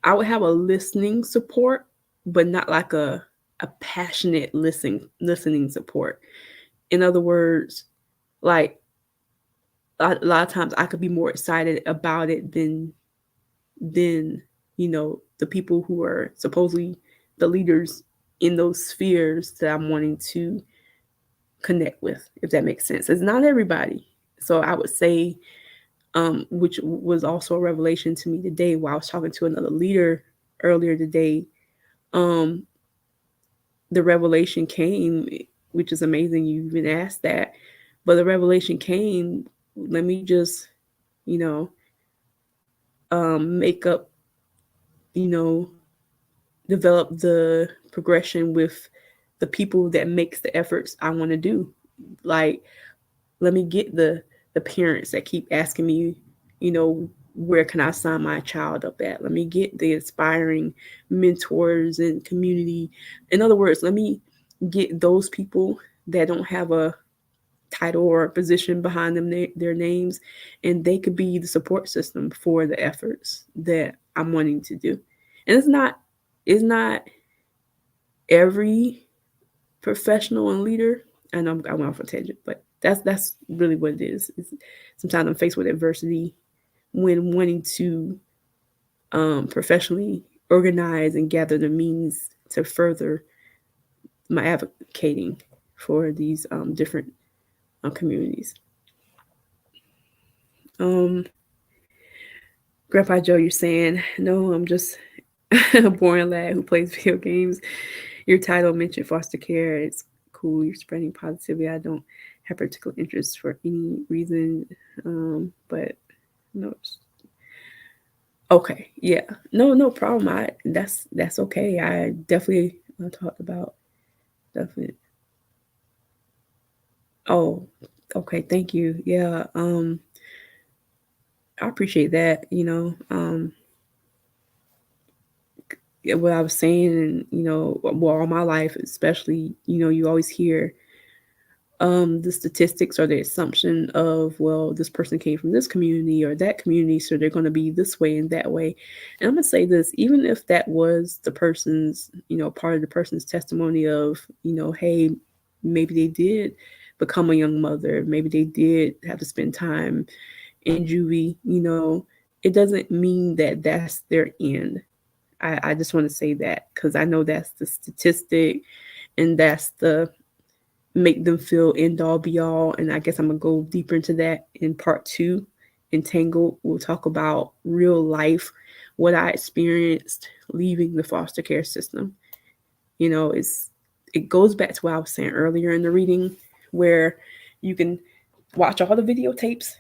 I would have a listening support, but not like a passionate listening support. In other words, like a lot of times I could be more excited about it than the people who are supposedly the leaders in those spheres that I'm wanting to connect with, if that makes sense. It's not everybody. So I would say, which was also a revelation to me today while I was talking to another leader earlier today. Um, the revelation came, which is amazing. You even asked that, but the revelation came. Let me just, you know, make up, you know, develop the progression with the people that makes the efforts I want to do. Like, let me get the parents that keep asking me, you know, where can I sign my child up at? Let me get the aspiring mentors and community. In other words, let me get those people that don't have a title or a position behind them, their names, and they could be the support system for the efforts that I'm wanting to do. And it's not every professional and leader. I know I went off a tangent, but that's really what it is. Sometimes I'm faced with adversity when wanting to professionally organize and gather the means to further my advocating for these different communities. Um, Grandpa Joe, you're saying, no, I'm just a boring lad who plays video games. Your title mentioned foster care. It's cool. You're spreading positivity. I don't have particular interest for any reason, but no. Okay, yeah, no problem. That's okay. I definitely talked about definitely. Oh, okay. Thank you. Yeah. I appreciate that. Yeah, what I was saying, and well, all my life, especially, you always hear the statistics or the assumption of, well, this person came from this community or that community, so they're going to be this way and that way. And I'm going to say this, even if that was the person's, part of the person's testimony of, hey, maybe they did become a young mother, maybe they did have to spend time in juvie, it doesn't mean that that's their end. I just want to say that, because I know that's the statistic, and that's the make them feel end all be all. And I guess I'm gonna go deeper into that in part two. Entangled, we'll talk about real life, what I experienced leaving the foster care system. It goes back to what I was saying earlier in the reading, where you can watch all the videotapes.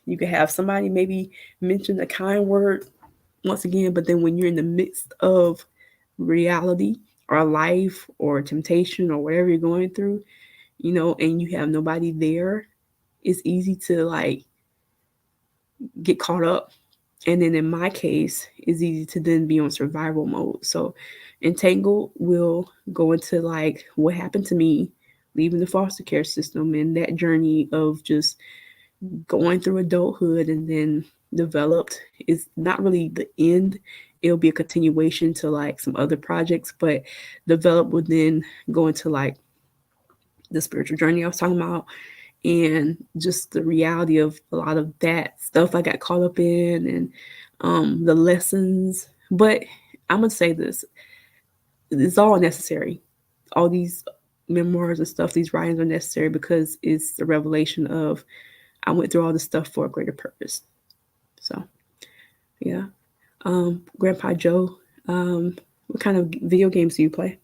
You can have somebody maybe mention a kind word once again, but then when you're in the midst of reality or life or temptation or whatever you're going through, and you have nobody there, it's easy to like get caught up. And then in my case, it's easy to then be on survival mode. So Entangled will go into like what happened to me leaving the foster care system and that journey of just going through adulthood and then developed is not really the end. It'll be a continuation to like some other projects, but develop will then go into like the spiritual journey I was talking about and just the reality of a lot of that stuff I got caught up in and the lessons. But I'm gonna say this: it's all necessary. All these memoirs and stuff, these writings are necessary because it's the revelation of I went through all this stuff for a greater purpose. So yeah, Grandpa Joe, what kind of video games do you play?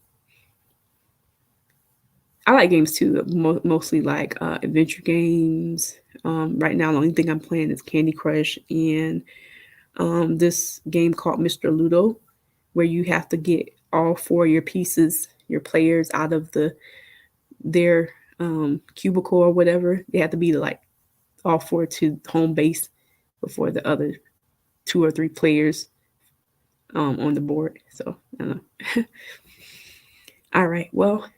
I like games too, mostly like adventure games. Right now, the only thing I'm playing is Candy Crush and this game called Mr. Ludo, where you have to get all four of your pieces, your players, out of their cubicle or whatever. They have to be like all four to home base before the other two or three players on the board. So I don't know. All right. Well,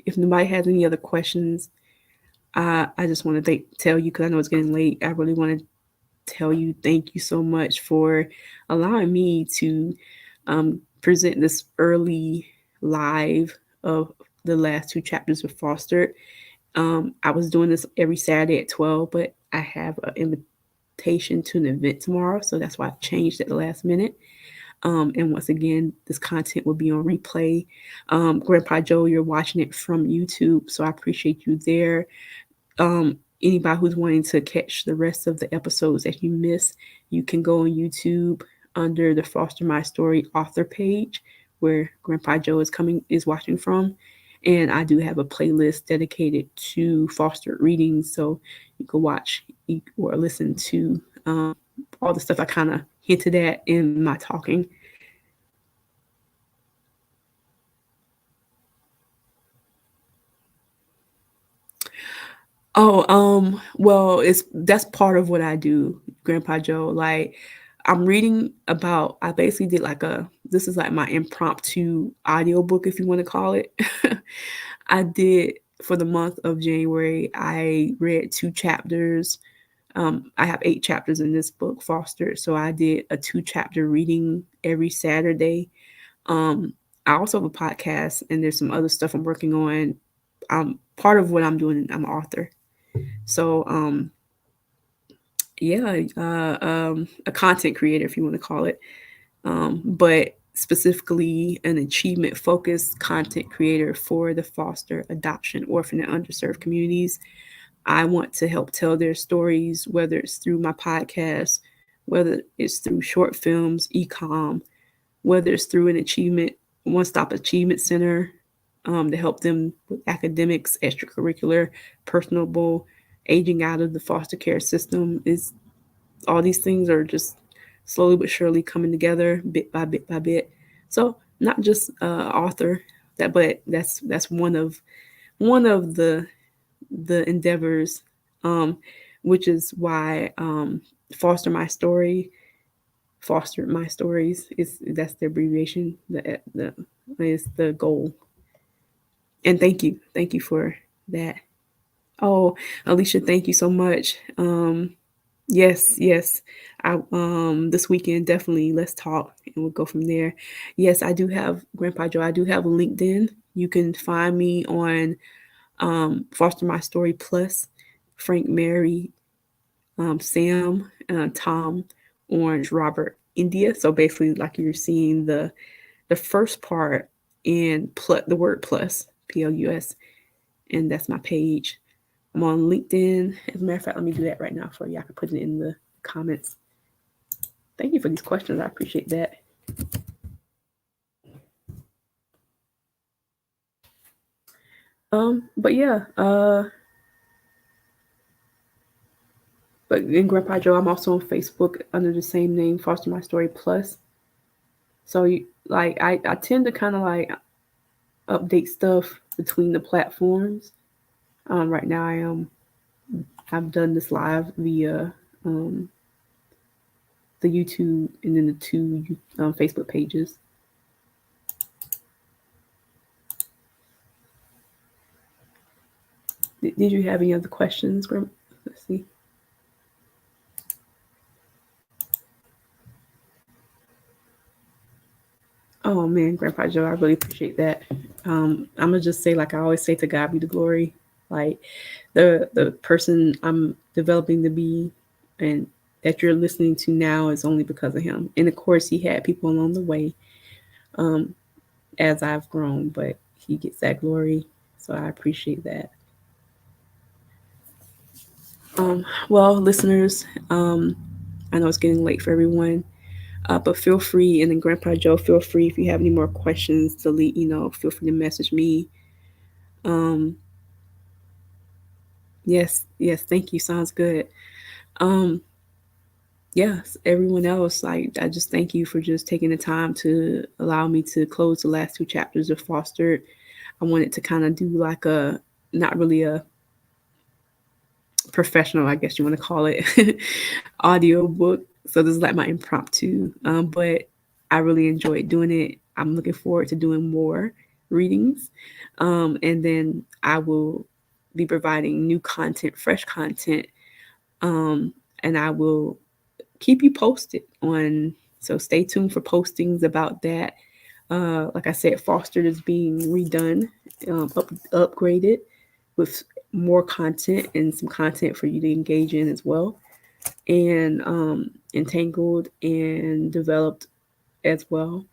if nobody has any other questions, I just want to tell you because I know it's getting late. I really want to tell you thank you so much for allowing me to present this early live of the last two chapters of Foster. I was doing this every Saturday at 12, but I have an invitation to an event tomorrow, so that's why I've changed at the last minute. And once again, this content will be on replay. Grandpa Joe, you're watching it from YouTube, so I appreciate you there. Anybody who's wanting to catch the rest of the episodes that you missed, you can go on YouTube under the Foster My Story author page where Grandpa Joe is watching from. And I do have a playlist dedicated to Foster readings, so you can watch or listen to all the stuff I kind of hinted at in my talking. Oh, well, it's that's part of what I do, Grandpa Joe. Like, I'm reading about. I basically did like this is like my impromptu audiobook, if you want to call it. I did for the month of January. I read two chapters. I have 8 chapters in this book, Foster. So I did a 2 chapter reading every Saturday. I also have a podcast, and there's some other stuff I'm working on. Part of what I'm doing, I'm an author. So yeah, a content creator, if you want to call it, but specifically an achievement focused content creator for the foster, adoption, orphan, and underserved communities. I want to help tell their stories, whether it's through my podcast, whether it's through short films, e-com, whether it's through an achievement, one-stop achievement center to help them with academics, extracurricular, personable, aging out of the foster care system. Is all these things are just slowly but surely coming together bit by bit by bit. So not just author that, but that's one of the endeavors, which is why Foster My Stories is that's the abbreviation. The is the goal. And thank you for that. Oh, Alicia, thank you so much. Yes. I this weekend definitely let's talk and we'll go from there. Yes, I do have Grandpa Joe. I do have a LinkedIn. You can find me on Foster My Story Plus, Frank, Mary, Sam, Tom, Orange, Robert, India. So basically, like you're seeing the first part in the word plus, plus, and that's my page. I'm on LinkedIn. As a matter of fact, let me do that right now for you. I can put it in the comments. Thank you for these questions. I appreciate that. But yeah, but in Grandpa Joe, I'm also on Facebook under the same name, Foster My Story Plus. So I tend to kind of like update stuff between the platforms. Right now I am I've done this live via the YouTube and then the two Facebook pages. Did you have any other questions? Let's see. Oh man, Grandpa Joe, I really appreciate that. I'm gonna just say, like I always say, to God be the glory. Like the person I'm developing to be, and that you're listening to now, is only because of Him. And of course, He had people along the way, as I've grown, but He gets that glory. So I appreciate that. Well, listeners, I know it's getting late for everyone. But feel free, and then Grandpa Joe, feel free if you have any more questions to feel free to message me. Um, yes, thank you. Sounds good. Um, yes, everyone else, I just thank you for just taking the time to allow me to close the last two chapters of Fostered. I wanted to kind of do like a not really a professional, I guess you want to call it, audio book. So this is like my impromptu, but I really enjoyed doing it. I'm looking forward to doing more readings, and then I will be providing new content, fresh content, and I will keep you posted on. So stay tuned for postings about that. Like I said, Fostered is being redone, upgraded with more content and some content for you to engage in as well, and entangled and developed as well.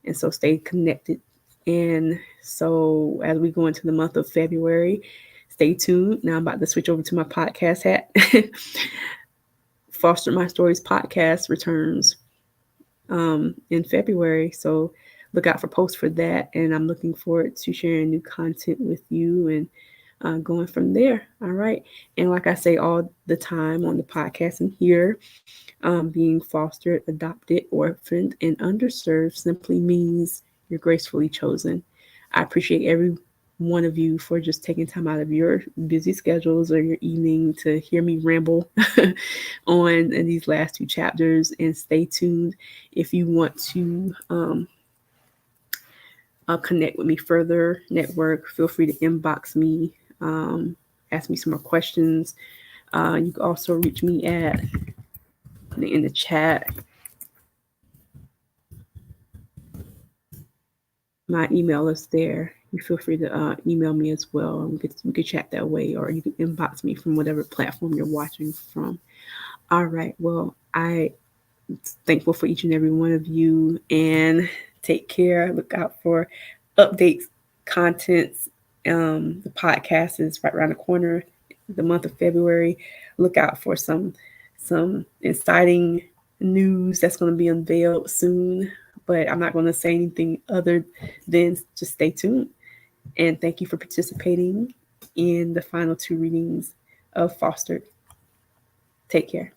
And so stay connected. And so as we go into the month of February, stay tuned. Now I'm about to switch over to my podcast hat. Foster My Stories podcast returns in February. So look out for posts for that. And I'm looking forward to sharing new content with you and going from there. All right. And like I say all the time on the podcast and here, being fostered, adopted, orphaned, and underserved simply means you're gracefully chosen. I appreciate every one of you for just taking time out of your busy schedules or your evening to hear me ramble on these last two chapters. And stay tuned if you want to connect with me further, network. Feel free to inbox me, ask me some more questions. You can also reach me at in the chat. My email is there. You feel free to email me as well. We could chat that way, or you can inbox me from whatever platform you're watching from. All right. Well, I thankful for each and every one of you, and take care. Look out for updates, contents. The podcast is right around the corner. The month of February. Look out for some exciting news that's going to be unveiled soon. But I'm not going to say anything other than just stay tuned. And thank you for participating in the final two readings of Fostered. Take care.